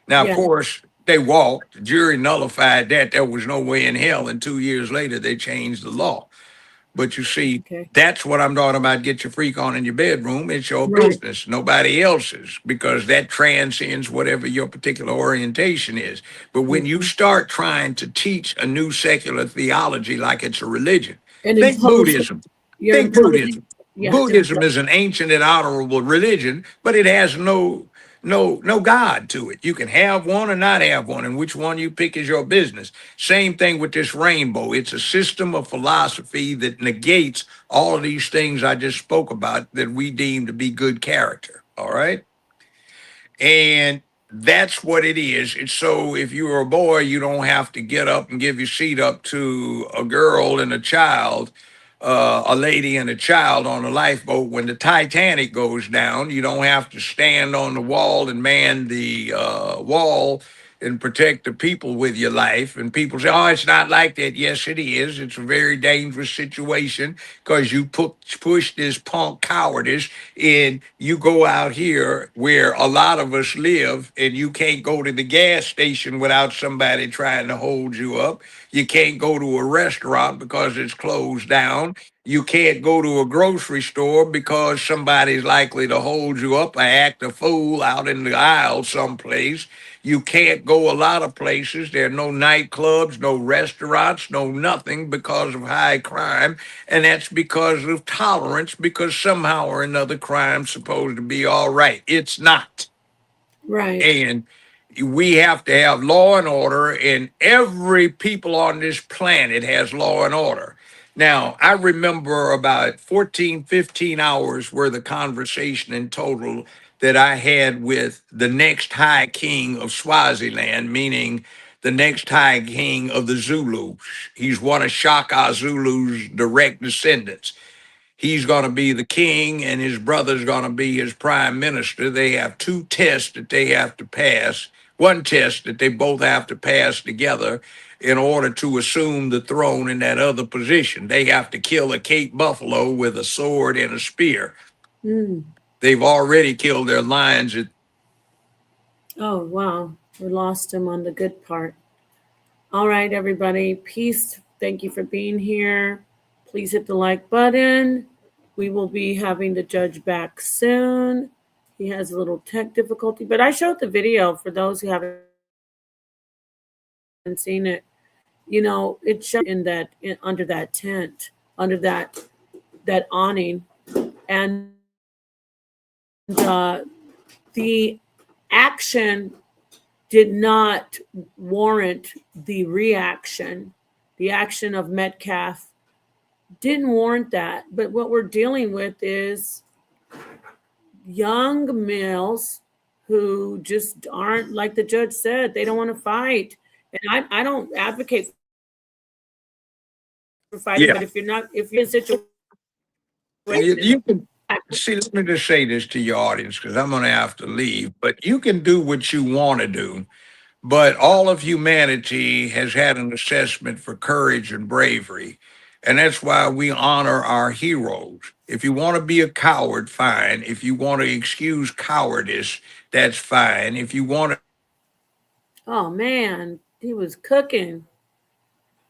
[SPEAKER 2] Now, of
[SPEAKER 1] Yeah.
[SPEAKER 2] course, they walked. The jury nullified that. There was no way in hell. And 2 years later, they changed the law. But you see,
[SPEAKER 1] Okay.
[SPEAKER 2] that's what I'm talking about. Get your freak on in your bedroom. It's your
[SPEAKER 1] Right.
[SPEAKER 2] business, nobody else's, because that transcends whatever your particular orientation is. But when you
[SPEAKER 1] Mm-hmm.
[SPEAKER 2] start trying to teach a new secular theology like it's a religion,
[SPEAKER 1] And
[SPEAKER 2] think
[SPEAKER 1] impose it.
[SPEAKER 2] Buddhism.
[SPEAKER 1] You're
[SPEAKER 2] Think
[SPEAKER 1] imposing.
[SPEAKER 2] Buddhism.
[SPEAKER 1] You have to.
[SPEAKER 2] Buddhism is an ancient and honorable religion, but it has no God to it. You can have one or not have one, and which one you pick is your business. Same thing with this rainbow. It's a system of philosophy that negates all of these things I just spoke about that we deem to be good character. All right. And that's what it is. It's so if you're a boy, you don't have to get up and give your seat up to a girl and a child, a lady and a child on a lifeboat. When the Titanic goes down, you don't have to stand on the wall and man the wall and protect the people with your life. And people say, oh, it's not like that. Yes, it is. It's a very dangerous situation because you push this punk cowardice and you go out here where a lot of us live and you can't go to the gas station without somebody trying to hold you up. You can't go to a restaurant because it's closed down. You can't go to a grocery store because somebody's likely to hold you up or act a fool out in the aisle someplace. You can't go a lot of places. There are no nightclubs, no restaurants, no nothing because of high crime. And that's because of tolerance, because somehow or another crime's supposed to be all right. It's not.
[SPEAKER 1] Right.
[SPEAKER 2] And we have to have law and order, and every people on this planet has law and order. Now, I remember about 14, 15 hours worth of conversation in total that I had with the next high king of Swaziland, meaning the next high king of the Zulus. He's one of Shaka Zulu's direct descendants. He's going to be the king and his brother's going to be his prime minister. They have two tests that they have to pass, one test that they both have to pass together in order to assume the throne in that other position. They have to kill a Cape buffalo with a sword and a spear.
[SPEAKER 1] Mm.
[SPEAKER 2] They've already killed their lions.
[SPEAKER 1] Oh, wow. We lost him on the good part. All right, everybody. Peace. Thank you for being here. Please hit the like button. We will be having the judge back soon. He has a little tech difficulty, but I showed the video for those who haven't seen it. You know, it showed under that tent, under that awning, and the action did not warrant the reaction. The action of Metcalf didn't warrant that. But what we're dealing with is young males who just aren't, like the judge said, they don't want to fight. And I don't advocate for fighting,
[SPEAKER 2] Yeah.
[SPEAKER 1] but if you're in a situation,
[SPEAKER 2] You can see, let me just say this to your audience because I'm going to have to leave, but you can do what you want to do. But all of humanity has had an assessment for courage and bravery. And that's why we honor our heroes. If you want to be a coward, fine. If you want to excuse cowardice, that's fine. If you want to,
[SPEAKER 1] oh man, he was cooking.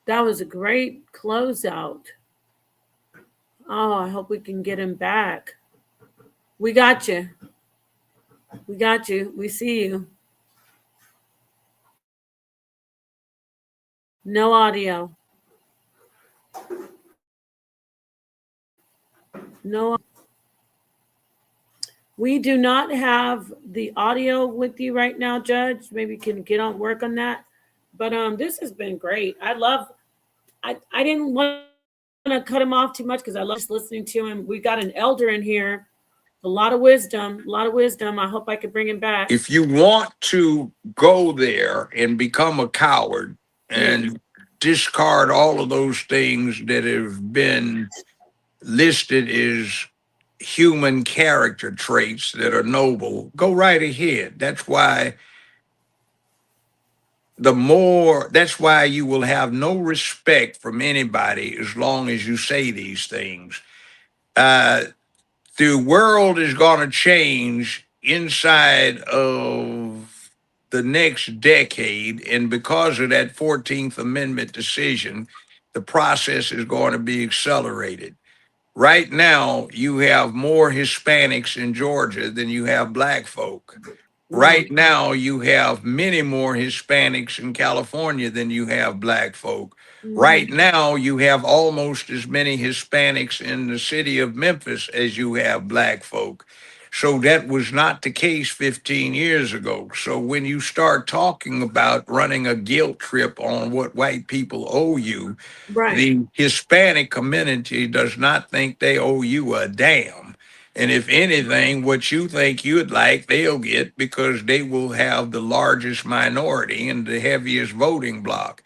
[SPEAKER 1] That was a great closeout. Oh, I hope we can get him back. We got you. We got you. We see you. No audio. No. We do not have the audio with you right now, Judge. Maybe you can get on work on that. But this has been great. I didn't want to cut him off too much because I love just listening to him. We got an elder in here, a lot of wisdom, a lot of wisdom. I hope I can bring him back.
[SPEAKER 2] if you want to go there and become a coward and discard all of those things that have been listed as human character traits that are noble, go right ahead. That's why you will have no respect from anybody as long as you say these things. Uh, the world is going to change inside of the next decade. And because of that 14th Amendment decision, the process is going to be accelerated. Right now, you have more Hispanics in Georgia than you have black folk.
[SPEAKER 1] Wow.
[SPEAKER 2] Right now, you have many more Hispanics in California than you have black folk. Right
[SPEAKER 1] Mm,
[SPEAKER 2] now, you have almost as many Hispanics in the city of Memphis as you have black folk. So that was not the case 15 years ago. So when you start talking about running a guilt trip on what white people owe you,
[SPEAKER 1] right.
[SPEAKER 2] the Hispanic community does not think they owe you a damn. And if anything, what you think you'd like, they'll get because they will have the largest minority and the heaviest voting bloc.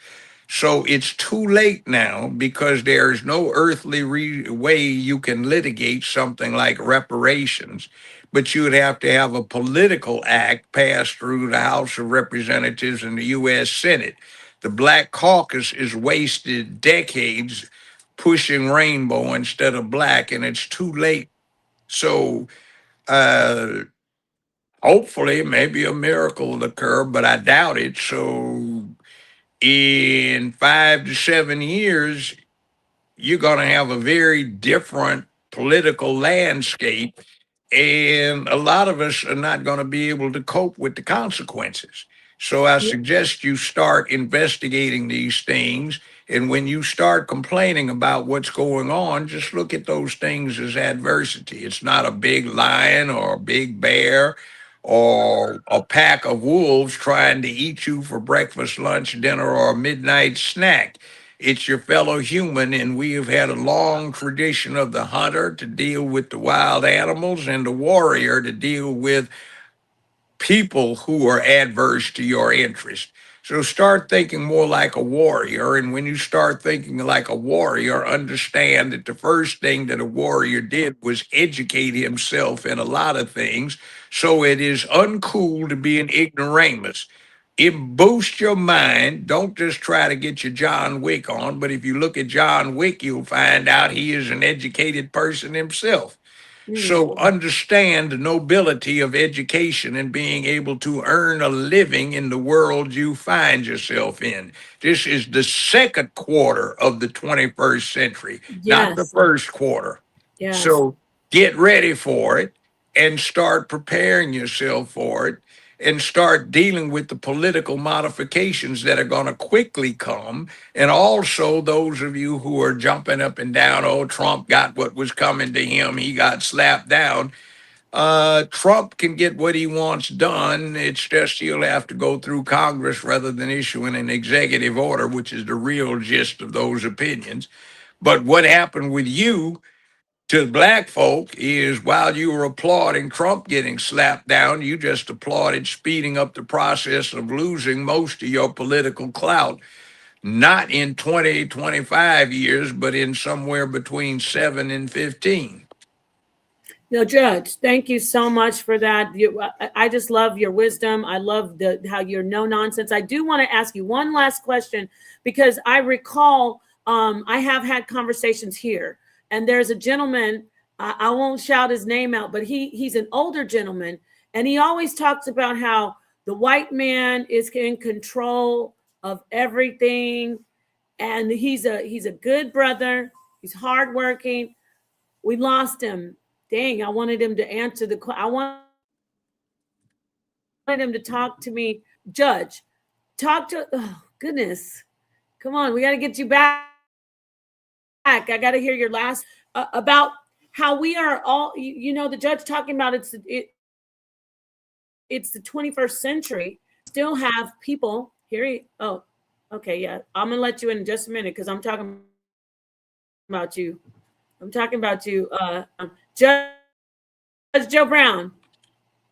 [SPEAKER 2] So it's too late now because there is no earthly way you can litigate something like reparations, but you would have to have a political act passed through the House of Representatives and the U.S. Senate. The Black Caucus is wasted decades pushing rainbow instead of black, and it's too late. So uh, hopefully, maybe a miracle will occur, but I doubt it. So in 5 to 7 years, you're going to have a very different political landscape. And a lot of us are not going to be able to cope with the consequences. So I
[SPEAKER 1] Yeah.
[SPEAKER 2] suggest you start investigating these things. And when you start complaining about what's going on, just look at those things as adversity. It's not a big lion or a big bear or a pack of wolves trying to eat you for breakfast, lunch, dinner, or a midnight snack. It's your fellow human, and we have had a long tradition of the hunter to deal with the wild animals and the warrior to deal with people who are adverse to your interest. So start thinking more like a warrior. And when you start thinking like a warrior, understand that the first thing that a warrior did was educate himself in a lot of things. So it is uncool to be an ignoramus. It boosts your mind. Don't just try to get your John Wick on, but if you look at John Wick, you'll find out he is an educated person himself.
[SPEAKER 1] Mm,
[SPEAKER 2] So understand the nobility of education and being able to earn a living in the world you find yourself in. This is the second quarter of the 21st century, not the
[SPEAKER 1] yes.
[SPEAKER 2] first quarter.
[SPEAKER 1] Yes.
[SPEAKER 2] So get ready for it and start preparing yourself for it and start dealing with the political modifications that are going to quickly come. And also, those of you who are jumping up and down, oh, Trump got what was coming to him, he got slapped down. Trump can get what he wants done. It's just he'll have to go through Congress rather than issuing an executive order, which is the real gist of those opinions. But what happened with you to black folk is while you were applauding Trump getting slapped down, you just applauded speeding up the process of losing most of your political clout, not in 20, 25 years, but in somewhere between 7 and 15.
[SPEAKER 1] No, Judge, thank you so much for that. I just love your wisdom. I love how you're no nonsense. I do want to ask you one last question because I recall I have had conversations here, and there's a gentleman. I won't shout his name out, but he's an older gentleman, and he always talks about how the white man is in control of everything, and he's a good brother. He's hardworking. We lost him. Dang, I wanted him to answer I wanted him to talk to me. Judge, talk to, oh, goodness. Come on, we got to get you back. I got to hear your last about how we are all, the judge talking about it's the 21st century. Still have people here. Oh, okay. Yeah. I'm going to let you in just a minute because I'm talking about you. I'm talking about you. Judge Joe Brown.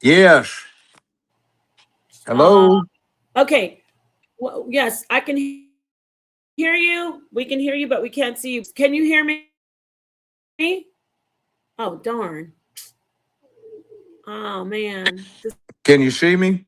[SPEAKER 2] Yes.
[SPEAKER 1] Uh,
[SPEAKER 2] Hello.
[SPEAKER 1] okay. Well, yes, I can hear you. We can hear you, but we can't see you. Can you hear me? Oh, darn. Oh man.
[SPEAKER 2] Can you see me?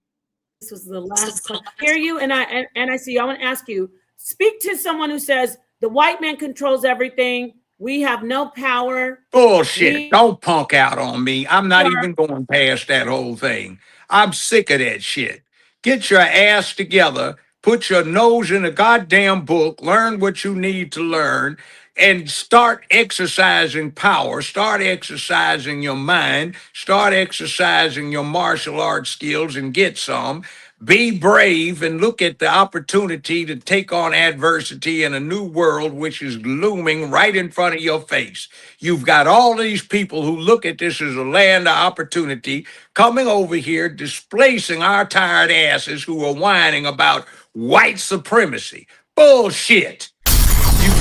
[SPEAKER 1] This was the last call. Hear you and I see you. I want to ask you, speak to someone who says the white man controls everything. We have no power.
[SPEAKER 2] Bullshit.
[SPEAKER 1] We
[SPEAKER 2] Don't punk out on me. I'm not
[SPEAKER 1] are
[SPEAKER 2] even going past that whole thing. I'm sick of that shit. Get your ass together. Put your nose in a goddamn book, learn what you need to learn, and start exercising power, start exercising your mind, start exercising your martial arts skills and get some. Be brave and look at the opportunity to take on adversity in a new world which is looming right in front of your face. You've got all these people who look at this as a land of opportunity coming over here, displacing our tired asses who are whining about white supremacy. Bullshit. You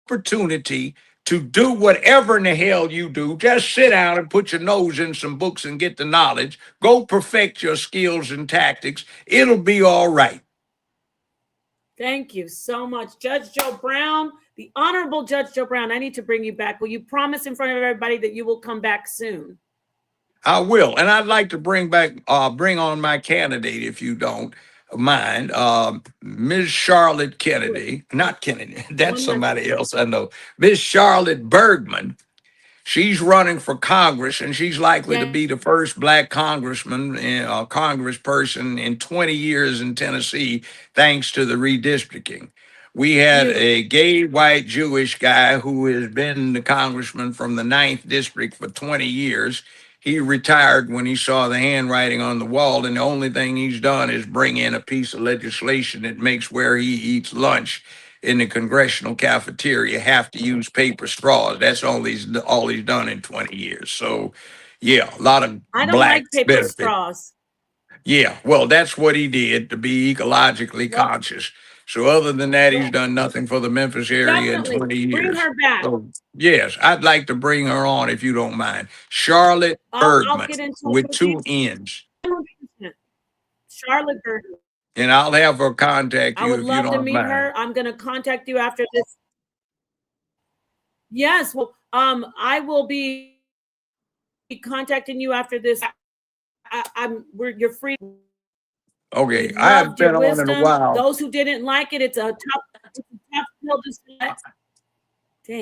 [SPEAKER 2] opportunity to do whatever in the hell you do. Just sit down and put your nose in some books and get the knowledge. Go perfect your skills and tactics. It'll be all right.
[SPEAKER 1] Thank you so much, Judge Joe Brown, the Honorable Judge Joe Brown. I need to bring you back. Will you promise in front of everybody that you will come back soon?
[SPEAKER 2] I will, and I'd like to bring on my candidate if you don't mind, Ms. Charlotte Kennedy, not Kennedy. That's somebody else I know. Ms. Charlotte Bergman. She's running for Congress, and she's likely to be the first black congressman and congressperson in 20 years in Tennessee, thanks to the redistricting. We had a gay white Jewish guy who has been the congressman from the 9th district for 20 years. He retired when he saw the handwriting on the wall, and the only thing he's done is bring in a piece of legislation that makes where he eats lunch in the congressional cafeteria have to use paper straws. That's all he's done in 20 years. So, yeah, a lot of
[SPEAKER 1] I don't like paper
[SPEAKER 2] benefit.
[SPEAKER 1] straws.
[SPEAKER 2] Yeah, well, that's what he did to be ecologically conscious. So other than that, he's done nothing for the Memphis area in 20 years.
[SPEAKER 1] Bring her back.
[SPEAKER 2] So, yes, I'd like to bring her on if you don't mind. Charlotte Bergman with 2 N's.
[SPEAKER 1] Charlotte Bergman.
[SPEAKER 2] And I'll have her contact you.
[SPEAKER 1] I would love to meet her. I'm going to contact you after this. Yes, well, I will be contacting you after this. You're free.
[SPEAKER 2] Okay, I haven't been on in a while.
[SPEAKER 1] Those who didn't like it, it's a tough pill to select.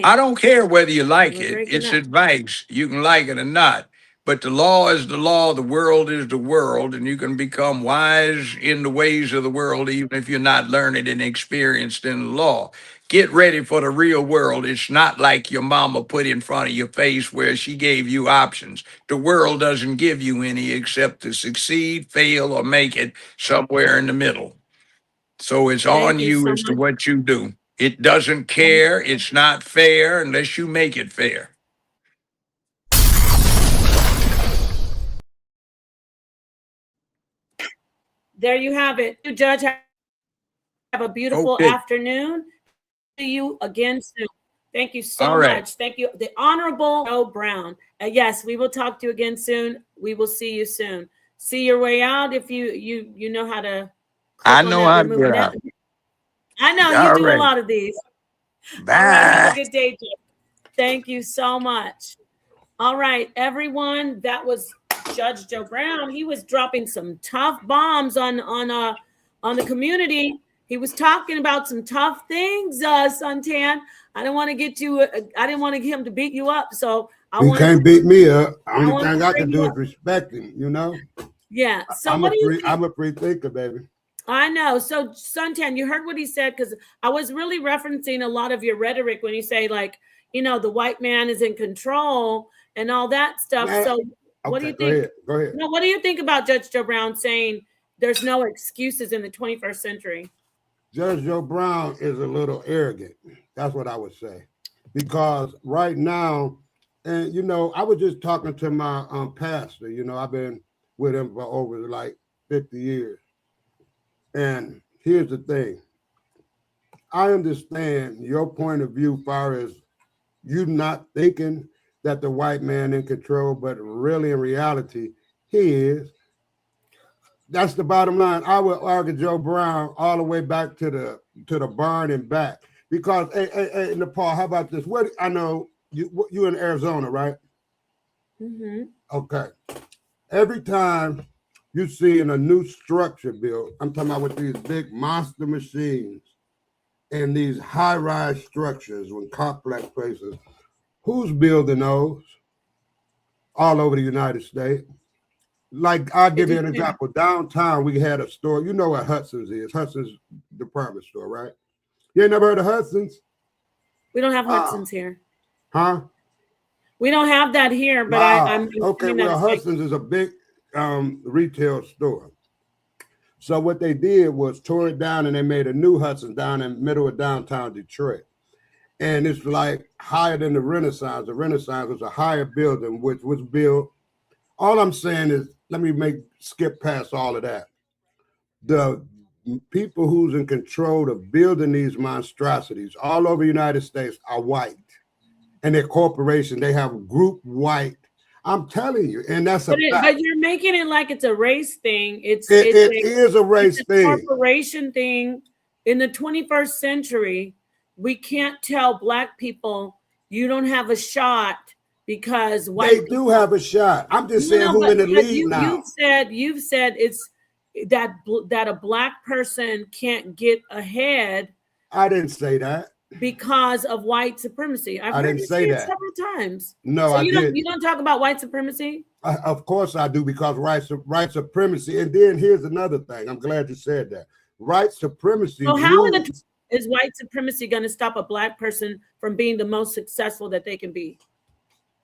[SPEAKER 2] I don't care whether you like it. It's advice. You can like it or not. But the law is the law. The world is the world. And you can become wise in the ways of the world, even if you're not learned and experienced in the law. Get ready for the real world. It's not like your mama put in front of your face where she gave you options. The world doesn't give you any except to succeed, fail, or make it somewhere in the middle. So it's on you as to what you do. It doesn't care. It's not fair unless you make it fair.
[SPEAKER 1] There you have it. You, Judge, have a beautiful afternoon. See you again soon. Thank you so much. Thank you. The Honorable Joe Brown. Yes, we will talk to you again soon. We will see you soon. See your way out if you know how to.
[SPEAKER 2] I know how to get out.
[SPEAKER 1] I know you do a lot of these.
[SPEAKER 2] Bye.
[SPEAKER 1] All right, have a good day, Judge. Thank you so much. All right, everyone. That was Judge Joe Brown. He was dropping some tough bombs on the community. He was talking about some tough things, Suntan. I don't want to get you. I didn't want him to beat you up, so
[SPEAKER 3] you can't beat me up. Only thing I can do is respect him. You know.
[SPEAKER 1] Yeah. So
[SPEAKER 3] I'm a free thinker, baby.
[SPEAKER 1] I know. So Suntan, you heard what he said, because I was really referencing a lot of your rhetoric when you say, like, the white man is in control and all that stuff. So what do you think?
[SPEAKER 3] Go ahead.
[SPEAKER 1] No, what do you think about Judge Joe Brown saying there's no excuses in the 21st century?
[SPEAKER 3] Judge Joe Brown is a little arrogant. That's what I would say. Because right now, and I was just talking to my pastor. I've been with him for over like 50 years. And here's the thing. I understand your point of view as far as you not thinking that the white man in control, but really in reality, he is. That's the bottom line. I would argue Joe Brown all the way back to the barn and back. Because, hey, Napah, how about this? I know you in Arizona, right?
[SPEAKER 1] Mm-hmm.
[SPEAKER 3] Okay. Every time you see in a new structure built, I'm talking about with these big monster machines and these high-rise structures with complex places, who's building those all over the United States? like I'll give you an example. Downtown, we had a store. You know what Hudson's is? Hudson's department store, right? You ain't never heard of Hudson's?
[SPEAKER 1] We don't have Hudson's here.
[SPEAKER 3] Huh?
[SPEAKER 1] We don't have that here, but I'm
[SPEAKER 3] okay. Well, Hudson's is a big retail store. So what they did was tore it down and they made a new Hudson's down in the middle of downtown Detroit. And it's like higher than the Renaissance. The Renaissance was a higher building, which was built. All I'm saying is, let me skip past all of that. The people who's in control of building these monstrosities all over the United States are white. And their corporation, they have group white. I'm telling you, and that's
[SPEAKER 1] but you're making it like it's a race thing. It
[SPEAKER 3] is a race thing.
[SPEAKER 1] Corporation thing. In the 21st century, we can't tell Black people you don't have a shot because white
[SPEAKER 3] they do have a shot. I'm just saying who in the lead now.
[SPEAKER 1] You've said it's that a Black person can't get ahead.
[SPEAKER 3] I didn't say that.
[SPEAKER 1] Because of white supremacy. I
[SPEAKER 3] didn't say that
[SPEAKER 1] several times.
[SPEAKER 3] No,
[SPEAKER 1] so
[SPEAKER 3] I didn't.
[SPEAKER 1] You don't talk about white supremacy?
[SPEAKER 3] Of course I do, because white supremacy. And then here's another thing. I'm glad you said that. White supremacy.
[SPEAKER 1] So how is white supremacy going to stop a Black person from being the most successful that they can be?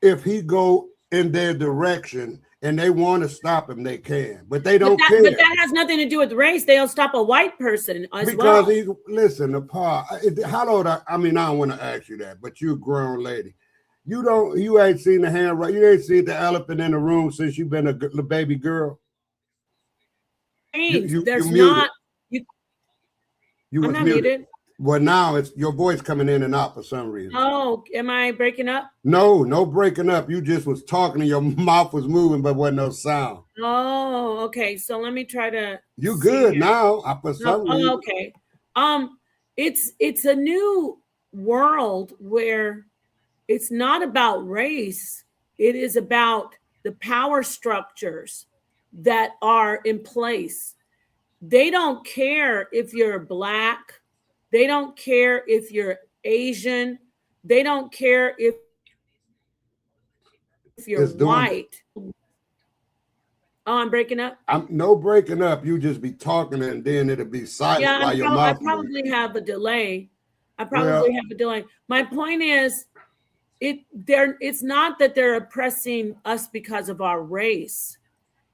[SPEAKER 3] If he go in their direction and they want to stop him, they can, but they don't care.
[SPEAKER 1] But that has nothing to do with race. They'll stop a white person as well.
[SPEAKER 3] Because listen, Napah, how old I mean, I don't want to ask you that, but you're a grown lady. You ain't seen the hand right. You ain't seen the elephant in the room since you've been a baby girl.
[SPEAKER 1] There's not. I'm not muted.
[SPEAKER 3] Well, now it's your voice coming in and out for some reason.
[SPEAKER 1] Oh, am I breaking up?
[SPEAKER 3] No breaking up. You just was talking and your mouth was moving, but wasn't no sound.
[SPEAKER 1] Oh, okay. So let me try to.
[SPEAKER 3] You good now? For some reason.
[SPEAKER 1] Okay. It's a new world where it's not about race. It is about the power structures that are in place. They don't care if you're Black. They don't care if you're Asian. They don't care if you're white. Oh, I'm breaking up?
[SPEAKER 3] I'm no breaking up. You just be talking and then it'll be silent while your mouth.
[SPEAKER 1] I probably have a delay. My point is, it's not that they're oppressing us because of our race.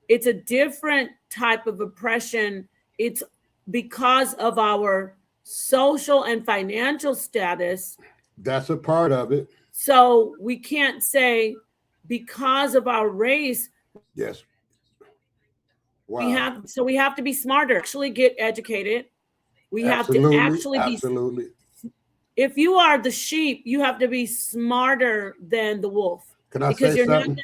[SPEAKER 1] It's a different type of oppression. It's because of our social and financial status.
[SPEAKER 3] That's a part of it.
[SPEAKER 1] So we can't say because of our race.
[SPEAKER 3] Yes. Wow.
[SPEAKER 1] We have to be smarter, actually get educated. We have to actually
[SPEAKER 3] be.
[SPEAKER 1] If you are the sheep, you have to be smarter than the wolf.
[SPEAKER 3] Can I say something?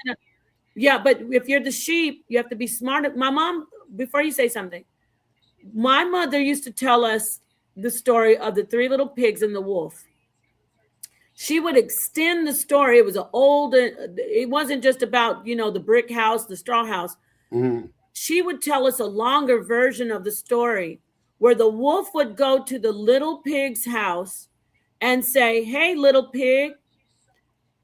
[SPEAKER 1] Yeah, but if you're the sheep, you have to be smarter. My mom, before you say something, my mother used to tell us the story of the 3 little pigs and the wolf. She would extend the story. It was it wasn't just about, the brick house, the straw house.
[SPEAKER 3] Mm-hmm.
[SPEAKER 1] She would tell us a longer version of the story where the wolf would go to the little pig's house and say, "Hey, little pig,"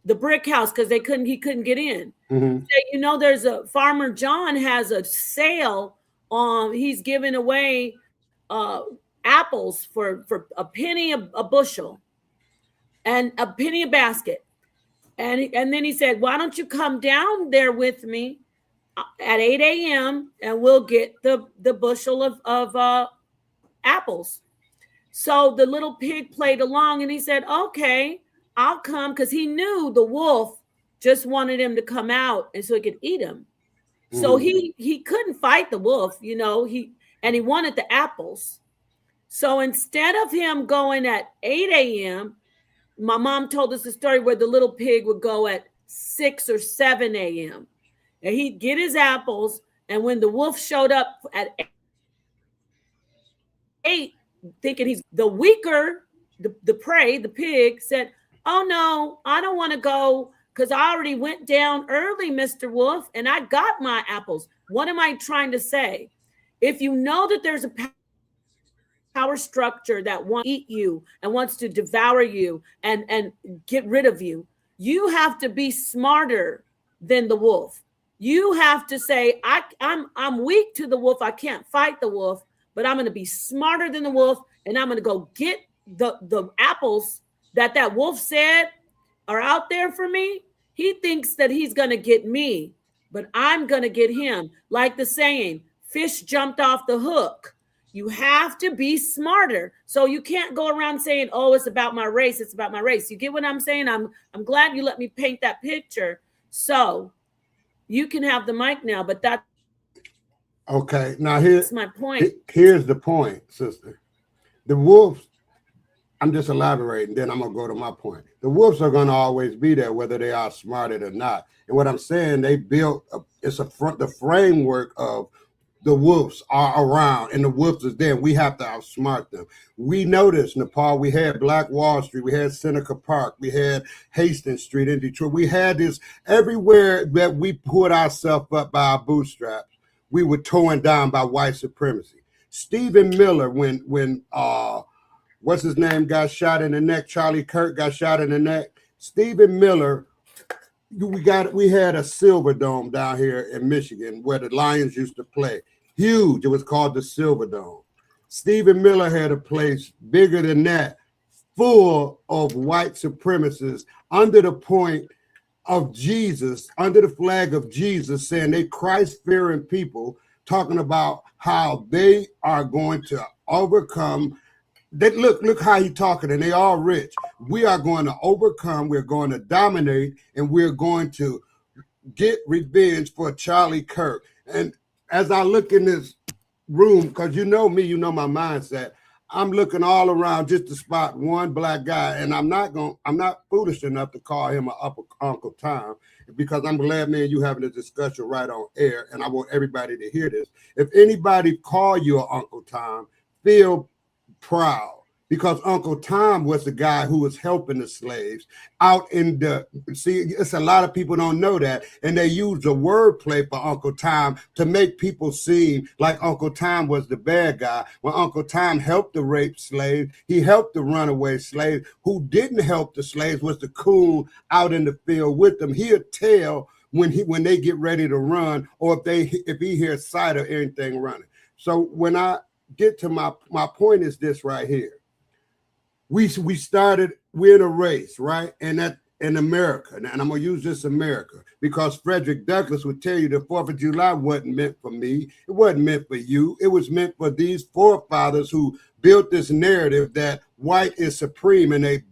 [SPEAKER 1] the brick house, because he couldn't get in.
[SPEAKER 3] Mm-hmm.
[SPEAKER 1] Say, there's a Farmer John has a sale on, he's giving away apples for a penny a bushel and a penny a basket. And then he said, "Why don't you come down there with me at 8 a.m. and we'll get the bushel of apples." So the little pig played along and he said, "Okay, I'll come," because he knew the wolf just wanted him to come out and so he could eat him. Mm-hmm. So he couldn't fight the wolf, he wanted the apples. So instead of him going at 8 a.m., my mom told us a story where the little pig would go at 6 or 7 a.m. and he'd get his apples. And when the wolf showed up at 8, thinking he's the weaker, the prey, the pig said, "Oh no, I don't want to go because I already went down early, Mr. Wolf, and I got my apples." What am I trying to say? If you know that there's a power structure that wants to eat you and wants to devour you and get rid of you, you have to be smarter than the wolf. You have to say, I'm weak to the wolf. I can't fight the wolf, but I'm going to be smarter than the wolf, and I'm going to go get the apples that wolf said are out there for me. He thinks that he's going to get me, but I'm going to get him. Like the saying, fish jumped off the hook. You have to be smarter. So you can't go around saying, oh, it's about my race. It's about my race. You get what I'm saying? I'm glad you let me paint that picture. So you can have the mic now, but that's
[SPEAKER 3] okay. Now here's
[SPEAKER 1] my point.
[SPEAKER 3] Here's the point, sister. The wolves, I'm just elaborating, then I'm gonna go to my point. The wolves are gonna always be there, whether they are smarted or not. And what I'm saying, they built the framework of the wolves are around, and the wolves is there. We have to outsmart them. We noticed, Napah, we had Black Wall Street, we had Seneca Park, we had Hastings Street in Detroit. We had this everywhere that we put ourselves up by our bootstraps. We were torn down by white supremacy. Stephen Miller, when what's his name got shot in the neck, Charlie Kirk got shot in the neck. Stephen Miller, we had a Silver Dome down here in Michigan where the Lions used to play. Huge. It was called the Silver Dome. Stephen Miller had a place bigger than that, full of white supremacists under the point of Jesus, under the flag of Jesus, saying they Christ-fearing people, talking about how they are going to overcome. Look how he talking, and they all rich. We are going to overcome, we're going to dominate, and we're going to get revenge for Charlie Kirk. And as I look in this room, because you know me, you know my mindset, I'm looking all around just to spot one black guy, and I'm not foolish enough to call him an Uncle Tom, because I'm glad, man, you having a discussion right on air, and I want everybody to hear this. If anybody call you an Uncle Tom, feel proud, because Uncle Tom was the guy who was helping the slaves out in the, see, it's a lot of people don't know that, and they use the wordplay for Uncle Tom to make people seem like Uncle Tom was the bad guy, when Uncle Tom helped the raped slaves, he helped the runaway slaves. Who didn't help the slaves was the coon out in the field with them. He'll tell when they get ready to run, or if he hears sight or anything running. So when I get to my point is this right here. We're in a race, right? And that in America, and I'm gonna use this America, because Frederick Douglass would tell you the 4th of July wasn't meant for me, it wasn't meant for you, it was meant for these forefathers who built this narrative that white is supreme, and they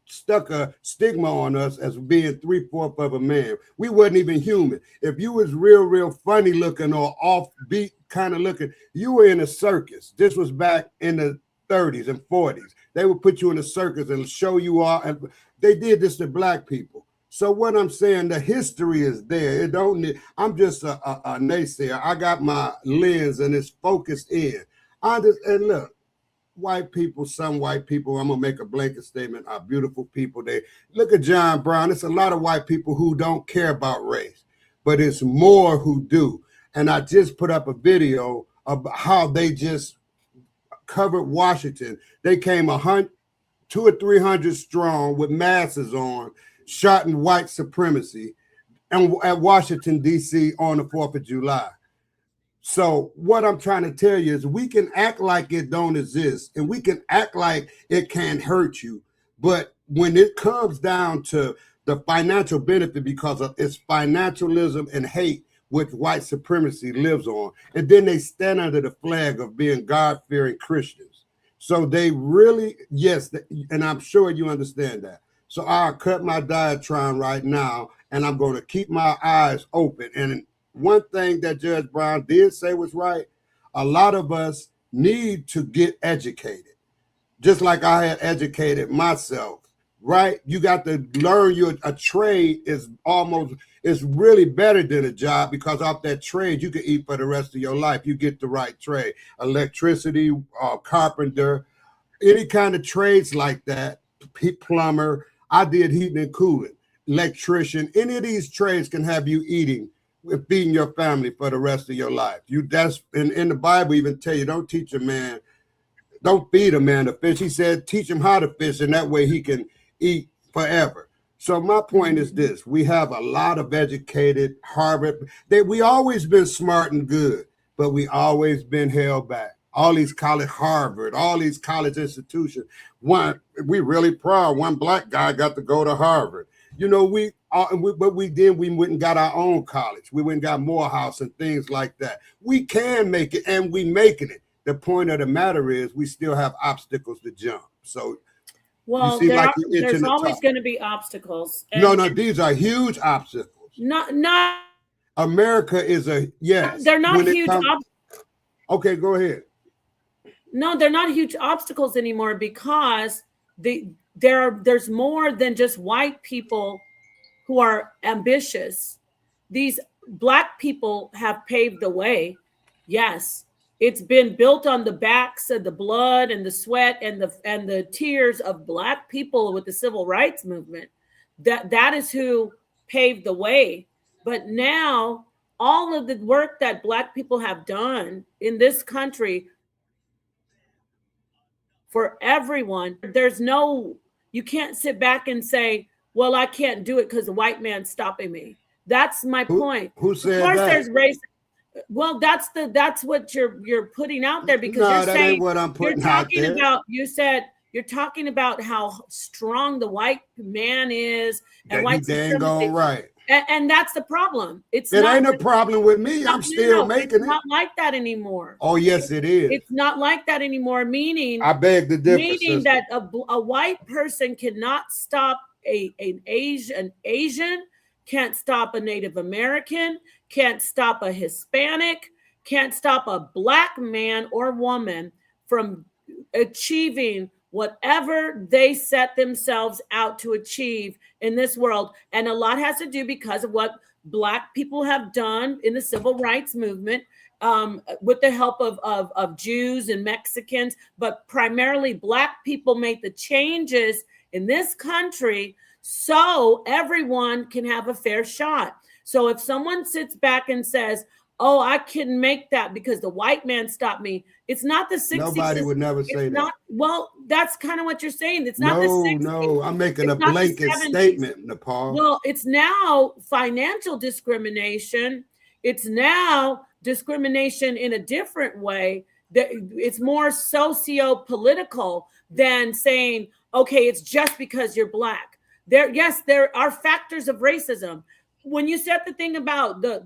[SPEAKER 3] stuck a stigma on us as being 3/4 of a man. We wasn't even human. If you was real funny looking or offbeat kind of looking, you were in a circus. This was back in the 30s and 40s. They would put you in a circus and show you all. And they did this to black people. So what I'm saying, the history is there. It don't need, I'm just a naysayer. I got my lens and it's focused in. And look, white people, some white people, I'm gonna make a blanket statement, are beautiful people. They look at John Brown. It's a lot of white people who don't care about race, but it's more who do. And I just put up a video of how they just covered Washington. They came 200 or 300 strong with masses on, shouting white supremacy and at Washington, D.C. on the 4th of July. So what I'm trying to tell you is we can act like it don't exist, and we can act like it can't hurt you. But when it comes down to the financial benefit, because of its financialism and hate, which white supremacy lives on, and then they stand under the flag of being God-fearing Christians. So they really, yes, and I'm sure you understand that. So I'll cut my diatribe right now, and I'm going to keep my eyes open. And one thing that Judge Brown did say was right. A lot of us need to get educated, just like I had educated myself, right? You got to learn a trade is really better than a job, because off that trade, you can eat for the rest of your life. You get the right trade, electricity, carpenter, any kind of trades like that, plumber. I did heating and cooling, electrician. Any of these trades can have you feeding your family for the rest of your life. That's in the Bible even tell you, don't feed a man to fish. He said, teach him how to fish, and that way he can eat forever. So my point is this: we have a lot of educated Harvard. We always been smart and good, but we always been held back. All these college, Harvard, all these college institutions. We really proud. One black guy got to go to Harvard. You know, we went and got our own college. We went and got Morehouse and things like that. We can make it, and we making it. The point of the matter is, we still have obstacles to jump. So.
[SPEAKER 1] Well, there's always going to be obstacles.
[SPEAKER 3] No, these are huge obstacles.
[SPEAKER 1] Not
[SPEAKER 3] America is yes.
[SPEAKER 1] They're not huge.
[SPEAKER 3] Okay, go ahead.
[SPEAKER 1] No, they're not huge obstacles anymore because there's more than just white people who are ambitious. These black people have paved the way. Yes. It's been built on the backs of the blood and the sweat and the tears of black people with the civil rights movement. That is who paved the way. But now all of the work that black people have done in this country for everyone, you can't sit back and say, well, I can't do it because the white man's stopping me. That's my point.
[SPEAKER 3] Who said that?
[SPEAKER 1] Of course, there's race. Well, that's what you're putting out there because you're
[SPEAKER 3] that
[SPEAKER 1] saying
[SPEAKER 3] ain't what I'm putting out there.
[SPEAKER 1] You're talking about how strong the white man is and white
[SPEAKER 3] supremacy. Right.
[SPEAKER 1] And that's the problem.
[SPEAKER 3] It ain't a problem with me. I'm still making it.
[SPEAKER 1] It's not like that anymore.
[SPEAKER 3] Oh, yes, it is.
[SPEAKER 1] It's not like that anymore. Meaning,
[SPEAKER 3] I beg the difference.
[SPEAKER 1] Meaning that a white person cannot stop an Asian, can't stop a Native American, can't stop a Hispanic, can't stop a black man or woman from achieving whatever they set themselves out to achieve in this world. And a lot has to do because of what black people have done in the civil rights movement, with the help of Jews and Mexicans, but primarily black people made the changes in this country so everyone can have a fair shot. So if someone sits back and says, oh, I couldn't make that because the white man stopped me. It's not the 60s.
[SPEAKER 3] Nobody would never say that.
[SPEAKER 1] Well, that's kind of what you're saying. It's not the 60s.
[SPEAKER 3] No, I'm making a blanket statement, Napah.
[SPEAKER 1] Well, it's now financial discrimination. It's now discrimination in a different way. It's more socio-political than saying, okay, it's just because you're black. There are factors of racism. When you said the thing about the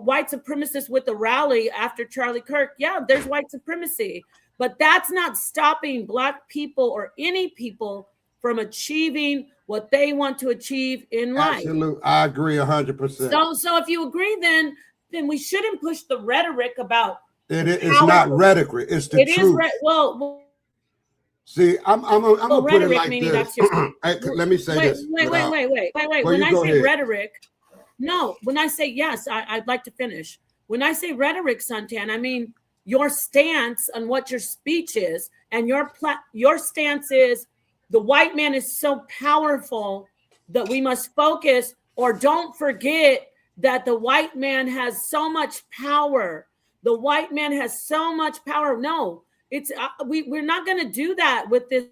[SPEAKER 1] white supremacists with the rally after Charlie Kirk, yeah, there's white supremacy, but that's not stopping black people or any people from achieving what they want to achieve in life.
[SPEAKER 3] Absolutely, I agree 100%.
[SPEAKER 1] So if you agree, then we shouldn't push the rhetoric about
[SPEAKER 3] it's not rhetoric. It's the truth.
[SPEAKER 1] Well,
[SPEAKER 3] see, I'm gonna put it like this. Let me say this.
[SPEAKER 1] Wait. When I say rhetoric, no. When I say yes, I'd like to finish. When I say rhetoric, Suntan, I mean your stance on what your speech is, and your stance is the white man is so powerful that we must focus, or don't forget that the white man has so much power. The white man has so much power. No. It's we're not going to do that with this.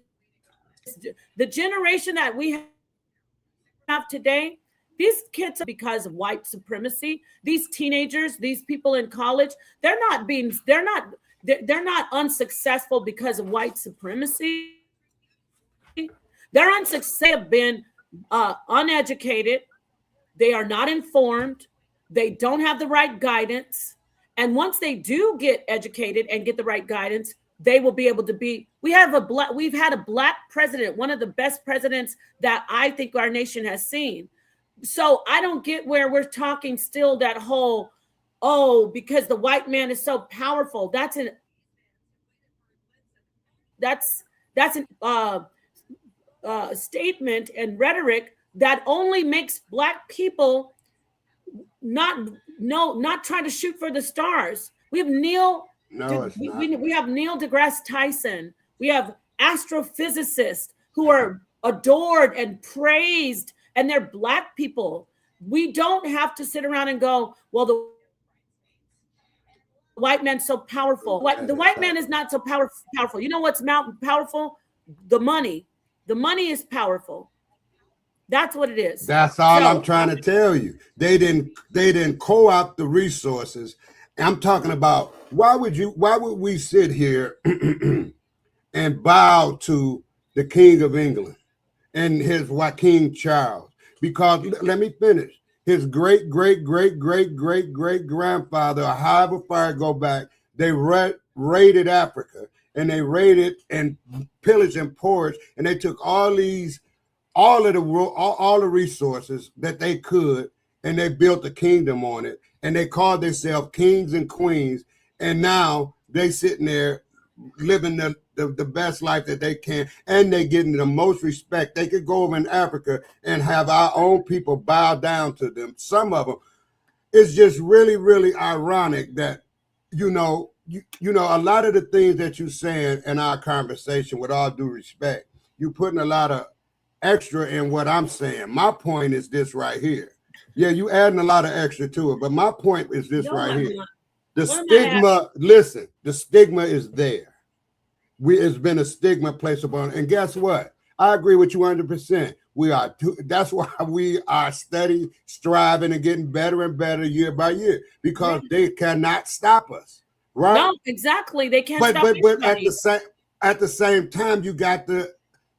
[SPEAKER 1] The generation that we have today, these kids, because of white supremacy, these teenagers, these people in college, they're not unsuccessful because of white supremacy. They're unsuccessful. They have been uneducated. They are not informed. They don't have the right guidance. And once they do get educated and get the right guidance, they will be able to be. We've had a black president, one of the best presidents that I think our nation has seen. So I don't get where we're talking still that whole, because the white man is so powerful. That's an statement and rhetoric that only makes black people not trying to shoot for the stars. We have Neil deGrasse Tyson. We have astrophysicists who are adored and praised, and they're black people. We don't have to sit around and go, well, the white man's so powerful. The white man is not so powerful. You know what's powerful? The money. The money is powerful. That's what it is.
[SPEAKER 3] That's all I'm trying to tell you. They didn't co-opt the resources. I'm talking about why would we sit here and bow to the King of England and his King Charles? Because let me finish. His great grandfather, or however far it go back, they raided Africa, and they raided and pillaged and pillaged, and they took all of the resources that they could, and they built a kingdom on it, and they called themselves kings and queens, and now they sitting there living the best life that they can, and they getting the most respect. They could go over in Africa and have our own people bow down to them. Some of them. It's just really ironic that, you know, a lot of the things that you're saying in our conversation, with all due respect, you're putting a lot of extra in what I'm saying. My point is this right here. Yeah, you adding a lot of extra to it, but my point is this right here. The stigma, listen, the stigma is there. It's been a stigma placed upon, and guess what? I agree with you 100%. That's why we are steady striving and getting better and better year by year, because they cannot stop us. Right?
[SPEAKER 1] No, exactly. They can't stop us.
[SPEAKER 3] But at the same time, you got to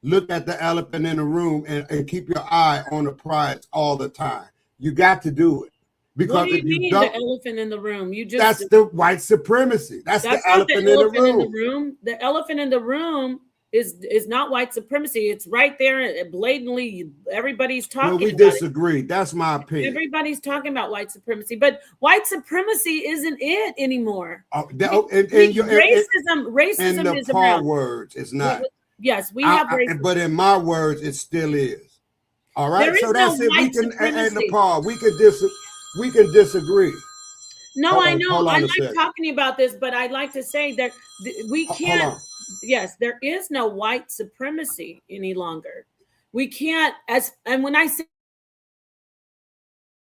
[SPEAKER 3] look at the elephant in the room and keep your eye on the prize all the time. You got to do it. Because
[SPEAKER 1] what do you mean the elephant in the room?
[SPEAKER 3] That's the white supremacy. That's the elephant in the room.
[SPEAKER 1] The elephant in the room is not white supremacy. It's right there blatantly. Everybody's talking about it.
[SPEAKER 3] We disagree. That's my opinion.
[SPEAKER 1] Everybody's talking about white supremacy, but white supremacy isn't it anymore.
[SPEAKER 3] Racism
[SPEAKER 1] in the
[SPEAKER 3] is around. Words, it's not.
[SPEAKER 1] Yes, we have racism.
[SPEAKER 3] But in my words, it still is. All right, so that's it. We can, and Napah, we can disagree.
[SPEAKER 1] No, I know. I like talking about this, but I'd like to say that we can't. Yes, there is no white supremacy any longer. We can't, and when I say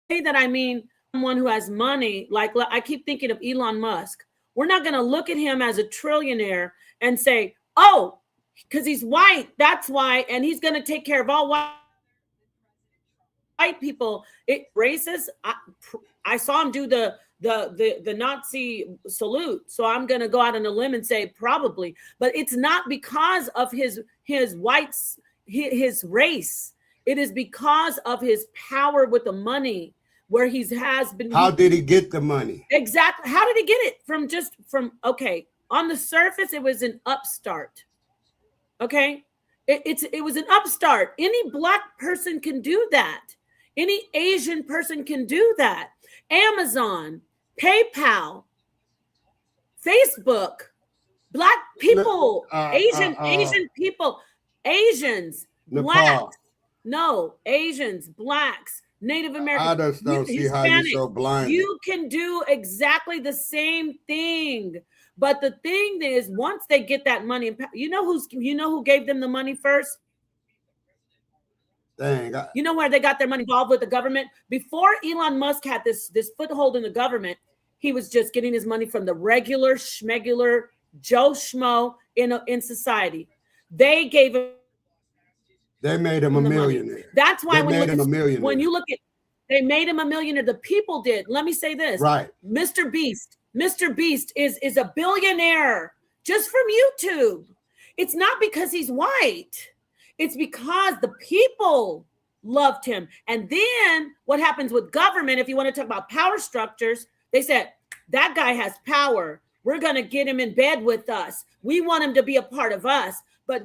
[SPEAKER 1] that, I mean someone who has money. Like I keep thinking of Elon Musk. We're not going to look at him as a trillionaire and say, "Oh, because he's white, that's why," and he's going to take care of all white people. Racist. I saw him do the Nazi salute, so I'm going to go out on a limb and say probably, but it's not because of his whites, his race. It is because of his power with the money, where has been.
[SPEAKER 3] How did he get the money?
[SPEAKER 1] Exactly. How did he get it? From okay, on the surface, it was an upstart. Okay, it was an upstart. Any black person can do that. Any Asian person can do that. Amazon, PayPal, Facebook, black people, Asian people, Asians, blacks, Asians, blacks, Native Americans.
[SPEAKER 3] I just don't see how you're so blind.
[SPEAKER 1] You can do exactly the same thing, but the thing is, once they get that money, you know who gave them the money first?
[SPEAKER 3] Dang.
[SPEAKER 1] You know where they got their money? Involved with the government. Before Elon Musk had this foothold in the government, he was just getting his money from the regular schmegular Joe Schmo in society. They gave him.
[SPEAKER 3] They made him a millionaire.
[SPEAKER 1] Money. That's why when you look at, they made him a millionaire. The people did. Let me say this.
[SPEAKER 3] Right.
[SPEAKER 1] Mr. Beast is a billionaire just from YouTube. It's not because he's white. It's because the people loved him. And then what happens with government, if you want to talk about power structures, they said, that guy has power. We're going to get him in bed with us. We want him to be a part of us. But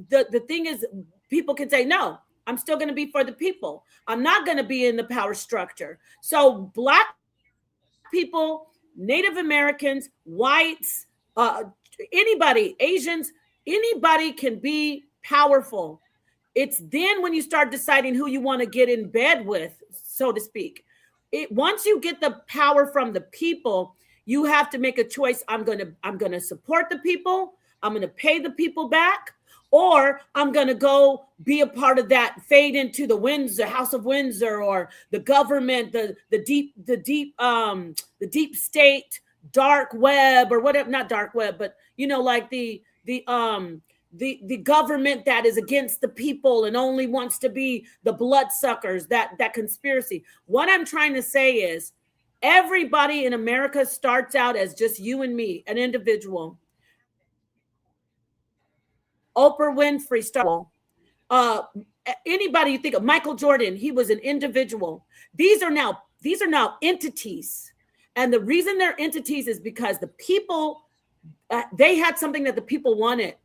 [SPEAKER 1] the thing is, people can say, no, I'm still going to be for the people. I'm not going to be in the power structure. So black people, Native Americans, whites, anybody, Asians, anybody can be powerful. It's then when you start deciding who you want to get in bed with, so to speak. Once you get the power from the people, you have to make a choice. I'm gonna support the people. I'm gonna pay the people back, or I'm gonna go be a part of that, fade into the Windsor, House of Windsor, or the government, the deep state, dark web, or whatever. Not dark web, but like the the government that is against the people and only wants to be the bloodsuckers, that conspiracy. What I'm trying to say is everybody in America starts out as just you and me, an individual. Oprah Winfrey started. Anybody you think of, Michael Jordan, he was an individual. These are now entities. And the reason they're entities is because the people, they had something that the people wanted.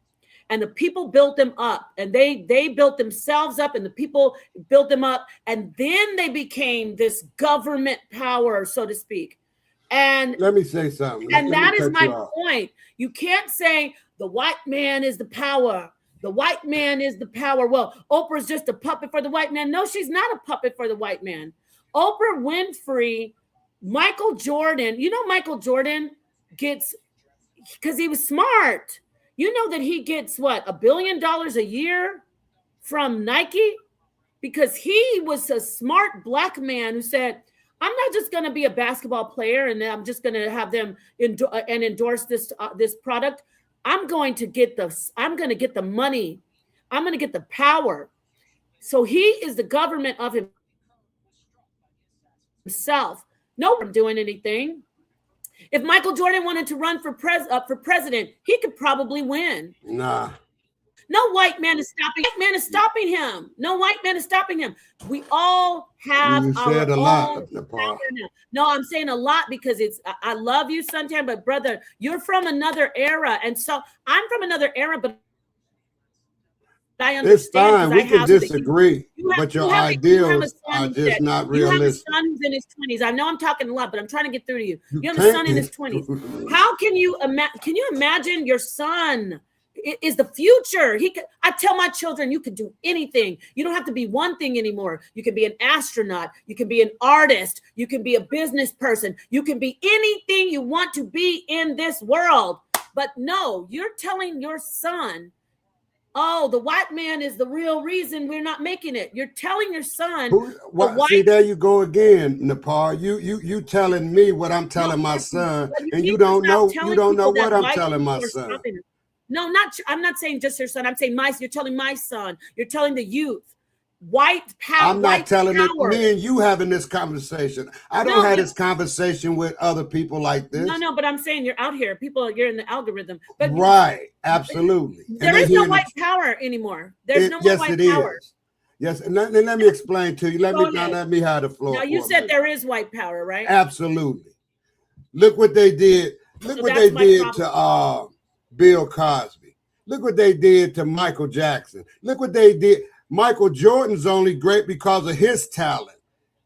[SPEAKER 1] And the people built them up, and they built themselves up, and the people built them up, and then they became this government power, so to speak. And
[SPEAKER 3] let me say something.
[SPEAKER 1] And that is my point. You can't say the white man is the power. The white man is the power. Well, Oprah's just a puppet for the white man. No, she's not a puppet for the white man. Oprah Winfrey, Michael Jordan. You know, Michael Jordan gets, because he was smart. You know that he gets what, $1 billion a year from Nike? Because he was a smart black man who said, I'm not just going to be a basketball player and I'm just going to have them endorse this product. I'm going to get the money. I'm going to get the power. So he is the government of himself. No one doing anything. If Michael Jordan wanted to run for president, he could probably win.
[SPEAKER 3] Nah.
[SPEAKER 1] No white man is stopping him. No white man is stopping him. We all have our own power now. No, I'm saying a lot because I love you, Suntan, but brother, you're from another era. And so I'm from another era, but I understand.
[SPEAKER 3] It's fine. We can disagree, but your ideals are just not realistic.
[SPEAKER 1] You have a son who's in his 20s. I know I'm talking a lot, but I'm trying to get through to you. You have a son in his 20s. How can you imagine your son is the future? I tell my children, you could do anything. You don't have to be one thing anymore. You can be an astronaut. You can be an artist. You can be a business person. You can be anything you want to be in this world. But no, you're telling your son, oh, the white man is the real reason we're not making it. You're telling your son.
[SPEAKER 3] See, there you go again, Napah. You telling me what I'm telling my son, and you don't know what I'm telling my son.
[SPEAKER 1] No, I'm not saying just your son. I'm saying you're telling my son. You're telling the youth. White power.
[SPEAKER 3] I'm not telling it. Me and you having this conversation. I don't have this conversation with other people like this.
[SPEAKER 1] No, but I'm saying you're out here. You're in the algorithm. But
[SPEAKER 3] right, absolutely.
[SPEAKER 1] There is no white power anymore. There's no more white power.
[SPEAKER 3] Yes, and let me explain to you. Let me have the floor.
[SPEAKER 1] Now you said there is white power, right?
[SPEAKER 3] Absolutely. Look what they did. Look what they did to Bill Cosby. Look what they did to Michael Jackson. Look what they did. Michael Jordan's only great because of his talent.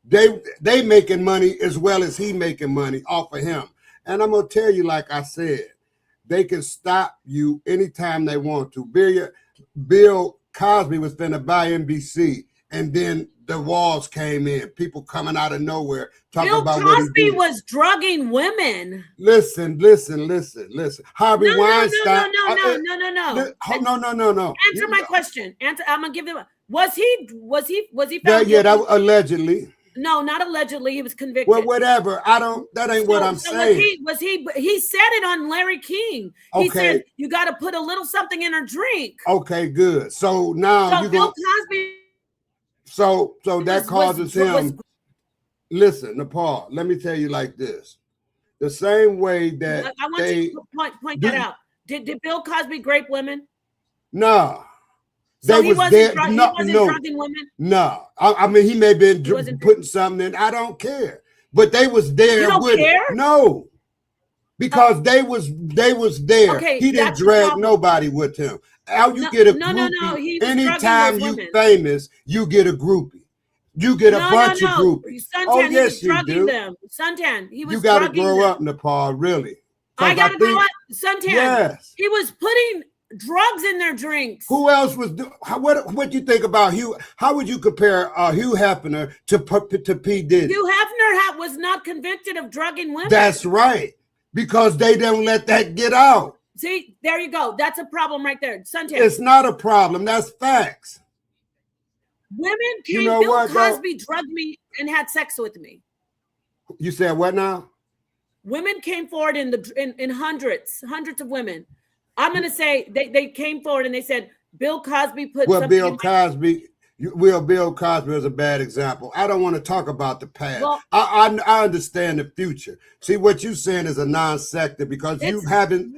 [SPEAKER 3] They making money as well as he making money off of him. And I'm gonna tell you, like I said, they can stop you anytime they want to. Bill Cosby was finna buy NBC, and then the walls came in. People coming out of nowhere talking about what he did.
[SPEAKER 1] Bill Cosby was drugging women.
[SPEAKER 3] Listen. Harvey Weinstein. No.
[SPEAKER 1] Answer my question. I'm gonna give them. Was he found
[SPEAKER 3] guilty? That allegedly.
[SPEAKER 1] No, not allegedly. He was convicted.
[SPEAKER 3] Well, whatever. That ain't what I'm saying.
[SPEAKER 1] He said it on Larry King. He said you got to put a little something in her drink.
[SPEAKER 3] Okay, good. So now you
[SPEAKER 1] Bill Cosby.
[SPEAKER 3] So that causes him. Listen, Napah, let me tell you like this. The same way that
[SPEAKER 1] I want you to point that out. Did Bill Cosby grape women?
[SPEAKER 3] No.
[SPEAKER 1] So he wasn't drugging women?
[SPEAKER 3] No. I mean, he may have been putting something in. I don't care. But they was there.
[SPEAKER 1] You don't care?
[SPEAKER 3] No. Because they was there. Okay, he didn't drag nobody with him. How you get a groupie? Anytime you famous, you get a groupie. You get a bunch of groupies.
[SPEAKER 1] Suntan, yes, you do. Them. Suntan, he was.
[SPEAKER 3] You got to grow up, Napah. Really.
[SPEAKER 1] I got to grow up, Suntan.
[SPEAKER 3] Yes.
[SPEAKER 1] He was putting drugs in their drinks.
[SPEAKER 3] Who else was? What do you think about Hugh? How would you compare Hugh Hefner to P. Diddy?
[SPEAKER 1] Hugh Hefner was not convicted of drugging women.
[SPEAKER 3] That's right, because they don't let that get out.
[SPEAKER 1] See, there you go. That's a problem right there, Suntan.
[SPEAKER 3] It's not a problem. That's facts.
[SPEAKER 1] Women came. Bill Cosby drugged me and had sex with me.
[SPEAKER 3] You said what now?
[SPEAKER 1] Women came forward in hundreds of women. I'm going to say they came forward and they said Bill Cosby put
[SPEAKER 3] Well,
[SPEAKER 1] something.
[SPEAKER 3] Bill Cosby is a bad example. I don't want to talk about the past.
[SPEAKER 1] Well,
[SPEAKER 3] I understand the future. See, what you're saying is a non-sector because you haven't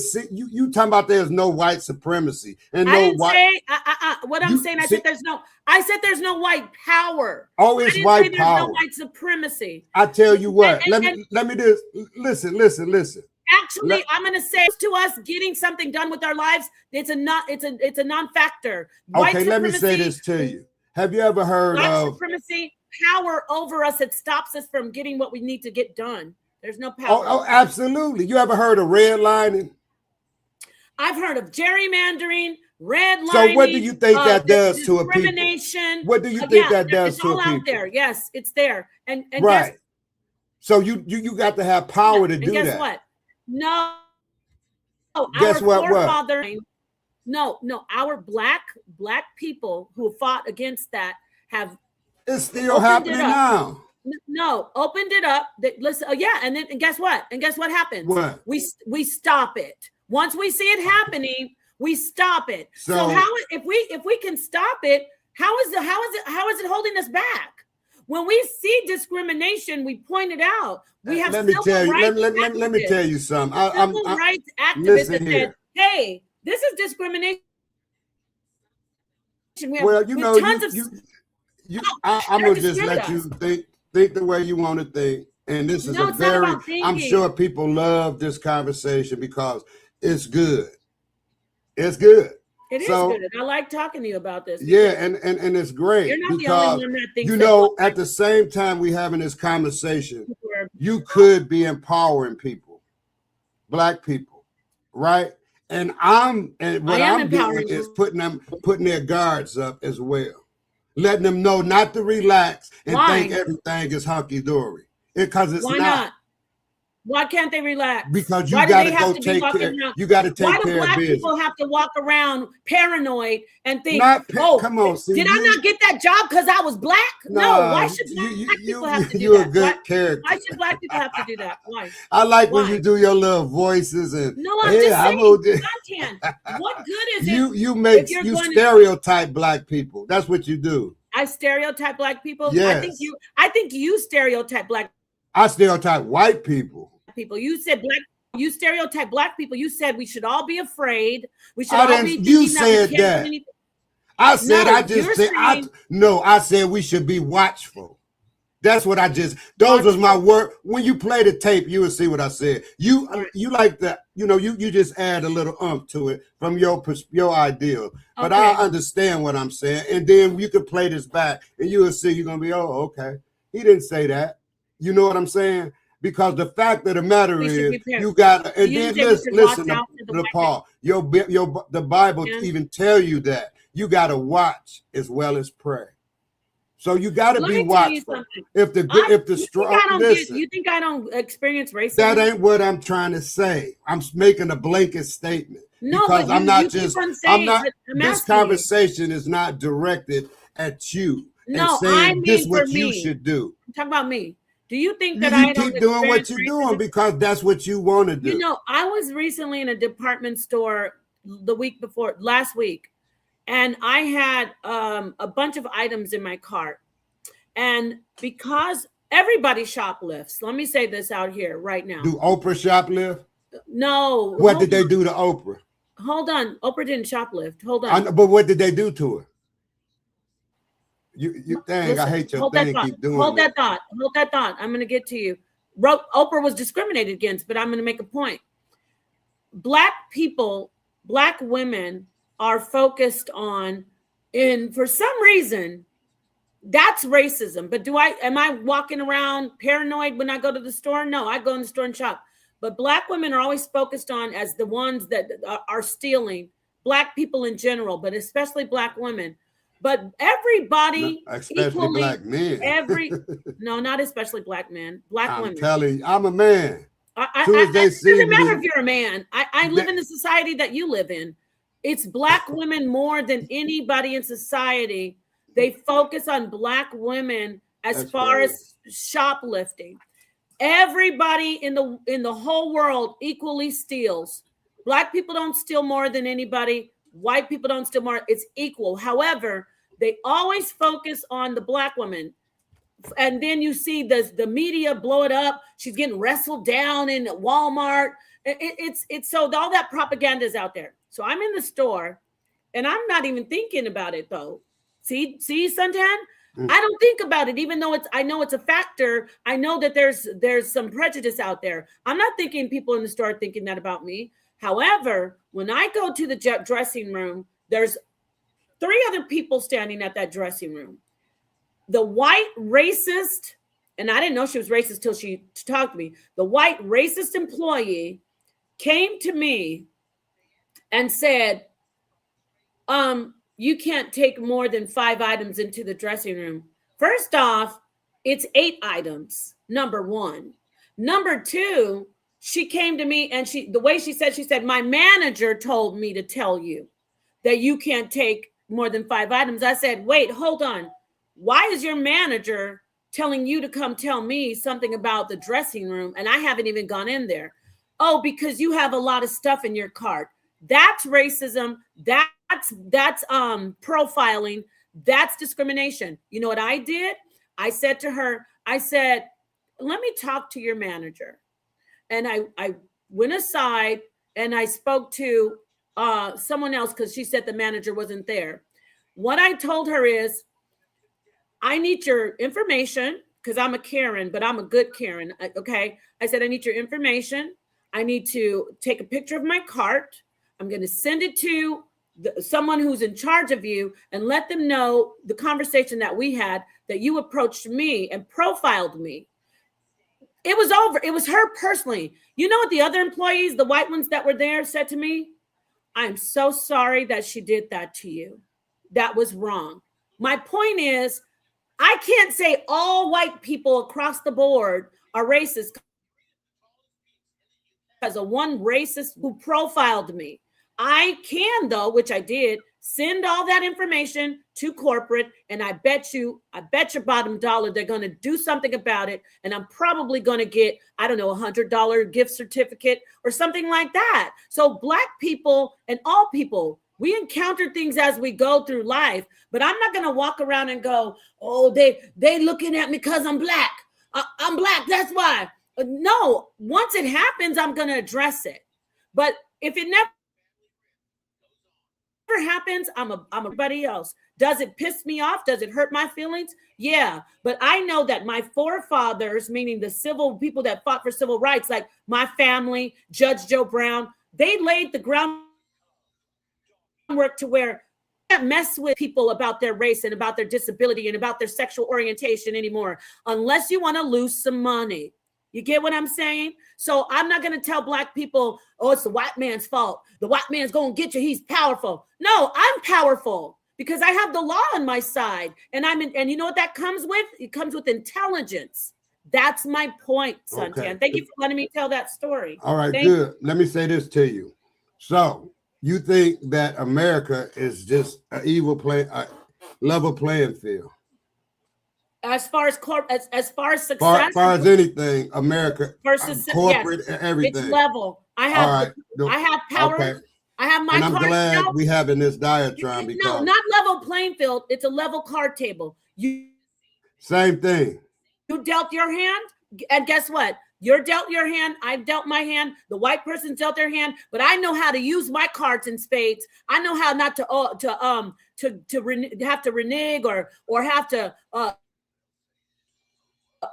[SPEAKER 3] seen you talking about there's no white supremacy and
[SPEAKER 1] I
[SPEAKER 3] no
[SPEAKER 1] didn't
[SPEAKER 3] white.
[SPEAKER 1] say what I'm saying. I said there's no white power.
[SPEAKER 3] Oh, it's white power.
[SPEAKER 1] There's no white supremacy.
[SPEAKER 3] I tell you what. Let me just listen.
[SPEAKER 1] Actually, I'm going to say to us getting something done with our lives, it's a non-factor.
[SPEAKER 3] Okay, let me say this to you. Have you ever heard of
[SPEAKER 1] supremacy, power over us that stops us from getting what we need to get done? There's no power.
[SPEAKER 3] Oh, absolutely. You ever heard of redlining?
[SPEAKER 1] I've heard of gerrymandering, redlining.
[SPEAKER 3] So what do you think that does to a people?
[SPEAKER 1] Discrimination.
[SPEAKER 3] What do you think that does to a people?
[SPEAKER 1] It's all out there. Yes, it's there. And
[SPEAKER 3] right. So you got to have power to do that.
[SPEAKER 1] Guess what? No.
[SPEAKER 3] Guess what?
[SPEAKER 1] No, our black people who fought against that have.
[SPEAKER 3] It's still happening now.
[SPEAKER 1] No, opened it up. Listen, and guess what? And guess what happens?
[SPEAKER 3] What?
[SPEAKER 1] We stop it. Once we see it happening, we stop it. So how if we can stop it, how is it holding us back? When we see discrimination, we point it out. We have
[SPEAKER 3] let me tell you something.
[SPEAKER 1] Civil rights activists that said, "Hey, this is discrimination."
[SPEAKER 3] Well, you know, I'm gonna just let you think the way you want to think. And this is I'm sure people love this conversation because it's good. It's good.
[SPEAKER 1] It is good. I like talking to you about this.
[SPEAKER 3] Yeah, and it's great.
[SPEAKER 1] You're not
[SPEAKER 3] because,
[SPEAKER 1] the only one that thinks
[SPEAKER 3] at the same time we having this conversation, you could be empowering people, black people, right? And what I'm doing is putting their guards up as well, letting them know not to relax and think everything is hunky dory. Because it's not.
[SPEAKER 1] Why can't they relax?
[SPEAKER 3] Because you got to go take care. You got to take care of business. Why do black
[SPEAKER 1] people have to walk around paranoid and think,
[SPEAKER 3] come on,
[SPEAKER 1] did I not get that job because I was black? No. Why should black people have to do that?
[SPEAKER 3] You're a good character.
[SPEAKER 1] Why should black people have to do that? Why?
[SPEAKER 3] I like when you do your little voices and
[SPEAKER 1] I'm just saying content. What good is it?
[SPEAKER 3] You stereotype black people. That's what you do.
[SPEAKER 1] I stereotype black people.
[SPEAKER 3] Yes.
[SPEAKER 1] I think you stereotype black.
[SPEAKER 3] I stereotype white people.
[SPEAKER 1] You said black. You stereotype black people. You said we should all be afraid. We should all be.
[SPEAKER 3] You said that. I said. I said we should be watchful. That's what those was my word. When you play the tape, you will see what I said. You like that. You just add a little to it from your ideal. But I understand what I'm saying, and then you can play this back, and you will see. You're gonna be, okay. He didn't say that. You know what I'm saying? Because the fact of the matter is, you got to, and then listen to Paul. The Bible even tell you that you got to watch as well as pray. So you got to be watchful. If the strong, listen.
[SPEAKER 1] You think I don't experience racism?
[SPEAKER 3] That ain't what I'm trying to say. I'm making a blanket statement.
[SPEAKER 1] No,
[SPEAKER 3] because this conversation is not directed at you.
[SPEAKER 1] No,
[SPEAKER 3] saying this is what you should do.
[SPEAKER 1] Talk about me. Do you think that
[SPEAKER 3] you keep doing what you're doing because that's what you want to do?
[SPEAKER 1] I was recently in a department store last week, and I had a bunch of items in my cart. And because everybody shoplifts, let me say this out here right now.
[SPEAKER 3] Do Oprah shoplift?
[SPEAKER 1] No.
[SPEAKER 3] What did they do to Oprah?
[SPEAKER 1] Hold on. Oprah didn't shoplift. Hold on.
[SPEAKER 3] But what did they do to her? Listen, I hate your thing. Keep doing
[SPEAKER 1] Hold that thought. I'm going to get to you. Oprah was discriminated against, but I'm going to make a point. Black people, black women are focused on, for some reason, that's racism. But am I walking around paranoid when I go to the store? No, I go in the store and shop. But black women are always focused on as the ones that are stealing. Black people in general, but especially black women. But everybody,
[SPEAKER 3] especially black men.
[SPEAKER 1] No, not especially black men. Black women.
[SPEAKER 3] I'm telling you, I'm a man.
[SPEAKER 1] It doesn't matter if you're a man. I live in the society that you live in. It's black women more than anybody in society. They focus on black women as far as shoplifting. Everybody in the whole world equally steals. Black people don't steal more than anybody. White people don't steal more. It's equal. However, they always focus on the Black woman. And then you see the media blow it up. She's getting wrestled down in Walmart. It's so all that propaganda is out there. So I'm in the store and I'm not even thinking about it though. See, Suntan? I don't think about it, even though I know it's a factor. I know that there's some prejudice out there. I'm not thinking people in the store thinking that about me. However, when I go to the dressing room, there's 3 other people standing at that dressing room. The white racist, and I didn't know she was racist till she talked to me. The white racist employee came to me and said, you can't take more than 5 items into the dressing room. First off, it's 8 items, number 1. Number 2, she came to me and the way she said, my manager told me to tell you that you can't take more than 5 items. I said, wait, hold on. Why is your manager telling you to come tell me something about the dressing room and I haven't even gone in there? Oh, because you have a lot of stuff in your cart. That's racism. That's profiling. That's discrimination. You know what I did? I said to her, let me talk to your manager. And I went aside and I spoke to someone else because she said the manager wasn't there. What I told her is, I need your information because I'm a Karen, but I'm a good Karen. Okay. I said, I need your information. I need to take a picture of my cart. I'm going to send it to someone who's in charge of you and let them know the conversation that we had, that you approached me and profiled me. It was over. It was her personally. You know what the other employees, the white ones that were there, said to me? I'm so sorry that she did that to you. That was wrong. My point is, I can't say all white people across the board are racist because of one racist who profiled me. I can, though, which I did, send all that information to corporate, and I bet your bottom dollar they're going to do something about it, and I'm probably going to get, I don't know, $100 gift certificate or something like that. So Black people and all people, we encounter things as we go through life, but I'm not going to walk around and go, oh, they looking at me because I'm Black. I'm Black, that's why. No, once it happens, I'm going to address it. But if it never happens, I'm everybody else. Does it piss me off? Does it hurt my feelings? Yeah, but I know that my forefathers, meaning the civil people that fought for civil rights, like my family, Judge Joe Brown, they laid the groundwork to where you can't mess with people about their race and about their disability and about their sexual orientation anymore, unless you want to lose some money. You get what I'm saying? So I'm not going to tell Black people, oh, it's the white man's fault. The white man's going to get you. He's powerful. No, I'm powerful because I have the law on my side. And and you know what that comes with? It comes with intelligence. That's my point, Suntan. Okay. Thank you for letting me tell that story.
[SPEAKER 3] All right, good. Let me say this to you. So you think that America is just an level playing field?
[SPEAKER 1] As far as success,
[SPEAKER 3] as far as anything, America versus corporate, yes, everything.
[SPEAKER 1] It's level. I have power. Okay. I have my.
[SPEAKER 3] And I'm glad we having this diatribe because
[SPEAKER 1] no, not level playing field. It's a level card table.
[SPEAKER 3] Same thing.
[SPEAKER 1] You dealt your hand, and guess what? You're dealt your hand. I dealt my hand. The white person dealt their hand, but I know how to use my cards and spades. I know how not to have to renege or have to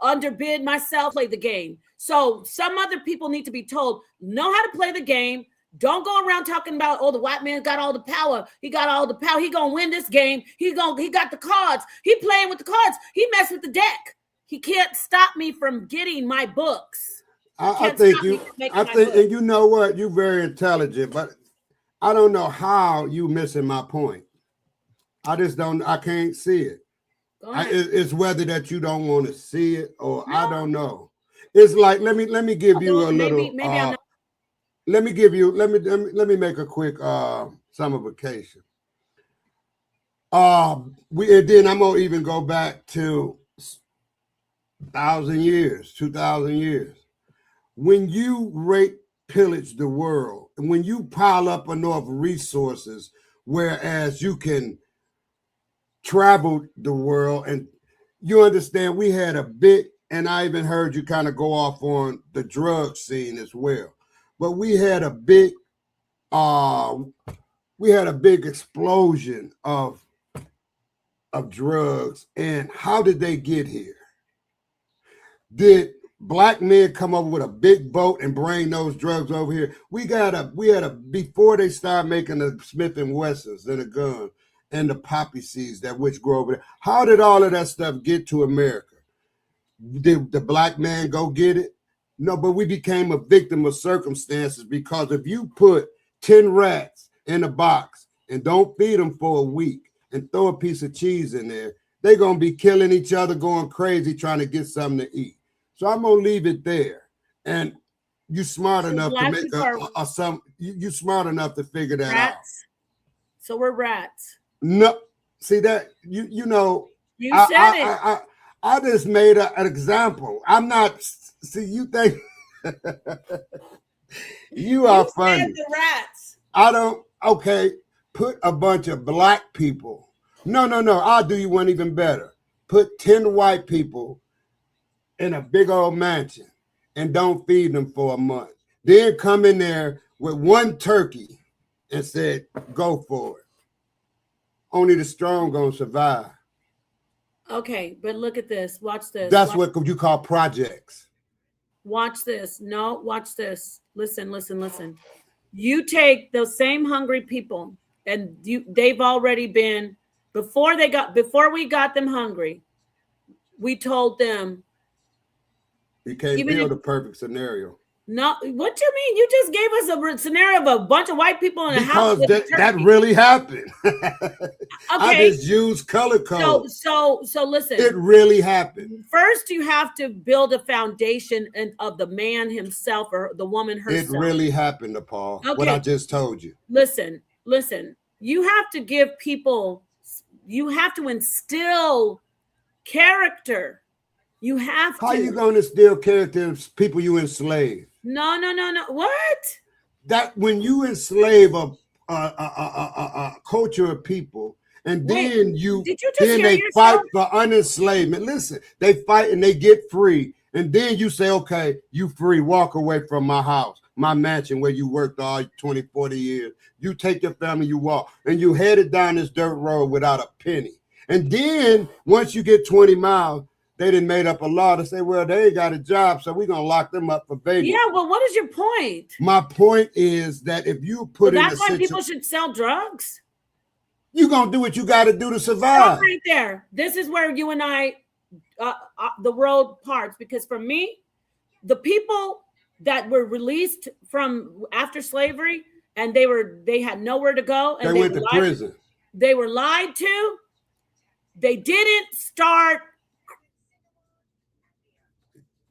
[SPEAKER 1] underbid myself, play the game. So some other people need to be told, know how to play the game. Don't go around talking about, oh, the white man got all the power. He got all the power. He gonna win this game. He got the cards. He playing with the cards. He messed with the deck. He can't stop me from getting my books.
[SPEAKER 3] I think, and you know what? You're very intelligent, but I don't know how you missing my point. I can't see it. It's whether that you don't want to see it or no. I don't know. It's like let me give you a little. Let me make a quick summification. And then I'm gonna even go back to 1,000 years, 2,000 years. When you rape pillage the world. And when you pile up enough resources, whereas you can travel the world, and you understand we had a big, and I even heard you kind of go off on the drug scene as well, but we had a big explosion of drugs. And how did they get here? Did black men come over with a big boat and bring those drugs over here? We had a before they started making the Smith and Wessons and the gun and the poppy seeds that which grow over there. How did all of that stuff get to America? Did the black man go get it? No, but we became a victim of circumstances, because if you put 10 rats in a box and don't feed them for a week and throw a piece of cheese in there, they're going to be killing each other, going crazy, trying to get something to eat. So I'm going to leave it there. And you smart enough to make you smart enough to figure that out.
[SPEAKER 1] So we're rats.
[SPEAKER 3] No, see that, you know.
[SPEAKER 1] You said it.
[SPEAKER 3] I just made an example. I'm not, see, you think, you are funny.
[SPEAKER 1] Said the rats.
[SPEAKER 3] I don't, okay, put a bunch of black people. No, I'll do you one even better. Put 10 white people in a big old mansion and don't feed them for a month. Then come in there with one turkey and said, go for it. Only the strong gonna survive.
[SPEAKER 1] Okay, but look at this. Watch this.
[SPEAKER 3] That's what you call projects.
[SPEAKER 1] Watch this. No, watch this. Listen. You take those same hungry people, and they've already been, before we got them hungry, we told them.
[SPEAKER 3] You can't build a perfect scenario.
[SPEAKER 1] No, what do you mean? You just gave us a scenario of a bunch of white people in a house.
[SPEAKER 3] Because that really happened. Okay. I just used color code.
[SPEAKER 1] So listen.
[SPEAKER 3] It really happened.
[SPEAKER 1] First, you have to build a foundation of the man himself or the woman herself.
[SPEAKER 3] It really happened, Paul. Okay. What I just told you.
[SPEAKER 1] Listen. You have to give people. You have to instill character. You have to.
[SPEAKER 3] How are you going to instill character in people you enslave?
[SPEAKER 1] No. What?
[SPEAKER 3] That when you enslave a culture of people, and then they fight for unenslavement. Listen, they fight and they get free, and then you say, okay, you free, walk away from my house, my mansion where you worked all 20, 40 years. You take your family, you walk, and you headed down this dirt road without a penny. And then once you get 20 miles, they didn't made up a law to say, well, they ain't got a job, so we're going to lock them up for vagrancy.
[SPEAKER 1] Yeah, well, what is your point?
[SPEAKER 3] My point is that if you put in
[SPEAKER 1] that's why people should sell drugs.
[SPEAKER 3] You're going to do what you got to do to survive.
[SPEAKER 1] Stop right there. This is where you and I, the road parts. Because for me, the people that were released from after slavery, and they had nowhere to go. And
[SPEAKER 3] they went to prison.
[SPEAKER 1] They were lied to. They didn't start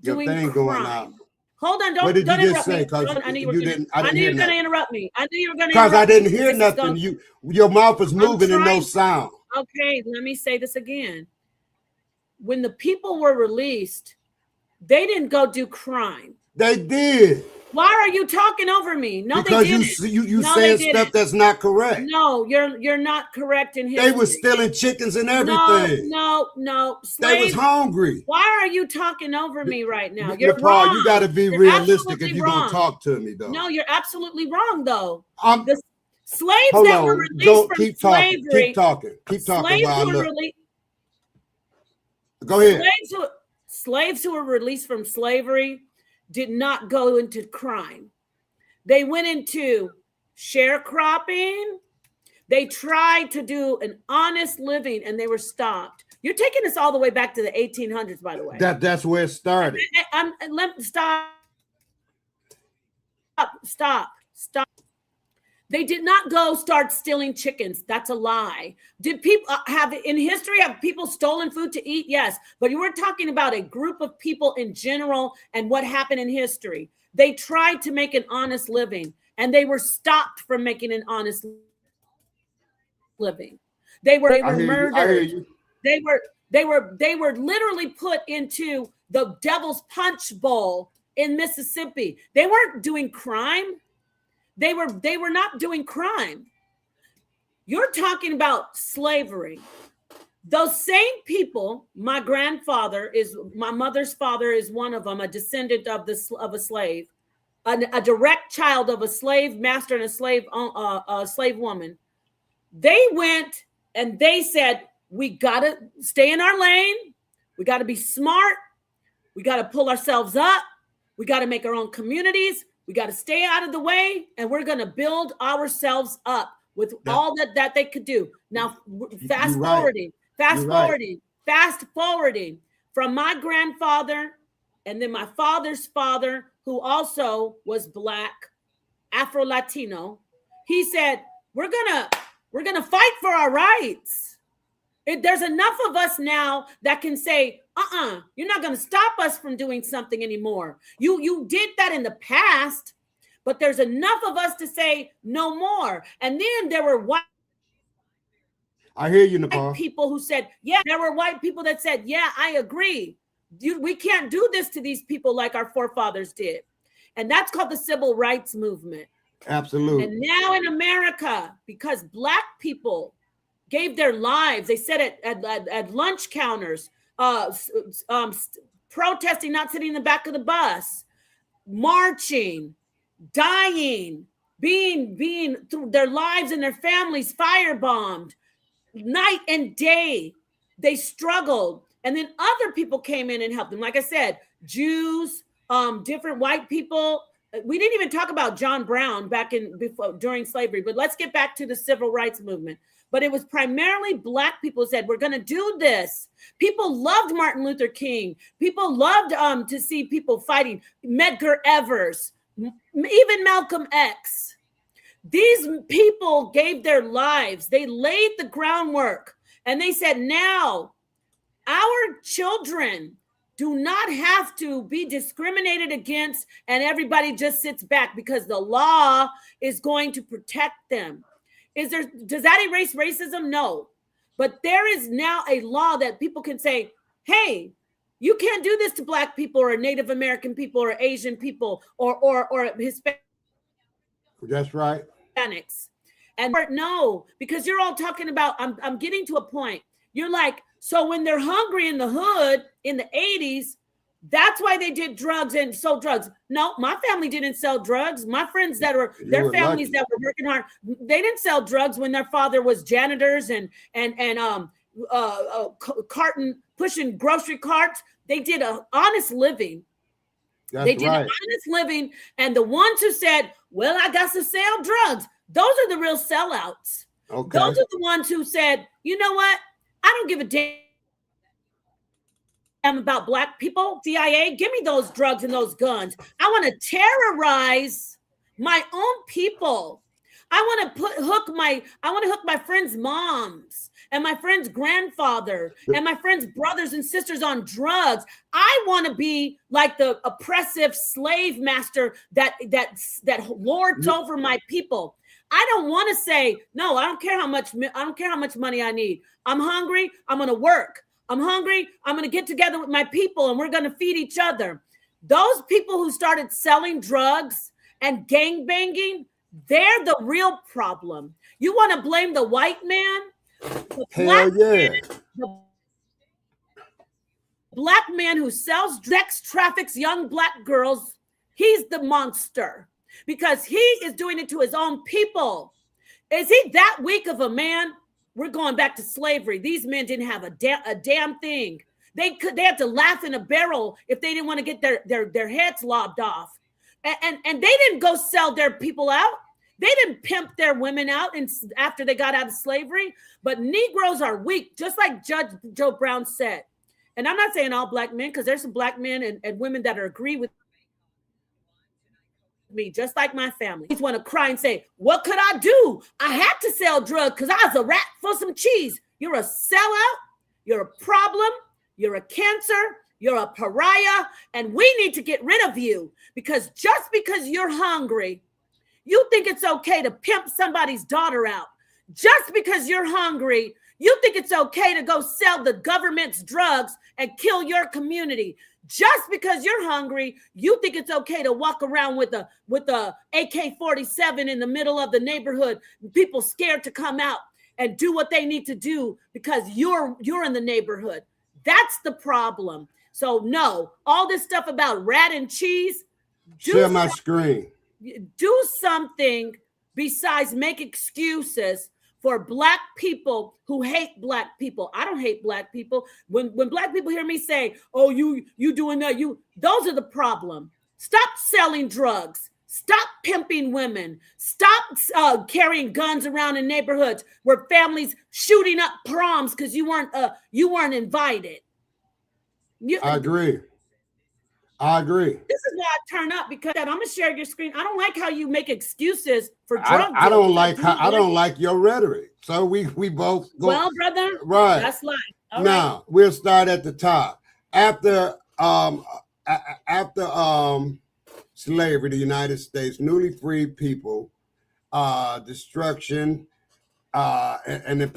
[SPEAKER 1] doing
[SPEAKER 3] thing
[SPEAKER 1] crime.
[SPEAKER 3] Going out.
[SPEAKER 1] Hold on, don't
[SPEAKER 3] what did you
[SPEAKER 1] interrupt
[SPEAKER 3] just say?
[SPEAKER 1] me. I knew you were going to interrupt me. I knew you were going to
[SPEAKER 3] because I didn't hear nothing. Your mouth was moving and no sound.
[SPEAKER 1] Okay, let me say this again. When the people were released, they didn't go do crime.
[SPEAKER 3] They did.
[SPEAKER 1] Why are you talking over me? No,
[SPEAKER 3] because
[SPEAKER 1] they didn't.
[SPEAKER 3] you said stuff that's not correct.
[SPEAKER 1] No, you're not correct in history.
[SPEAKER 3] They were stealing chickens and everything.
[SPEAKER 1] No.
[SPEAKER 3] They was hungry.
[SPEAKER 1] Why are you talking over me right now?
[SPEAKER 3] You're
[SPEAKER 1] wrong.
[SPEAKER 3] You got to be realistic if you're going to talk to me, though.
[SPEAKER 1] No, you're absolutely wrong, though.
[SPEAKER 3] The
[SPEAKER 1] slaves that were released from slavery.
[SPEAKER 3] Keep talking. Go ahead.
[SPEAKER 1] Slaves who were released from slavery did not go into crime. They went into sharecropping. They tried to do an honest living, and they were stopped. You're taking us all the way back to the 1800s, by the way.
[SPEAKER 3] That's where it started.
[SPEAKER 1] Stop. They did not go start stealing chickens. That's a lie. Did people have people stolen food to eat? Yes. But you were talking about a group of people in general and what happened in history. They tried to make an honest living, and they were stopped from making an honest living. They were murdered. They were literally put into the devil's punch bowl in Mississippi. They weren't doing crime. They were not doing crime. You're talking about slavery. Those same people, my mother's father is one of them, a descendant of a slave, a direct child of a slave master and a slave woman. They went and they said, we got to stay in our lane. We got to be smart. We got to pull ourselves up. We got to make our own communities. We got to stay out of the way. And we're going to build ourselves up with all that they could do. Now, fast forwarding from my grandfather and then my father's father, who also was Black, Afro-Latino. He said, we're gonna fight for our rights. There's enough of us now that can say, you're not gonna stop us from doing something anymore. You did that in the past, but there's enough of us to say no more. And then there were white
[SPEAKER 3] I hear you, Napah.
[SPEAKER 1] people who said, yeah, there were white people that said, yeah, I agree. We can't do this to these people like our forefathers did. And that's called the civil rights movement.
[SPEAKER 3] Absolutely.
[SPEAKER 1] And now in America, because Black people gave their lives, they said at lunch counters, protesting, not sitting in the back of the bus, marching, dying, being through their lives and their families firebombed, night and day. They struggled. And then other people came in and helped them. Like I said, Jews, different white people. We didn't even talk about John Brown during slavery, but let's get back to the civil rights movement. But it was primarily Black people who said, we're going to do this. People loved Martin Luther King. People loved to see people fighting. Medgar Evers, even Malcolm X. These people gave their lives. They laid the groundwork. And they said, now our children do not have to be discriminated against and everybody just sits back because the law is going to protect them. Does that erase racism? No. But there is now a law that people can say, hey, you can't do this to Black people or Native American people or Asian people or Hispanic.
[SPEAKER 3] That's right.
[SPEAKER 1] Hispanics. And no, because you're all talking about, I'm getting to a point. You're like, so when they're hungry in the hood in the 80s, that's why they did drugs and sold drugs. No, my family didn't sell drugs. My friends that were their families that were working hard, they didn't sell drugs when their father was janitors and carton pushing grocery carts. They did an honest living. They did an honest living. And the ones who said, well, I got to sell drugs, those are the real sellouts. Okay. Those are the ones who said, you know what? I don't give a damn about Black people. CIA, give me those drugs and those guns. I want to terrorize my own people. I want to hook my friends' moms and my friend's grandfather and my friend's brothers and sisters on drugs. I want to be like the oppressive slave master that lords over my people. I don't want to say, no, I don't care how much money I need. I'm hungry. I'm going to work. I'm hungry. I'm going to get together with my people and we're going to feed each other. Those people who started selling drugs and gang banging, they're the real problem. You want to blame the white man?
[SPEAKER 3] Hell yeah.
[SPEAKER 1] The Black man who sells sex, traffics young Black girls, he's the monster because he is doing it to his own people. Is he that weak of a man? We're going back to slavery. These men didn't have a damn thing. They had to laugh in a barrel if they didn't want to get their heads lobbed off. And they didn't go sell their people out. They didn't pimp their women out after they got out of slavery. But Negroes are weak, just like Judge Joe Brown said. And I'm not saying all Black men, because there's some Black men and women that agree with me, just like my family. Just want to cry and say, what could I do? I had to sell drugs because I was a rat for some cheese. You're a sellout. You're a problem. You're a cancer. You're a pariah. And we need to get rid of you because just because you're hungry, you think it's okay to pimp somebody's daughter out. Just because you're hungry, you think it's okay to go sell the government's drugs and kill your community. Just because you're hungry, you think it's okay to walk around with a AK-47 in the middle of the neighborhood. People scared to come out and do what they need to do because you're in the neighborhood. That's the problem. So no, all this stuff about rat and cheese.
[SPEAKER 3] Share my screen.
[SPEAKER 1] Do something besides make excuses for Black people who hate Black people. I don't hate Black people. When Black people hear me say, "Oh, you doing that," those are the problem. Stop selling drugs. Stop pimping women. Stop carrying guns around in neighborhoods where families shooting up proms because you weren't invited.
[SPEAKER 3] I agree.
[SPEAKER 1] This is why I turn up, because I'm gonna share your screen. I don't like how you make excuses for drug
[SPEAKER 3] I don't like your rhetoric. So we both go.
[SPEAKER 1] Well, brother,
[SPEAKER 3] right.
[SPEAKER 1] That's life. All
[SPEAKER 3] now
[SPEAKER 1] right.
[SPEAKER 3] We'll start at the top. After slavery, the United States, newly freed people, destruction, and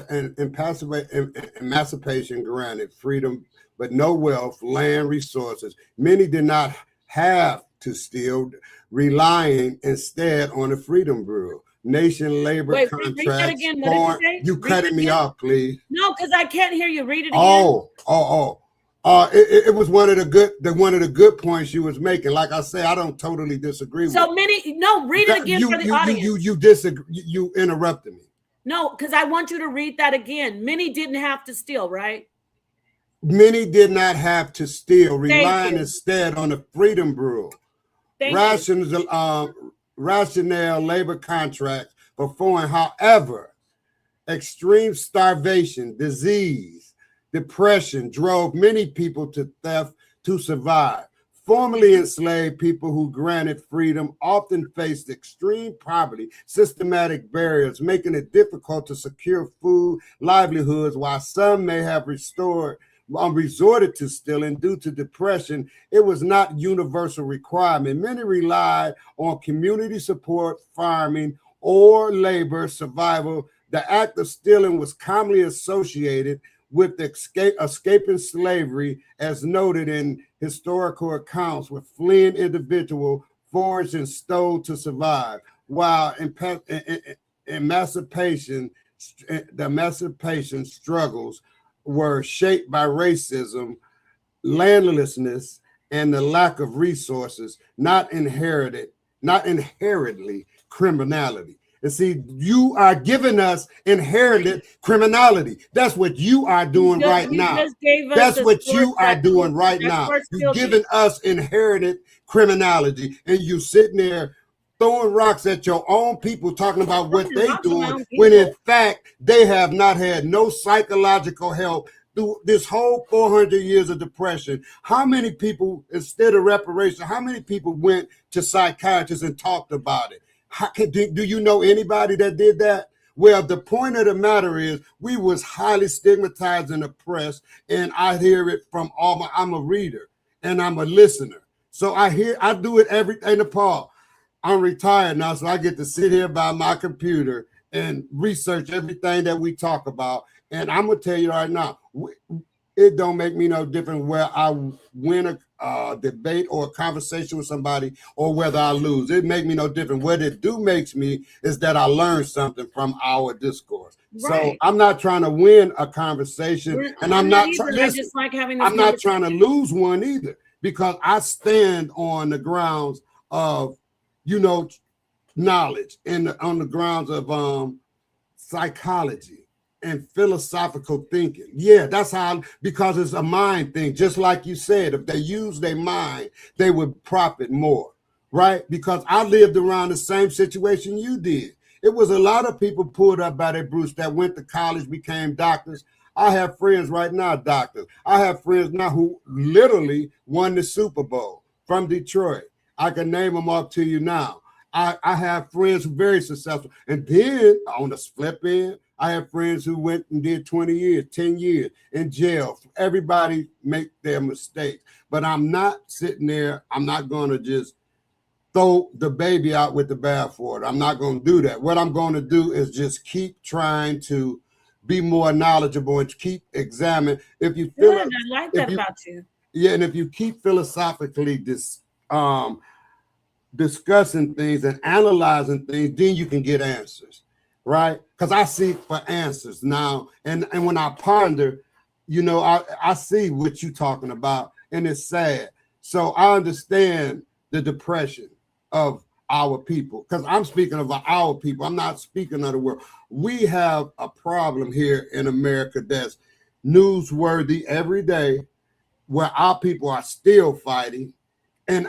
[SPEAKER 3] emancipation granted, freedom, but no wealth, land, resources. Many did not have to steal, relying instead on the Freedom Bureau. Nation labor contracts. Read that again. What did you say? You cutting me off, please.
[SPEAKER 1] No, because I can't hear you. Read it again.
[SPEAKER 3] It was one of the good points you was making. Like I say, I don't totally disagree with.
[SPEAKER 1] So many. No, read it again for the audience.
[SPEAKER 3] You disagree. You interrupted me.
[SPEAKER 1] No, because I want you to read that again. Many didn't have to steal, right?
[SPEAKER 3] Many did not have to steal, relying instead on the Freedom Bureau. Rationale labor contracts performing. However, extreme starvation, disease, depression drove many people to theft to survive. Formerly enslaved people who granted freedom often faced extreme poverty, systematic barriers, making it difficult to secure food, livelihoods, while some may have resorted to stealing due to depression. It was not universal requirement. Many relied on community support, farming, or labor survival. The act of stealing was commonly associated with escaping slavery, as noted in historical accounts, with fleeing individual foraged and stole to survive, while the emancipation struggles were shaped by racism, landlessness, and the lack of resources, not inherently criminality. And see, you are giving us inherited criminality. That's what you are doing right now. That's what you are doing right now. You're giving us inherited criminality, and you sitting there throwing rocks at your own people, talking about what they doing, when in fact they have not had no psychological help through this whole 400 years of depression. How many people, instead of reparation, how many people went to psychiatrists and talked about it? Do you know anybody that did that? Well, the point of the matter is we was highly stigmatized and oppressed, and I hear it from I'm a reader and I'm a listener. So I do it every day. Nepal, I'm retired now, so I get to sit here by my computer and research everything that we talk about. And I'm gonna tell you right now, it don't make me no difference where I win a debate or a conversation with somebody or whether I lose. It make me no different. What it makes me is that I learn something from our discourse. Right. So I'm not trying to win a conversation, and I'm not trying to lose one either, because I stand on the grounds of, knowledge, and on the grounds of psychology and philosophical thinking. Yeah, that's how, because it's a mind thing. Just like you said, if they use their mind, they would profit more, right? Because I lived around the same situation you did. It was a lot of people pulled up by their Bruce that went to college, became doctors. I have friends right now, doctors. I have friends now who literally won the Super Bowl from Detroit. I can name them up to you now. I have friends who are very successful. And then on the flip end, I have friends who went and did 20 years, 10 years in jail. Everybody make their mistakes. But I'm not sitting there. I'm not going to just throw the baby out with the bathwater. I'm not going to do that. What I'm going to do is just keep trying to be more knowledgeable and keep examining. If you feel
[SPEAKER 1] I like that about you.
[SPEAKER 3] Yeah, and if you keep philosophically discussing things and analyzing things, then you can get answers, right? Because I seek for answers now, and when I ponder, you know, I see what you're talking about, and it's sad. So I understand the depression of our people, because I'm speaking of our people. I'm not speaking of the world. We have a problem here in America that's newsworthy every day, where our people are still fighting. And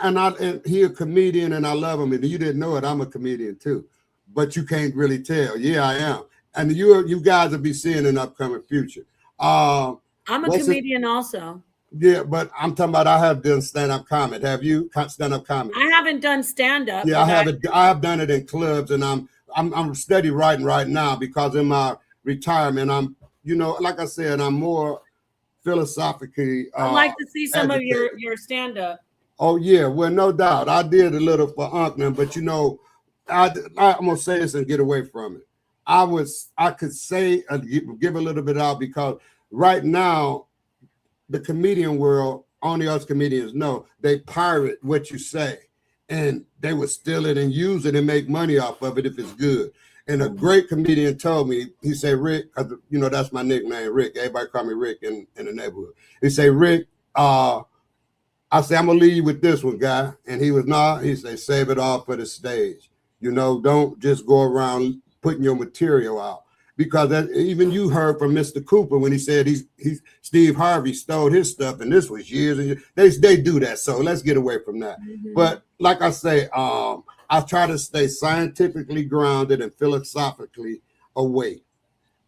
[SPEAKER 3] he a comedian, and I love him. And you didn't know it, I'm a comedian too, but you can't really tell. Yeah, I am. And you guys will be seeing an upcoming future.
[SPEAKER 1] I'm a comedian also.
[SPEAKER 3] Yeah, but I'm talking about, I have done stand-up comedy. Have you stand-up comedy?
[SPEAKER 1] I haven't done stand-up.
[SPEAKER 3] Yeah, I haven't. I have done it in clubs, and I'm steady writing right now, because in my retirement, I'm, you know, like I said, I'm more philosophically.
[SPEAKER 1] I'd like to see some
[SPEAKER 3] educated.
[SPEAKER 1] of your stand-up.
[SPEAKER 3] Oh yeah, well, no doubt. I did a little for Unknown, but you know, I'm gonna say this and get away from it. I could say give a little bit out, because right now, the comedian world, only us comedians know, they pirate what you say, and they would steal it and use it and make money off of it if it's good. And a great comedian told me, he said, Rick, you know, that's my nickname, Rick. Everybody call me Rick in the neighborhood. He said, Rick, I said, I'm gonna leave you with this one, guy. And he was not. He said, save it all for the stage. You know, don't just go around putting your material out, because even you heard from Mr. Cooper when he said Steve Harvey stole his stuff, and this was years and years. They do that. So let's get away from that. Mm-hmm. But like I say, I try to stay scientifically grounded and philosophically awake.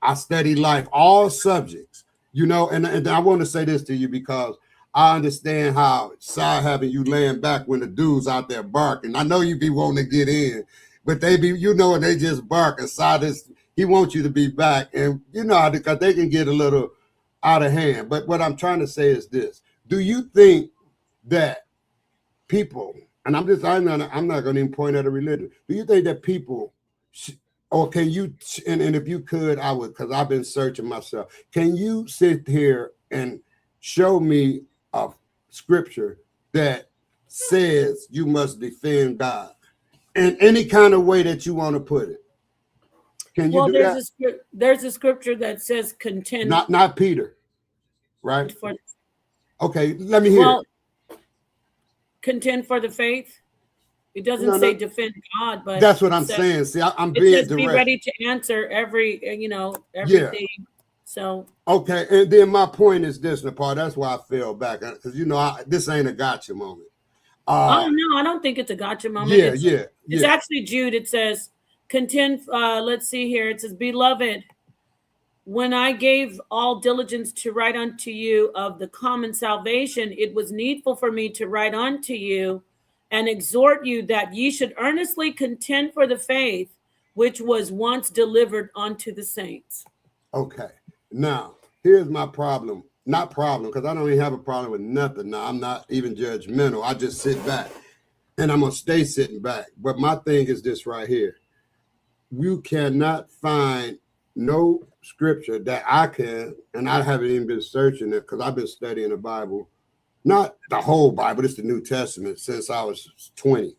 [SPEAKER 3] I study life, all subjects, you know, and I want to say this to you, because I understand how shy having you laying back when the dudes out there barking. I know you be wanting to get in, but they be, you know, and they just bark. And Shadah, he wants you to be back. And you know, because they can get a little out of hand. But what I'm trying to say is this. Do you think that people, and I'm not going to even point at a religion. Do you think that people, or can you, and if you could, I would, because I've been searching myself. Can you sit here and show me a scripture that says you must defend God in any kind of way that you want to put it? Can you do that?
[SPEAKER 1] There's a scripture that says contend.
[SPEAKER 3] Not Peter, right? Okay, let me hear it.
[SPEAKER 1] Contend for the faith. It doesn't say defend God, but
[SPEAKER 3] that's what I'm saying. See, I'm being direct.
[SPEAKER 1] Be ready to answer everything. Yeah. So
[SPEAKER 3] okay, and then my point is this, Napah. That's why I fell back, because you know this ain't a gotcha moment.
[SPEAKER 1] Oh no, I don't think it's a gotcha moment. It's actually Jude. It says contend. Let's see here. It says, beloved, when I gave all diligence to write unto you of the common salvation, it was needful for me to write unto you and exhort you that ye should earnestly contend for the faith which was once delivered unto the saints.
[SPEAKER 3] Okay. Now, here's my problem. Not problem, because I don't even have a problem with nothing. Now, I'm not even judgmental. I just sit back, and I'm going to stay sitting back. But my thing is this right here. You cannot find no scripture that I can, and I haven't even been searching it, because I've been studying the Bible. Not the whole Bible, it's the New Testament, since I was 20.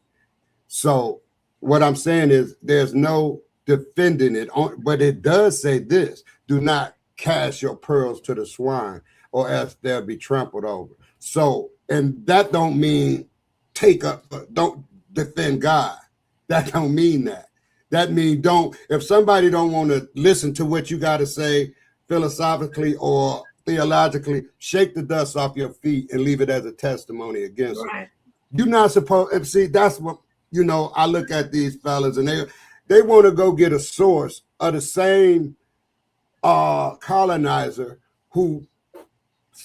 [SPEAKER 3] So what I'm saying is there's no defending it, but it does say this: do not cast your pearls to the swine, or else they'll be trampled over. So, and that don't mean don't defend God. That don't mean that. That means if somebody don't want to listen to what you got to say philosophically or theologically, shake the dust off your feet and leave it as a testimony against it. You're not supposed, see, that's what, you know, I look at these fellas and they want to go get a source of the same colonizer who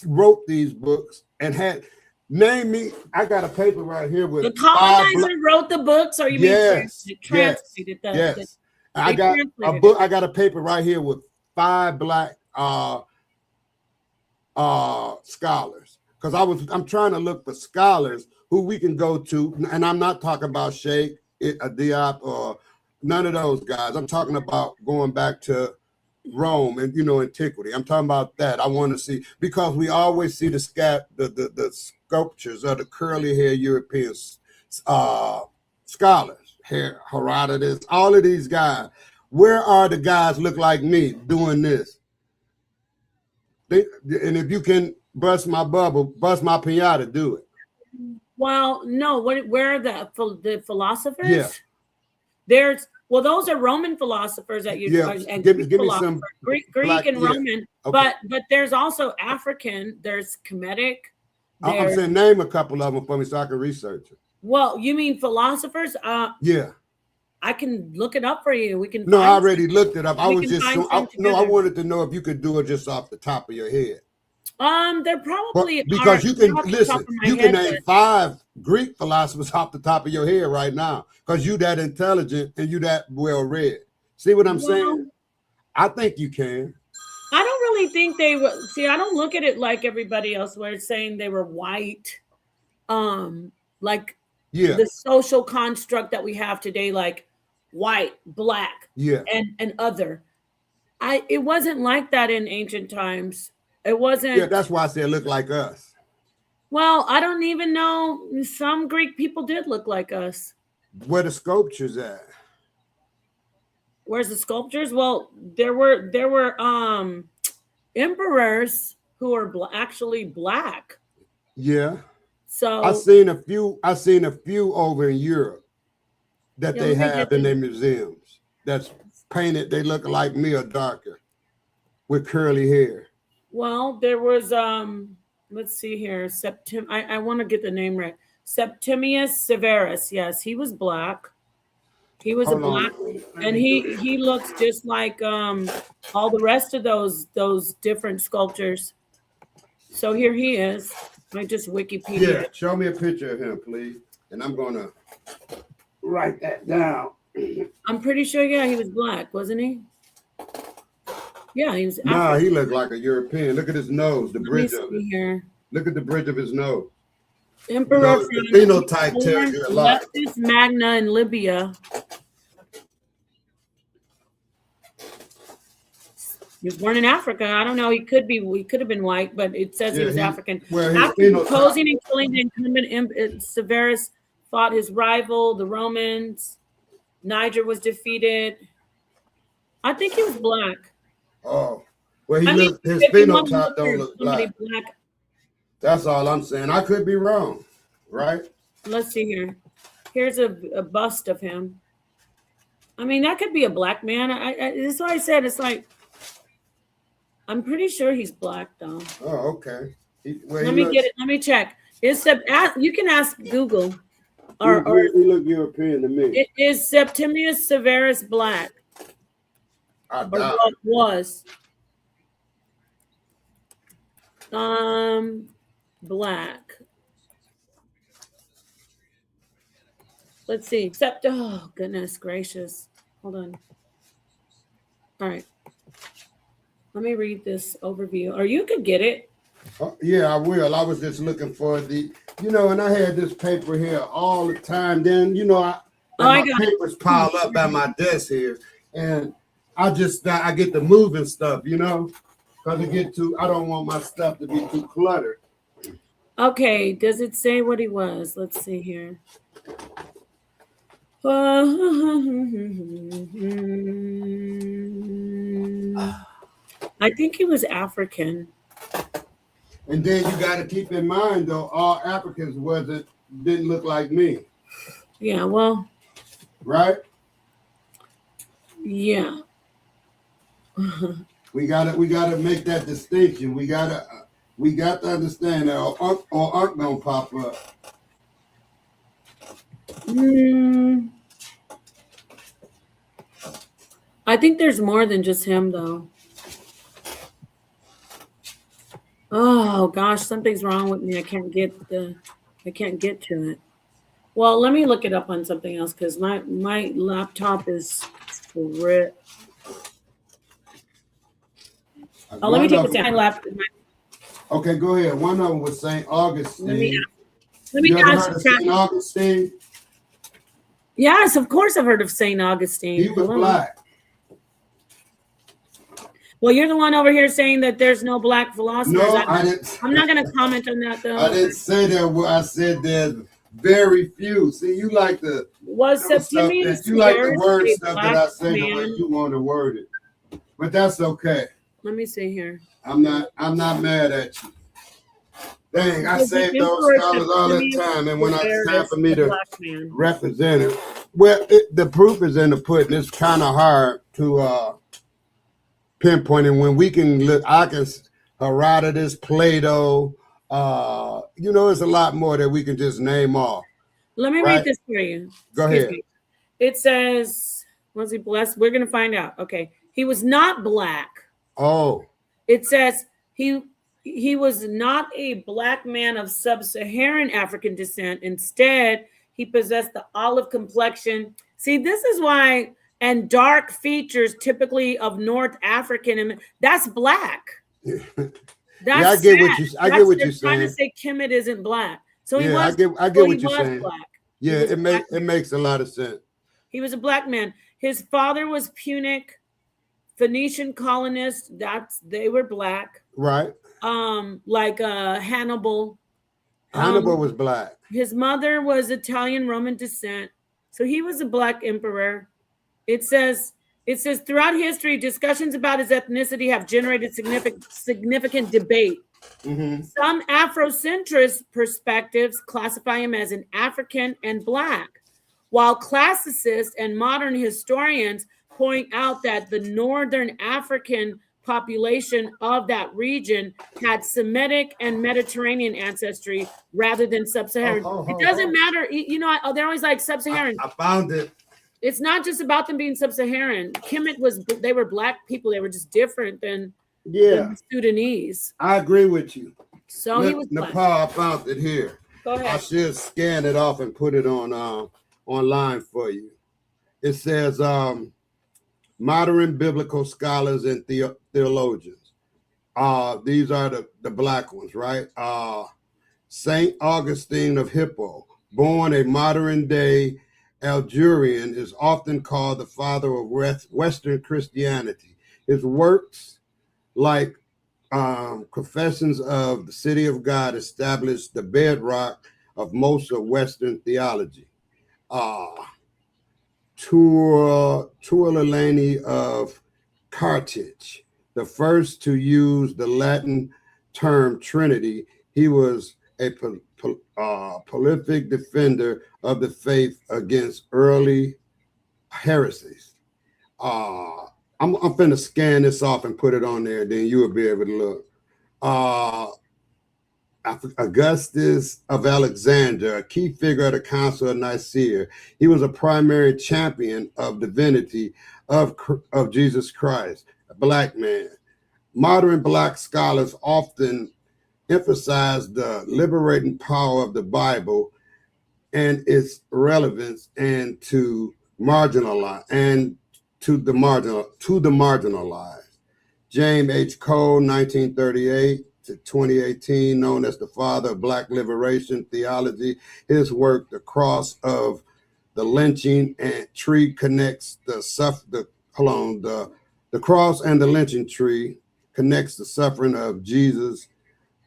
[SPEAKER 3] wrote these books and had, name me, I got a paper right here with.
[SPEAKER 1] The colonizer wrote the books, or you mean translated?
[SPEAKER 3] Yes. I got a book, I got a paper right here with 5 black scholars, because I'm trying to look for scholars who we can go to, and I'm not talking about Sheikh Diop or none of those guys. I'm talking about going back to Rome and antiquity. I'm talking about that. I want to see, because we always see the sculptures of the curly hair European scholars, Herodotus, all of these guys. Where are the guys look like me doing this? And if you can bust my bubble, bust my pinata, do it.
[SPEAKER 1] Well, no. Where are the philosophers?
[SPEAKER 3] Yeah.
[SPEAKER 1] Those are Roman philosophers that you and
[SPEAKER 3] give me some
[SPEAKER 1] Greek and Roman. Okay. But there's also African. There's Kemetic.
[SPEAKER 3] I'm saying name a couple of them for me so I can research it.
[SPEAKER 1] Well, you mean philosophers?
[SPEAKER 3] Yeah.
[SPEAKER 1] I can look it up for you. We can.
[SPEAKER 3] No, I already looked it up. I wanted to know if you could do it just off the top of your head.
[SPEAKER 1] They're probably
[SPEAKER 3] because you can listen. You can name 5 Greek philosophers off the top of your head right now, because you that intelligent and you that well read. See what I'm saying? I think you can.
[SPEAKER 1] I don't really think they were. See, I don't look at it like everybody else, where it's saying they were white. Like the social construct that we have today, like white, black, and other. It wasn't like that in ancient times. It wasn't.
[SPEAKER 3] Yeah, that's why I said look like us.
[SPEAKER 1] Well, I don't even know. Some Greek people did look like us.
[SPEAKER 3] Where the sculptures at?
[SPEAKER 1] Where's the sculptures? Well, there were emperors who were actually black.
[SPEAKER 3] Yeah.
[SPEAKER 1] So
[SPEAKER 3] I seen a few over in Europe that they have in their museums. That's painted. They look like me or darker, with curly hair.
[SPEAKER 1] Well, there was let's see here. I want to get the name right. Septimius Severus. Yes, he was black. He was black, and he looks just like all the rest of those different sculptures. So here he is. I just Wikipedia.
[SPEAKER 3] Yeah, show me a picture of him, please, and I'm gonna write that down.
[SPEAKER 1] I'm pretty sure, he was black, wasn't he? Yeah, he was.
[SPEAKER 3] Nah, he looked like a European. Look at his nose, the bridge of it.
[SPEAKER 1] Here.
[SPEAKER 3] Look at the bridge of his nose.
[SPEAKER 1] Emperor
[SPEAKER 3] the phenotype tells you a lot.
[SPEAKER 1] Leptis Magna in Libya. He was born in Africa. I don't know. He could have been white, but it says he was African. After opposing and killing the incumbent, Severus fought his rival, the Romans. Niger was defeated. I think he was black.
[SPEAKER 3] Oh, well, his phenotype don't look black. That's all I'm saying. I could be wrong, right?
[SPEAKER 1] Let's see here. Here's a bust of him. I mean, that could be a black man. This is what I said. It's like, I'm pretty sure he's black, though.
[SPEAKER 3] Oh, okay.
[SPEAKER 1] Let me get it. Let me check. You can ask Google.
[SPEAKER 3] He look European to me.
[SPEAKER 1] Is Septimius Severus black?
[SPEAKER 3] I doubt.
[SPEAKER 1] Or what was? Black. Let's see. Oh, goodness gracious. Hold on. All right. Let me read this overview. Or you could get it.
[SPEAKER 3] Yeah, I will. I was just looking for and I had this paper here all the time. Then, my papers pile up at my desk here. And I get to moving stuff, because I don't want my stuff to be too cluttered.
[SPEAKER 1] Okay, does it say what he was? Let's see here. I think he was African.
[SPEAKER 3] And then you got to keep in mind, though, all Africans didn't look like me.
[SPEAKER 1] Yeah, well.
[SPEAKER 3] Right?
[SPEAKER 1] Yeah.
[SPEAKER 3] We gotta make that distinction. We got to understand that or Unc gonna pop up.
[SPEAKER 1] I think there's more than just him, though. Oh gosh, something's wrong with me. I can't get to it. Well, let me look it up on something else because my laptop is for let me take a second left.
[SPEAKER 3] Okay, go ahead. One of them was St. Augustine.
[SPEAKER 1] Let me ask
[SPEAKER 3] St. Augustine?
[SPEAKER 1] Yes, of course I've heard of St. Augustine.
[SPEAKER 3] He was black.
[SPEAKER 1] Well, you're the one over here saying that there's no black philosophers.
[SPEAKER 3] No, I didn't.
[SPEAKER 1] I'm not going to comment on that, though.
[SPEAKER 3] I didn't say that. Well, I said there's very few. See, you like the
[SPEAKER 1] Was Septimius
[SPEAKER 3] you like the
[SPEAKER 1] Severus
[SPEAKER 3] word
[SPEAKER 1] a
[SPEAKER 3] stuff
[SPEAKER 1] black
[SPEAKER 3] that I say the way
[SPEAKER 1] man?
[SPEAKER 3] you want to word it. But that's okay.
[SPEAKER 1] Let me see here.
[SPEAKER 3] I'm not mad at you. Dang, I
[SPEAKER 1] Was the
[SPEAKER 3] save those
[SPEAKER 1] Emperor
[SPEAKER 3] scholars all the
[SPEAKER 1] Septimius
[SPEAKER 3] time, and when it's time
[SPEAKER 1] Severus
[SPEAKER 3] for me
[SPEAKER 1] a
[SPEAKER 3] to
[SPEAKER 1] black man?
[SPEAKER 3] represent it, well, the proof is in the pudding. It's kind of hard to pinpoint it when we can look. I can Herodotus, Plato. You know, it's a lot more that we can just name off.
[SPEAKER 1] Let me
[SPEAKER 3] Right.
[SPEAKER 1] read this for you.
[SPEAKER 3] Go
[SPEAKER 1] Excuse
[SPEAKER 3] ahead.
[SPEAKER 1] me. It says, was he blessed? We're going to find out. Okay. He was not black.
[SPEAKER 3] Oh,
[SPEAKER 1] It says he was not a black man of sub-Saharan African descent. Instead, he possessed the olive complexion. See, this is why, and dark features typically of North African. That's black.
[SPEAKER 3] yeah,
[SPEAKER 1] That's
[SPEAKER 3] I get
[SPEAKER 1] sad.
[SPEAKER 3] what you. I get what
[SPEAKER 1] They're
[SPEAKER 3] you're
[SPEAKER 1] trying to
[SPEAKER 3] saying.
[SPEAKER 1] say Kemet isn't black. So he
[SPEAKER 3] Yeah,
[SPEAKER 1] was.
[SPEAKER 3] I get
[SPEAKER 1] so
[SPEAKER 3] what
[SPEAKER 1] he
[SPEAKER 3] you're
[SPEAKER 1] was
[SPEAKER 3] saying.
[SPEAKER 1] black.
[SPEAKER 3] Yeah,
[SPEAKER 1] was a black
[SPEAKER 3] it makes a lot of sense.
[SPEAKER 1] He was a black man. His father was Punic, Phoenician colonist. They were black.
[SPEAKER 3] Right.
[SPEAKER 1] Like Hannibal.
[SPEAKER 3] Hannibal was black.
[SPEAKER 1] His mother was Italian Roman descent. So he was a black emperor. It says throughout history, discussions about his ethnicity have generated significant debate.
[SPEAKER 3] Mm-hmm.
[SPEAKER 1] Some Afrocentrist perspectives classify him as an African and black, while classicists and modern historians point out that the Northern African population of that region had Semitic and Mediterranean ancestry rather than sub-Saharan. It doesn't matter. You know, they're always like sub-Saharan.
[SPEAKER 3] I found it.
[SPEAKER 1] It's not just about them being sub-Saharan. Kemet they were black people. They were just different than the Sudanese.
[SPEAKER 3] I agree with you.
[SPEAKER 1] So he was black.
[SPEAKER 3] Napah, I found it here.
[SPEAKER 1] Go ahead.
[SPEAKER 3] I should scan it off and put it on online for you. It says modern biblical scholars and theologians. These are the black ones, right? Saint Augustine of Hippo, born a modern day Algerian, is often called the father of Western Christianity. His works, like Confessions of the City of God, established the bedrock of most of Western theology. Tuolilani of Carthage, the first to use the Latin term Trinity. He was a prolific defender of the faith against early heresies. I'm finna scan this off and put it on there, then you will be able to look. Augustus of Alexandria, a key figure of the Council of Nicaea. He was a primary champion of divinity of Jesus Christ, a black man. Modern black scholars often emphasize the liberating power of the Bible and its relevance and to the marginalized. James H. Cole, 1938 to 2018, known as the father of Black liberation theology. His work, The Cross of the Lynching and Tree, connects the cross and the lynching tree connects the suffering of Jesus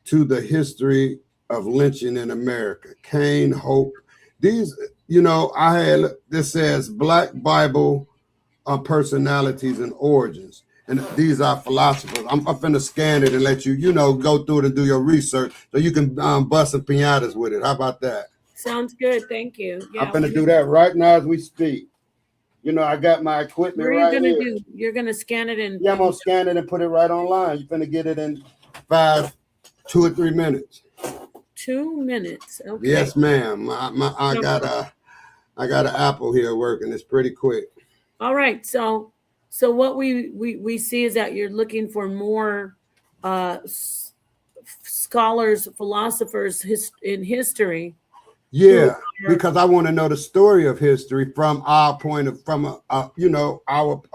[SPEAKER 3] to the history of lynching in America. Cain, Hope. These, this says Black Bible personalities and origins. And these are philosophers. I'm finna scan it and let you, go through it and do your research so you can bust some piñatas with it. How about that?
[SPEAKER 1] Sounds good. Thank you. Yeah.
[SPEAKER 3] I'm finna do that right now as we speak. I got my equipment right here. What are you
[SPEAKER 1] gonna do? You're gonna scan it in?
[SPEAKER 3] Yeah, I'm gonna scan it and put it right online. You're finna get it in 2 or 3 minutes.
[SPEAKER 1] 2 minutes. Okay.
[SPEAKER 3] Yes, ma'am. I got an Apple here working. It's pretty quick.
[SPEAKER 1] All right. So what we see is that you're looking for more scholars, philosophers in history.
[SPEAKER 3] Yeah, because I want to know the story of history from our point of, a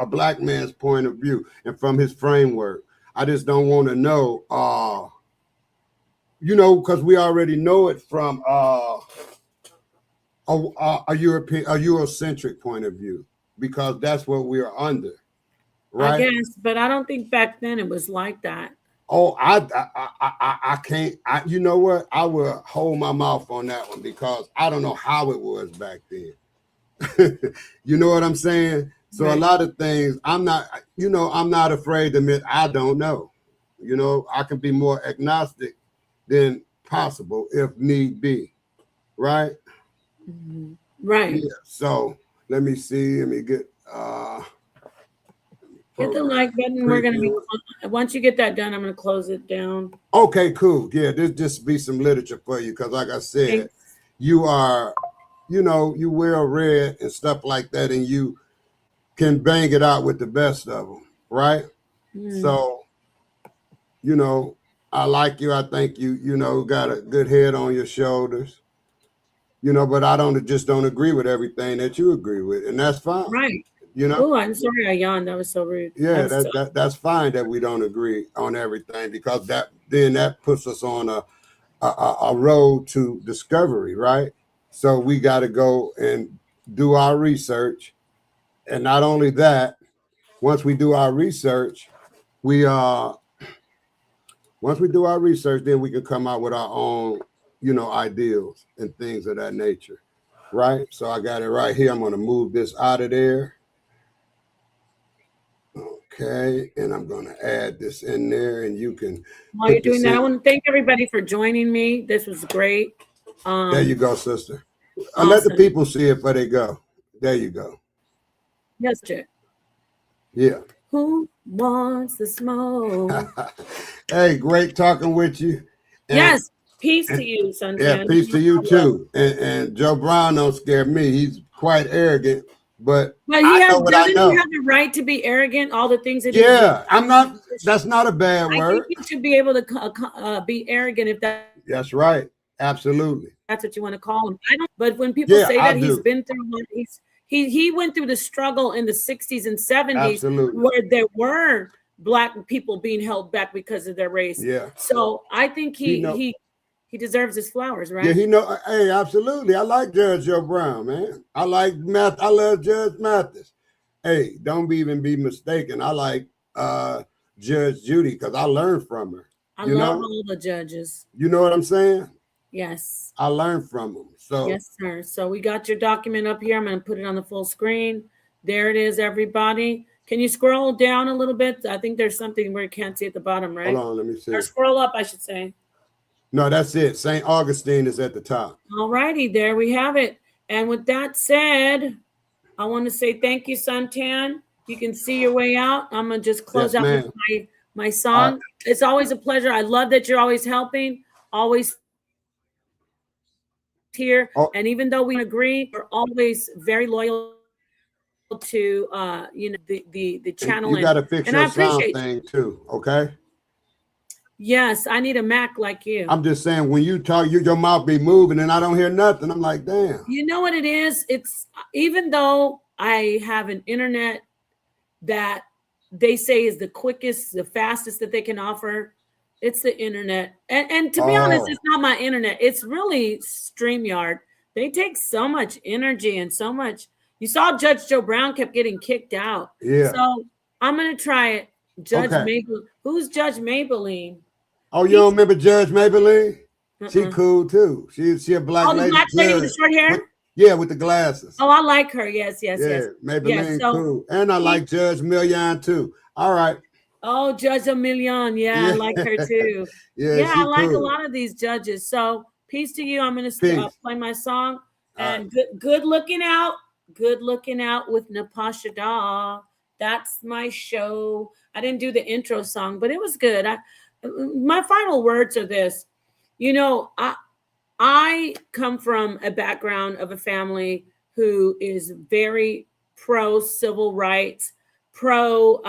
[SPEAKER 3] black man's point of view and from his framework. I just don't want to know, because we already know it from a Eurocentric point of view, because that's what we are under. right?
[SPEAKER 1] I guess, but I don't think back then it was like that.
[SPEAKER 3] Oh, I can't. You know what? I will hold my mouth on that one because I don't know how it was back then. You know what I'm saying? So
[SPEAKER 1] Right.
[SPEAKER 3] a lot of things, I'm not afraid to admit I don't know. You know, I can be more agnostic than possible if need be, right?
[SPEAKER 1] Mhm. Right.
[SPEAKER 3] Yeah. So let me see. Let me get
[SPEAKER 1] Hit the
[SPEAKER 3] program
[SPEAKER 1] like button. We're gonna be,
[SPEAKER 3] preview.
[SPEAKER 1] once you get that done, I'm gonna close it down.
[SPEAKER 3] Okay, cool. Yeah, this just be some literature for you because, like I said,
[SPEAKER 1] Thanks.
[SPEAKER 3] you are, you well read and stuff like that, and you can bang it out with the best of them, right?
[SPEAKER 1] Mm.
[SPEAKER 3] So, I like you. I think you got a good head on your shoulders, but I don't agree with everything that you agree with, and that's fine.
[SPEAKER 1] Right.
[SPEAKER 3] You know,
[SPEAKER 1] Oh, I'm sorry I yawned. That was so rude.
[SPEAKER 3] yeah, that's fine that we don't agree on everything because that puts us on a road to discovery, right? So we got to go and do our research, and not only that, once we do our research, we then we can come out with our own, ideals and things of that nature, right? So I got it right here. I'm going to move this out of there. Okay, and I'm going to add this in there, and you can.
[SPEAKER 1] While you're doing that, I want to thank everybody for joining me. This was great.
[SPEAKER 3] There you go, sister.
[SPEAKER 1] Awesome.
[SPEAKER 3] Let the people see it before they go. There you go.
[SPEAKER 1] Yes, Jack.
[SPEAKER 3] Yeah.
[SPEAKER 1] Who wants the smoke?
[SPEAKER 3] Hey, great talking with you.
[SPEAKER 1] Yes. Peace to you, Suntan.
[SPEAKER 3] Yeah, peace to you too. And Joe Brown don't scare me. He's quite arrogant, but I know what I know.
[SPEAKER 1] He have the right to be arrogant? All the things that
[SPEAKER 3] I'm not. That's not a bad word.
[SPEAKER 1] I think you should be able to be arrogant if that.
[SPEAKER 3] That's right. Absolutely.
[SPEAKER 1] That's what you want to call him. I don't. But when people say that, he's been through what he went through the struggle in the 60s and 70s.
[SPEAKER 3] Absolutely.
[SPEAKER 1] Where there were Black people being held back because of their race.
[SPEAKER 3] Yeah.
[SPEAKER 1] So I think he deserves his flowers, right?
[SPEAKER 3] Yeah, hey, absolutely. I like Judge Joe Brown, man. I love Judge Mathis. Hey, don't even be mistaken. I like Judge Judy because I learned from her.
[SPEAKER 1] I love all the judges.
[SPEAKER 3] You know what I'm saying?
[SPEAKER 1] Yes.
[SPEAKER 3] I learned from them. So
[SPEAKER 1] yes, sir. So we got your document up here. I'm going to put it on the full screen. There it is, everybody. Can you scroll down a little bit? I think there's something where you can't see at the bottom, right?
[SPEAKER 3] Hold on, let me see.
[SPEAKER 1] Or scroll up, I should say.
[SPEAKER 3] No, that's it. St. Augustine is at the top.
[SPEAKER 1] All righty, there we have it. And with that said, I want to say thank you, Suntan. You can see your way out. I'm going to just close out with my song. It's always a pleasure. I love that you're always helping, always here. And even though we agree, we're always very loyal to the channel.
[SPEAKER 3] You got to fix your sound thing too, okay?
[SPEAKER 1] Yes, I need a Mac like you.
[SPEAKER 3] I'm just saying, when you talk, your mouth be moving and I don't hear nothing. I'm like, damn.
[SPEAKER 1] You know what it is? It's even though I have an internet that they say is the quickest, the fastest that they can offer, it's the internet. And to be honest, it's not my internet. It's really StreamYard. They take so much energy and so much. You saw Judge Joe Brown kept getting kicked out.
[SPEAKER 3] Yeah.
[SPEAKER 1] So I'm going to try it. Judge Maybelline. Who's Judge Maybelline?
[SPEAKER 3] Oh, you don't remember Judge Maybelline? She cool too. She a black lady.
[SPEAKER 1] Oh, the black lady with the short hair?
[SPEAKER 3] With the glasses.
[SPEAKER 1] Oh, I like her. Yes.
[SPEAKER 3] Maybelline cool. And I like Judge Million too. All right.
[SPEAKER 1] Oh, Judge Million. Yeah, I like her too. I like a lot of these judges. So peace to you. I'm going to play my song. And good looking out. Good looking out with Napah Shadah. That's my show. I didn't do the intro song, but it was good. My final words are this. I come from a background of a family who is very pro civil rights, pro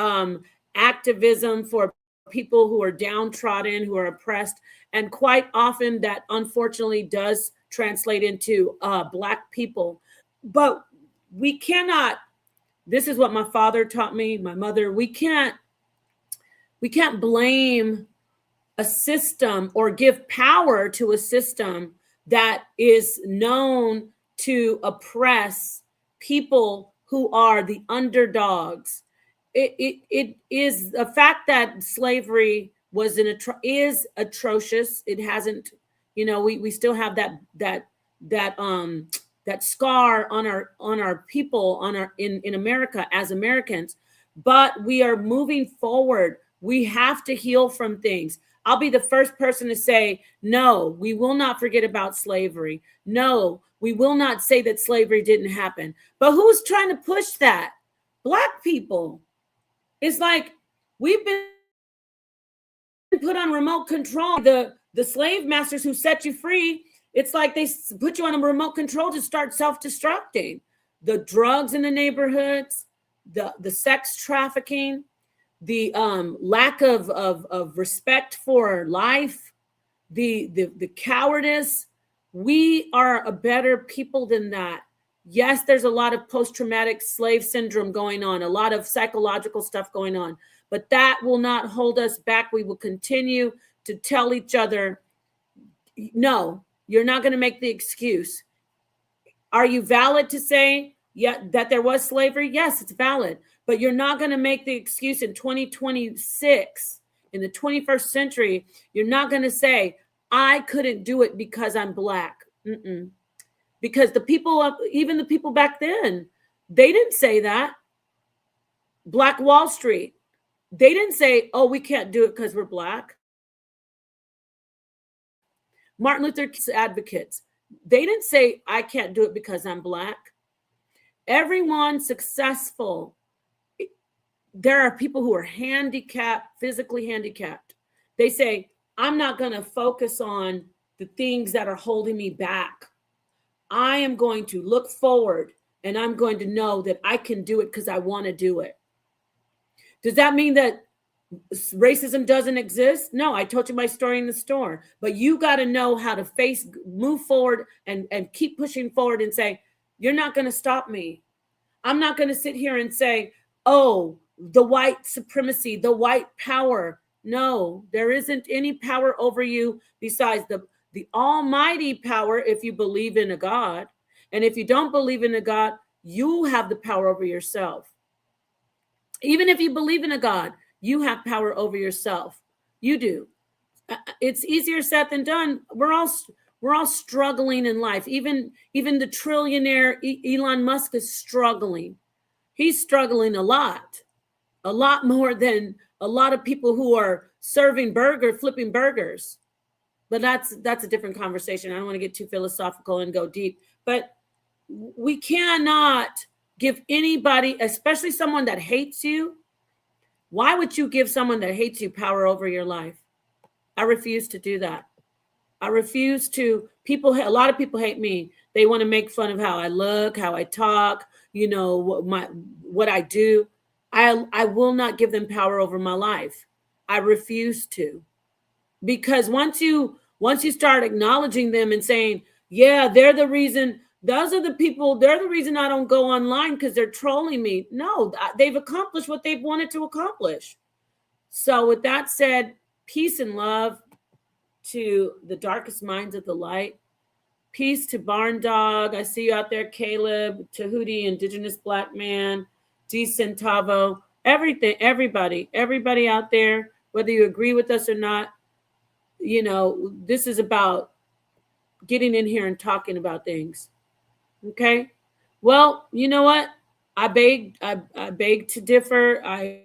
[SPEAKER 1] activism for people who are downtrodden, who are oppressed. And quite often that unfortunately does translate into Black people. But we cannot, this is what my father taught me, my mother, we can't blame a system or give power to a system that is known to oppress people who are the underdogs it is a fact that slavery is atrocious. It hasn't, we still have that scar on our people, in America as Americans, but we are moving forward. We have to heal from things. I'll be the first person to say, no, we will not forget about slavery. No, we will not say that slavery didn't happen. But who's trying to push that? Black people. It's like we've been put on remote control. The slave masters who set you free, it's like they put you on a remote control to start self-destructing. The drugs in the neighborhoods, the sex trafficking, the lack of respect for life, the cowardice. We are a better people than that. Yes, there's a lot of post-traumatic slave syndrome going on, a lot of psychological stuff going on, but that will not hold us back. We will continue to tell each other, no, you're not going to make the excuse. Are you valid to say, yeah, that there was slavery? Yes, it's valid, but you're not going to make the excuse in 2026, in the 21st century. You're not going to say, I couldn't do it because I'm Black. Because even the people back then, they didn't say that. Black Wall Street, they didn't say, oh, we can't do it because we're Black. Martin Luther King's advocates, they didn't say, I can't do it because I'm Black. Everyone successful, there are people who are handicapped, physically handicapped. They say, I'm not going to focus on the things that are holding me back. I am going to look forward, and I'm going to know that I can do it because I want to do it. Does that mean that racism doesn't exist? No, I told you my story in the store, but you got to know how to move forward and keep pushing forward and say, you're not going to stop me. I'm not going to sit here and say, oh, the white supremacy, the white power. No, there isn't any power over you besides the almighty power if you believe in a God. And if you don't believe in a God, you have the power over yourself. Even if you believe in a God, you have power over yourself. You do. It's easier said than done. We're all struggling in life. Even the trillionaire Elon Musk is struggling. He's struggling a lot more than a lot of people who are flipping burgers. But that's a different conversation. I don't want to get too philosophical and go deep. But we cannot give anybody, especially someone that hates you. Why would you give someone that hates you power over your life? I refuse to do that. I refuse to. A lot of people hate me. They want to make fun of how I look, how I talk, what I do. I will not give them power over my life. I refuse to. Because once you start acknowledging them and saying, yeah, they're the reason, they're the reason I don't go online because they're trolling me. No, they've accomplished what they've wanted to accomplish. So with that said, peace and love to the darkest minds of the light. Peace to Barn Dog. I see you out there, Caleb, Tahuti, Indigenous Black Man, D Centavo, everything, everybody out there, whether you agree with us or not. This is about getting in here and talking about things. Okay. Well, you know what? I beg to differ. I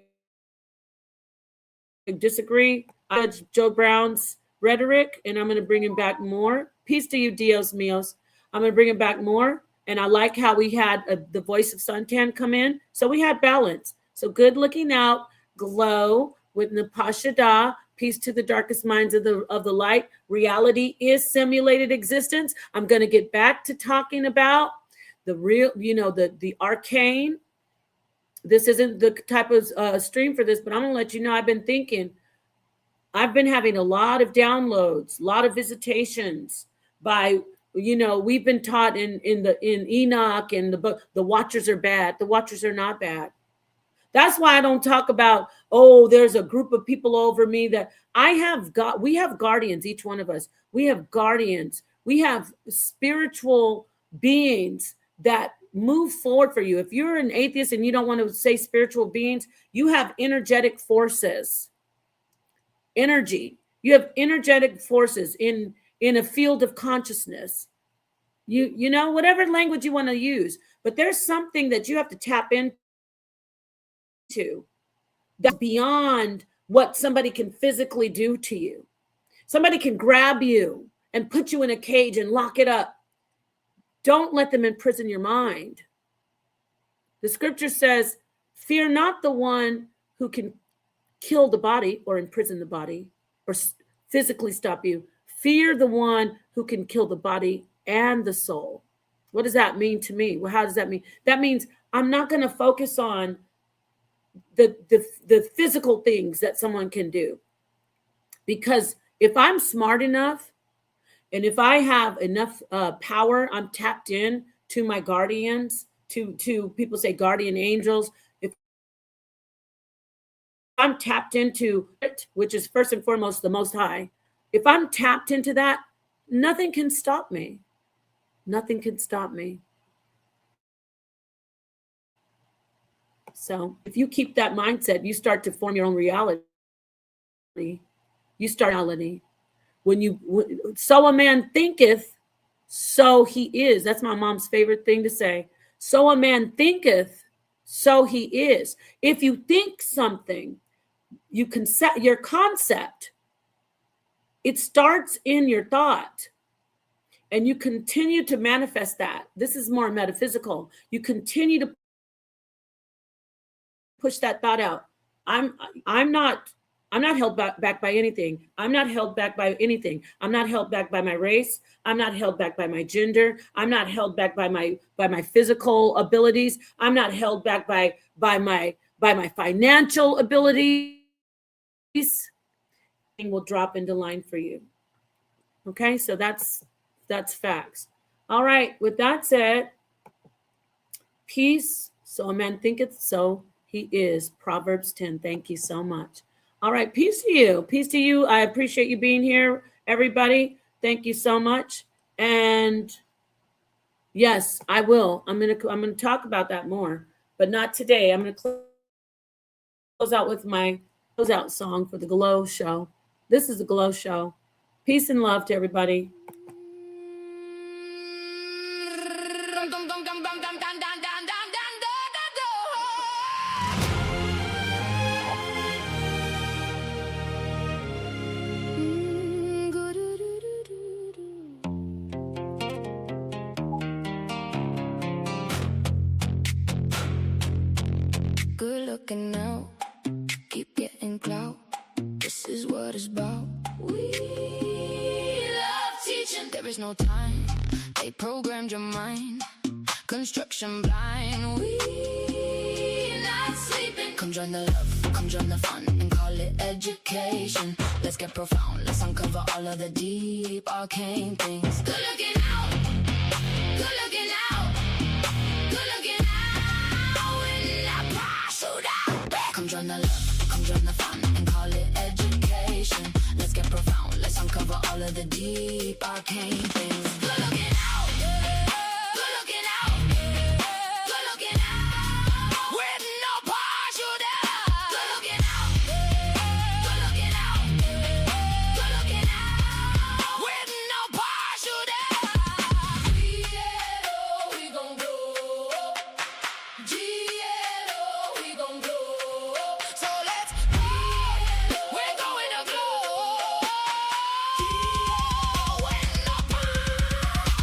[SPEAKER 1] disagree. I judge Joe Brown's rhetoric, and I'm going to bring him back more. Peace to you, Dios míos. I'm going to bring him back more. And I like how we had the voice of Suntan come in. So we had balance. So good looking out, GLO with Napah Shadah. Peace to the darkest minds of the light. Reality is simulated existence. I'm going to get back to talking about the real, the arcane. This isn't the type of stream for this, but I'm going to let you know I've been having a lot of downloads, a lot of visitations by, we've been taught in Enoch and the book, the watchers are bad. The watchers are not bad. That's why I don't talk about, there's a group of people over me that we have guardians, each one of us. We have guardians. We have spiritual beings that move forward for you. If you're an atheist and you don't want to say spiritual beings, you have energetic forces. Energy. You have energetic forces in a field of consciousness. You know, whatever language you want to use, but there's something that you have to tap into that's beyond what somebody can physically do to you. Somebody can grab you and put you in a cage and lock it up. Don't let them imprison your mind. The scripture says, fear not the one who can kill the body or imprison the body or physically stop you. Fear the one who can kill the body and the soul. What does that mean to me? Well, how does that mean? That means I'm not going to focus on the physical things that someone can do. Because if I'm smart enough and if I have enough power, I'm tapped in to my guardians, to people say guardian angels. If I'm tapped into it, which is first and foremost the Most High, if I'm tapped into that, nothing can stop me. Nothing can stop me. So if you keep that mindset, you start to form your own reality. You start reality. So a man thinketh, so he is. That's my mom's favorite thing to say. So a man thinketh, so he is. If you think something, you can set your concept. It starts in your thought. And you continue to manifest that. This is more metaphysical. You continue to push that thought out. I'm not held back by anything. I'm not held back by anything. I'm not held back by my race. I'm not held back by my gender. I'm not held back by my physical abilities. I'm not held back by my financial abilities. Thing will drop into line for you. Okay, so that's facts. All right, with that said, peace. So a man thinketh, so he is. Proverbs 10. Thank you so much. All right, peace to you. Peace to you. I appreciate you being here, everybody. Thank you so much. And yes, I will. I'm gonna talk about that more, but not today. I'm gonna close out with my closeout song for the GLO show. This is the GLO show. Peace and love to everybody.
[SPEAKER 4] Good looking now, keep getting clout. This is what it's about. We love teaching. There is no time. They programmed your mind. Construction blind. We not sleeping. Come join the love, come join the fun, and call it education. Let's get profound. Let's uncover all of the deep arcane things. Good looking out. Good looking out. Good looking out. In Napah, Shadah. Come join the love, come join the fun, and call it education. Let's get profound. Let's uncover all of the deep arcane things. Good looking out. Good looking out. Good looking out. With Napah, Shadah. Good looking out. Good looking out. Good looking out. With Napah, Shadah. GLO, we gon' blow. GLO, we gon' blow. So let's go. We're going to glow. GLO, with Napah.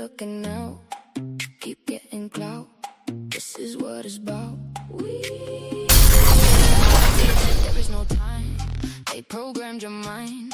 [SPEAKER 4] looking out, keep getting clout. This is what it's about. There is no time. They programmed your mind.